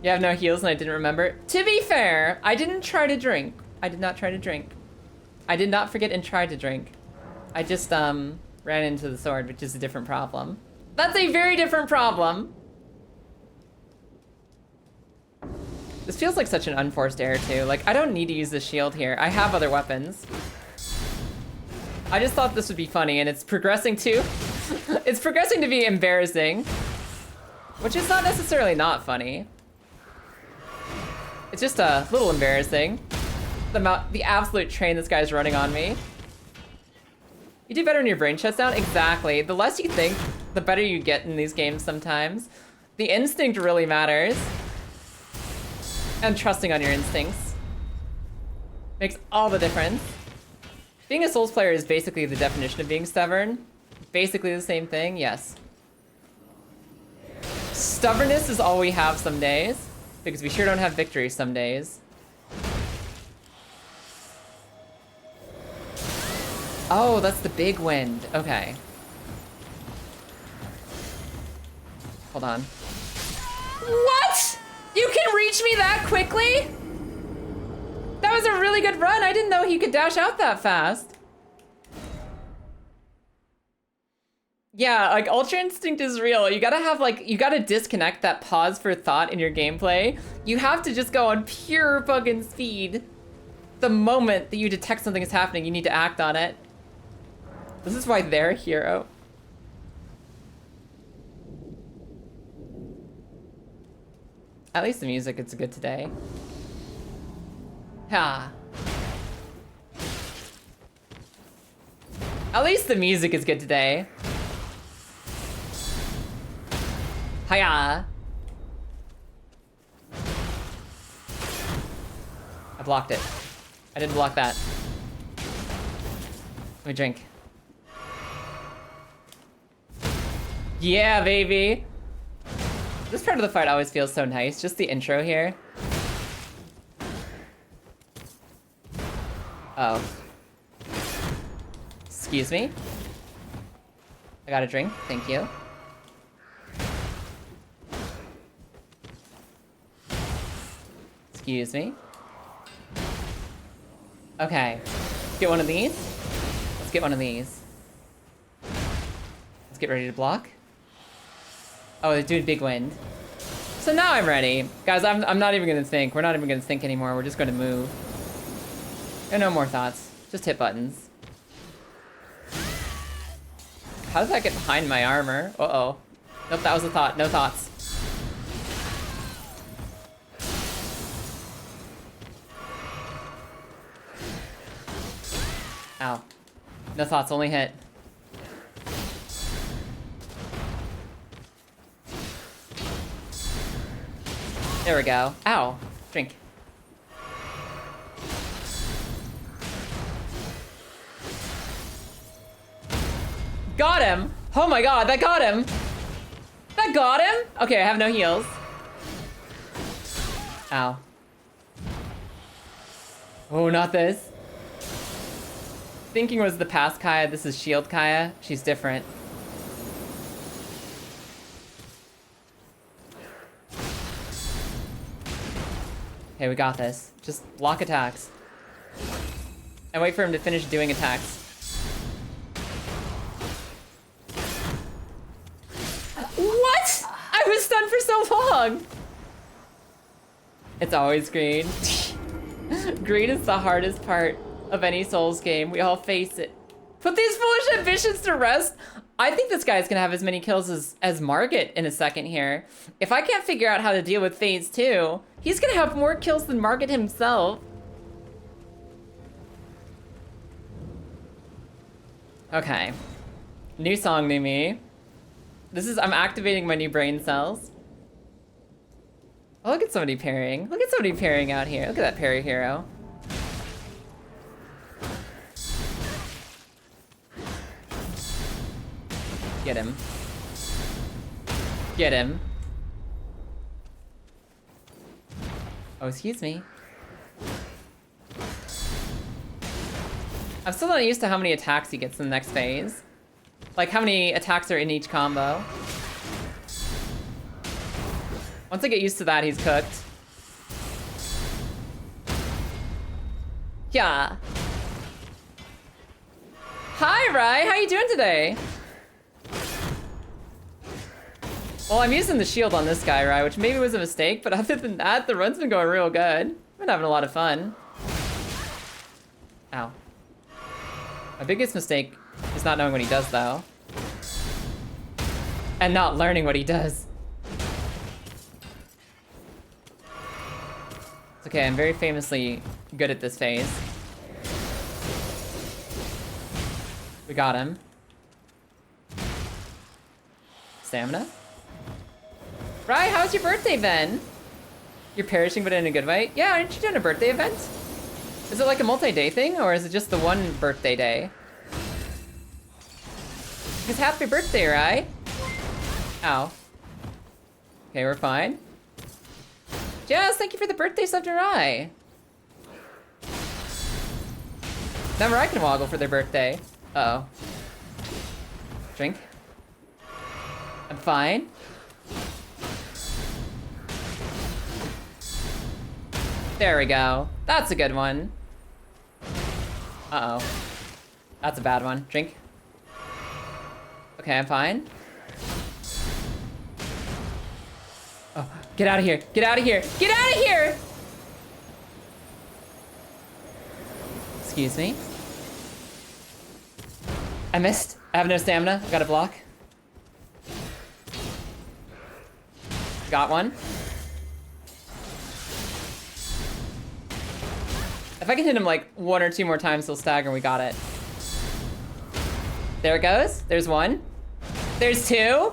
You have no heals and I didn't remember. To be fair, I didn't try to drink. I did not try to drink. I did not forget and try to drink. I just ran into the sword, which is a different problem. That's a very different problem. This feels like such an unforced error too. Like, I don't need to use the shield here. I have other weapons. I just thought this would be funny and it's progressing to, it's progressing to be embarrassing, which is not necessarily not funny. It's just a little embarrassing. The absolute train this guy's running on me. You do better when your brain shuts down? Exactly. The less you think, the better you get in these games sometimes. The instinct really matters. And trusting on your instincts makes all the difference. Being a Souls player is basically the definition of being stubborn. Basically the same thing, yes. Stubbornness is all we have some days, because we sure don't have victory some days. Oh, that's the big wind. Okay. Hold on. What? You can reach me that quickly? That was a really good run. I didn't know he could dash out that fast. Yeah, like Ultra Instinct is real. You gotta have like, you gotta disconnect that pause for thought in your gameplay. You have to just go on pure fucking speed. The moment that you detect something is happening, you need to act on it. This is why they're a hero. At least the music, it's good today. Ha. At least the music is good today. Hiya. I blocked it. I didn't block that. Let me drink. Yeah, baby. This part of the fight always feels so nice. Just the intro here. Oh. Excuse me. I got a drink. Thank you. Excuse me. Okay. Let's get one of these. Let's get one of these. Let's get ready to block. Oh, they're doing big wind. So now I'm ready. Guys, I'm not even gonna think. We're not even gonna think anymore. We're just gonna move. And no more thoughts. Just hit buttons. How does that get behind my armor? Uh-oh. Nope, that was a thought. No thoughts. Ow. No thoughts, only hit. There we go. Ow. Drink. Got him! Oh my god, that got him! That got him? Okay, I have no heals. Ow. Oh, not this. Thinking was the past Kaya, this is Shield Kaya. She's different. Okay, we got this. Just block attacks. And wait for him to finish doing attacks. What? I was stunned for so long! It's always green. Green is the hardest part of any Souls game. We all face it. Put these foolish ambitions to rest. I think this guy's gonna have as many kills as Margit in a second here. If I can't figure out how to deal with Phase 2, he's gonna have more kills than Margit himself. Okay. New song, new me. I'm activating my new brain cells. Oh, look at somebody parrying. Look at somebody parrying out here. Look at that parry hero. Get him. Get him. Oh, excuse me. I'm still not used to how many attacks he gets in the next phase. Like how many attacks are in each combo. Once I get used to that, he's cooked. Yeah. Hi, Rai. How you doing today? Well, I'm using the shield on this guy, Rai, which maybe was a mistake, but other than that, the run's been going real good. I've been having a lot of fun. Ow. My biggest mistake is not knowing what he does, though. And not learning what he does. It's okay, I'm very famously good at this phase. We got him. Stamina? Right, how's your birthday been? You're perishing, but in a good way? Yeah, aren't you doing a birthday event? Is it like a multi-day thing, or is it just the one birthday day? Because happy birthday, right? Ow. Okay, we're fine. Jazz, thank you for the birthday sub to Rai. Now Rai can woggle for their birthday. Uh-oh. Drink. I'm fine. There we go. That's a good one. Uh-oh. That's a bad one. Drink. Okay, I'm fine. Oh, get out of here. Get out of here. Get out of here! Excuse me. I missed. I have no stamina. I got a block. Got one. If I can hit him like 1 or 2 more times, he'll stagger and we got it. There it goes. There's 1. There's 2.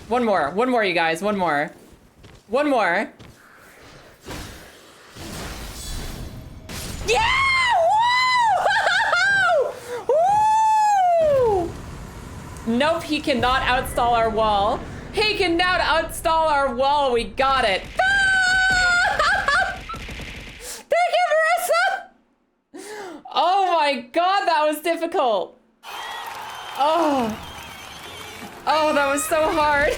1 more. 1 more, you guys. 1 more. 1 more. Yeah! Woo! Woo! Nope, he cannot outstall our wall. He cannot outstall our wall. We got it. Thank you, Marissa! Oh my god, that was difficult. Oh. Oh, that was so hard.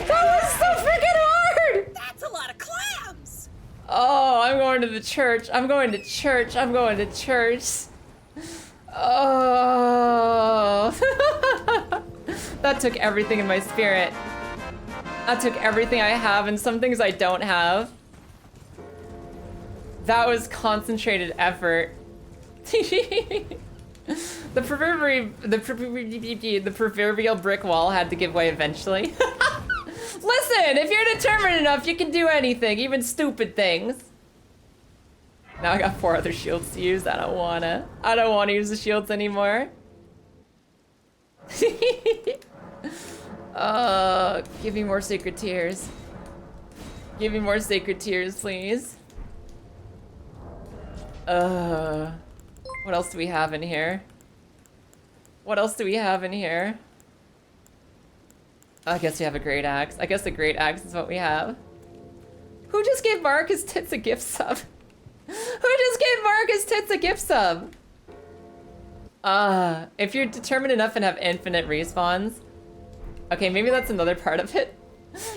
That was so freaking hard! That's a lot of clams! Oh, I'm going to the church. I'm going to church. I'm going to church. Oh. That took everything in my spirit. That took everything I have and some things I don't have. That was concentrated effort. The proverbial brick wall had to give way eventually. Listen, if you're determined enough, you can do anything, even stupid things. Now I got 4 other shields to use. I don't wanna use the shields anymore. Give me more sacred tears. Give me more sacred tears, please. What else do we have in here? What else do we have in here? I guess we have a great axe. I guess a great axe is what we have. Who just gave Mark his tits a gift sub? Who just gave Mark his tits a gift sub? If you're determined enough and have infinite respawns. Okay, maybe that's another part of it.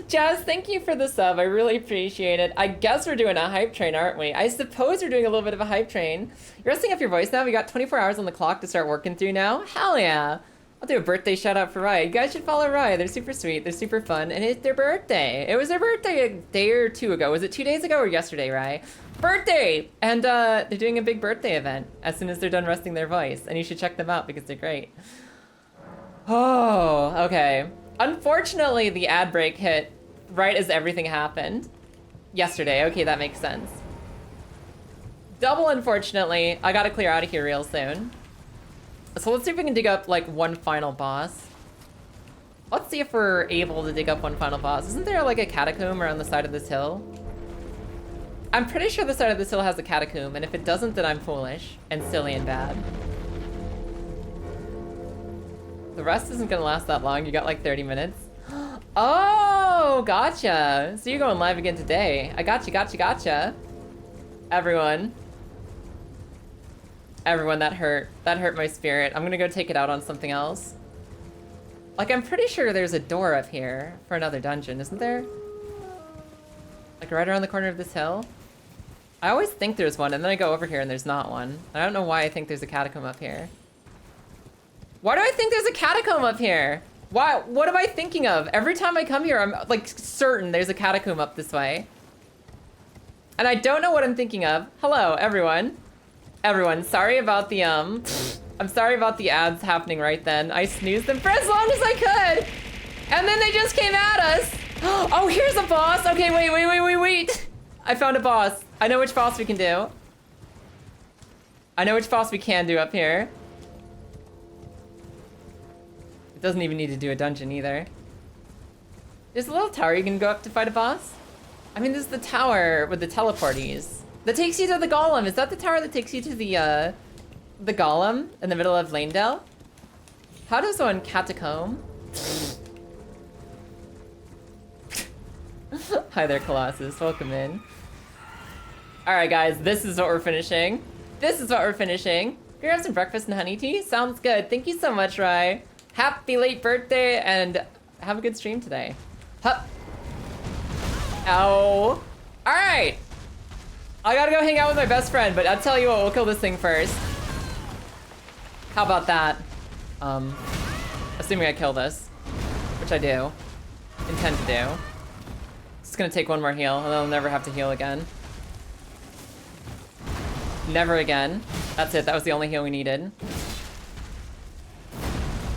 Jazz, thank you for the sub. I really appreciate it. I guess we're doing a hype train, aren't we? I suppose we're doing a little bit of a hype train. You're resting up your voice now? We got 24 hours on the clock to start working through now? Hell yeah. I'll do a birthday shout out for Rye. You guys should follow Rye. They're super sweet. They're super fun. And it's their birthday. It was their birthday a day or 2 ago. Was it 2 days ago or yesterday, Rye? Birthday! And they're doing a big birthday event as soon as they're done resting their voice. And you should check them out because they're great. Oh, okay. Unfortunately, the ad break hit right as everything happened. Yesterday. Okay, that makes sense. Double unfortunately. I gotta clear out of here real soon. So let's see if we can dig up, like, one final boss. Let's see if we're able to dig up one final boss. Isn't there, like, a catacomb around the side of this hill? I'm pretty sure the side of this hill has a catacomb, and if it doesn't, then I'm foolish and silly and bad. The rest isn't gonna last that long. You got, like, 30 minutes. Oh, gotcha. So you're going live again today. I gotcha. Everyone. Everyone, that hurt. That hurt my spirit. I'm gonna go take it out on something else. Like, I'm pretty sure there's a door up here for another dungeon, isn't there? Like, right around the corner of this hill? I always think there's one, and then I go over here and there's not one. I don't know why I think there's a catacomb up here. Why do I think there's a catacomb up here? Why? What am I thinking of? Every time I come here, I'm, like, certain there's a catacomb up this way. And I don't know what I'm thinking of. Hello, everyone. Everyone, sorry about the, I'm sorry about the ads happening right then. I snoozed them for as long as I could. And then they just came at us. Oh, here's a boss. Okay, wait. I found a boss. I know which boss we can do. I know which boss we can do up here. It doesn't even need to do a dungeon either. There's a little tower you can go up to fight a boss. I mean, this is the tower with the teleporties. That takes you to the golem. Is that the tower that takes you to the golem in the middle of Lanedale? How does one catacomb? Hi there, Colossus. Welcome in. All right, guys. This is what we're finishing. Gonna have some breakfast and honey tea? Sounds good. Thank you so much, Rye. Happy late birthday, and have a good stream today. Hup. Ow. All right. I gotta go hang out with my best friend, but I'll tell you what, we'll kill this thing first. How about that? Assuming I kill this, which I do, intend to do. It's gonna take one more heal, and then I'll never have to heal again. Never again. That's it, that was the only heal we needed.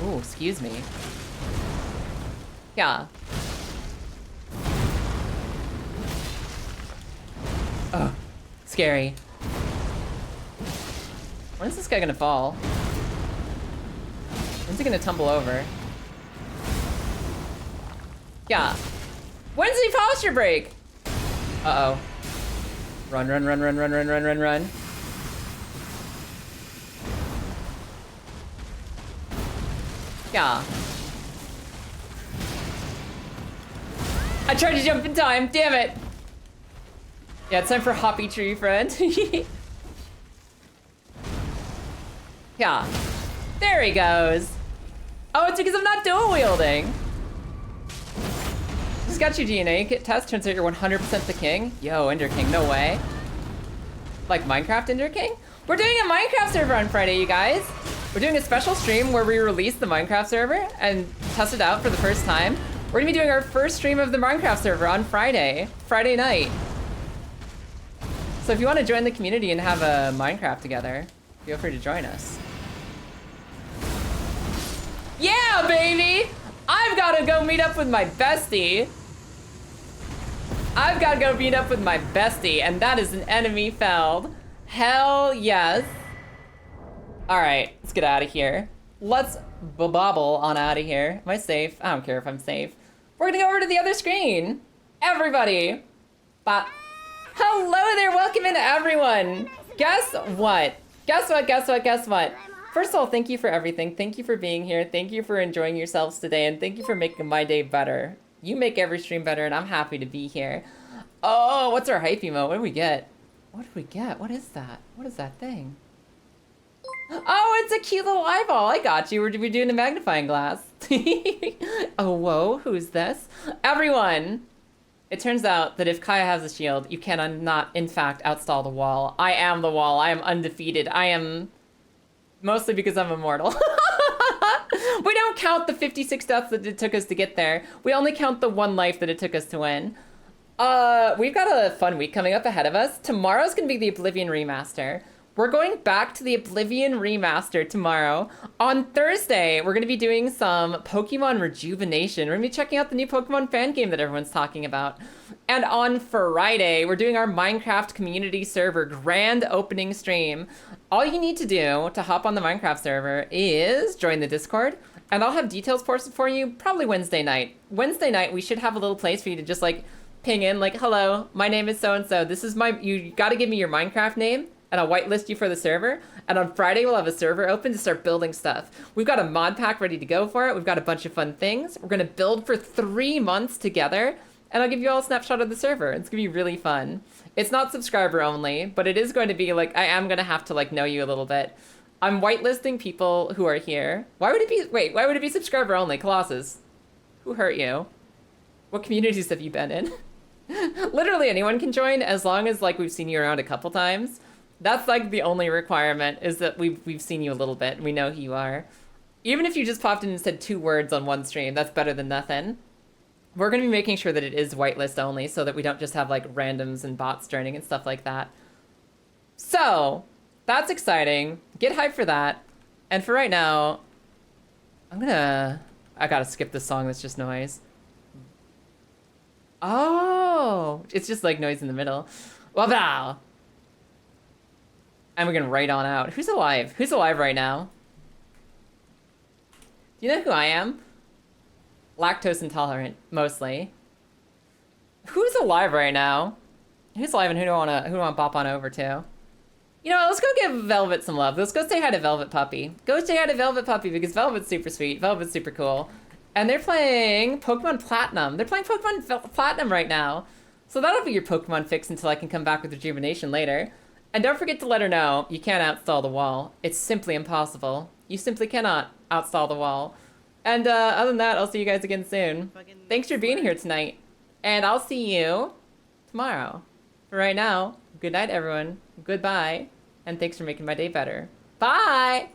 Ooh, excuse me. Yeah. Scary. When is this guy gonna fall? When's he gonna tumble over? Yeah. When's he posture break? Uh-oh. Run, run, run, run, run, run, run, run, run. Yeah. I tried to jump in time, damn it. Yeah, it's time for Hoppy Tree Friend. Yeah. There he goes. Oh, it's because I'm not dual wielding. Just got your DNA kit test. Turns out you're 100% the king. Yo, Ender King, no way. Like Minecraft Ender King? We're doing a Minecraft server on Friday, you guys. We're doing a special stream where we release the Minecraft server and test it out for the first time. We're gonna be doing our first stream of the Minecraft server on Friday night. So if you want to join the community and have a Minecraft together, feel free to join us. Yeah, baby! I've gotta go meet up with my bestie. I've gotta go meet up with my bestie, and that is an enemy felled. Hell yes. All right, let's get out of here. Let's bobble on out of here. Am I safe? I don't care if I'm safe. We're gonna go over to the other screen. Everybody. Hello there, welcome in everyone. Guess what? Guess what, guess what, guess what? First of all, thank you for everything. Thank you for being here. Thank you for enjoying yourselves today, and thank you for making my day better. You make every stream better, and I'm happy to be here. Oh, what's our hype emote? What do we get? What did we get? What is that? What is that thing? Oh, it's a cute little eyeball. I got you. We're doing a magnifying glass. Oh, whoa. Who's this? Everyone. It turns out that if Kaya has a shield, you cannot, in fact, outstall the wall. I am the wall. I am undefeated. I am... Mostly because I'm immortal. We don't count the 56 deaths that it took us to get there. We only count the 1 life that it took us to win. We've got a fun week coming up ahead of us. Tomorrow's gonna be the Oblivion Remaster. We're going back to the Oblivion Remaster tomorrow. On Thursday, we're gonna be doing some Pokemon Rejuvenation. We're gonna be checking out the new Pokemon fan game that everyone's talking about. And on Friday, we're doing our Minecraft community server grand opening stream. All you need to do to hop on the Minecraft server is join the Discord, and I'll have details posted for you probably Wednesday night. Wednesday night, we should have a little place for you to just like ping in like, hello, my name is so-and-so. This is you gotta give me your Minecraft name, and I'll whitelist you for the server. And on Friday, we'll have a server open to start building stuff. We've got a mod pack ready to go for it. We've got a bunch of fun things. We're gonna build for 3 months together, and I'll give you all a snapshot of the server. It's gonna be really fun. It's not subscriber only, but it is going to be like, I am gonna have to like know you a little bit. I'm whitelisting people who are here. Why would it be subscriber only? Colossus, who hurt you? What communities have you been in? Literally anyone can join as long as like we've seen you around a couple times. That's like the only requirement, is that we've seen you a little bit and we know who you are. Even if you just popped in and said 2 words on one stream, that's better than nothing. We're going to be making sure that it is whitelist only so that we don't just have like randoms and bots joining and stuff like that. So that's exciting. Get hyped for that. And for right now, I gotta skip this song that's just noise. Oh, it's just like noise in the middle. Wow. And we're gonna write on out. Who's alive? Who's alive right now? Do you know who I am? Lactose intolerant, mostly. Who's alive right now? Who's alive and who do I wanna bop on over to? You know what, let's go give Velvet some love. Let's go say hi to Velvet Puppy. Go say hi to Velvet Puppy because Velvet's super sweet. Velvet's super cool. And they're playing Pokemon Platinum. They're playing Pokemon Platinum right now. So that'll be your Pokemon fix until I can come back with Rejuvenation later. And don't forget to let her know you can't outstall the wall. It's simply impossible. You simply cannot outstall the wall. And other than that, I'll see you guys again soon. Thanks for being here tonight. And I'll see you tomorrow. For right now, good night, everyone. Goodbye. And thanks for making my day better. Bye!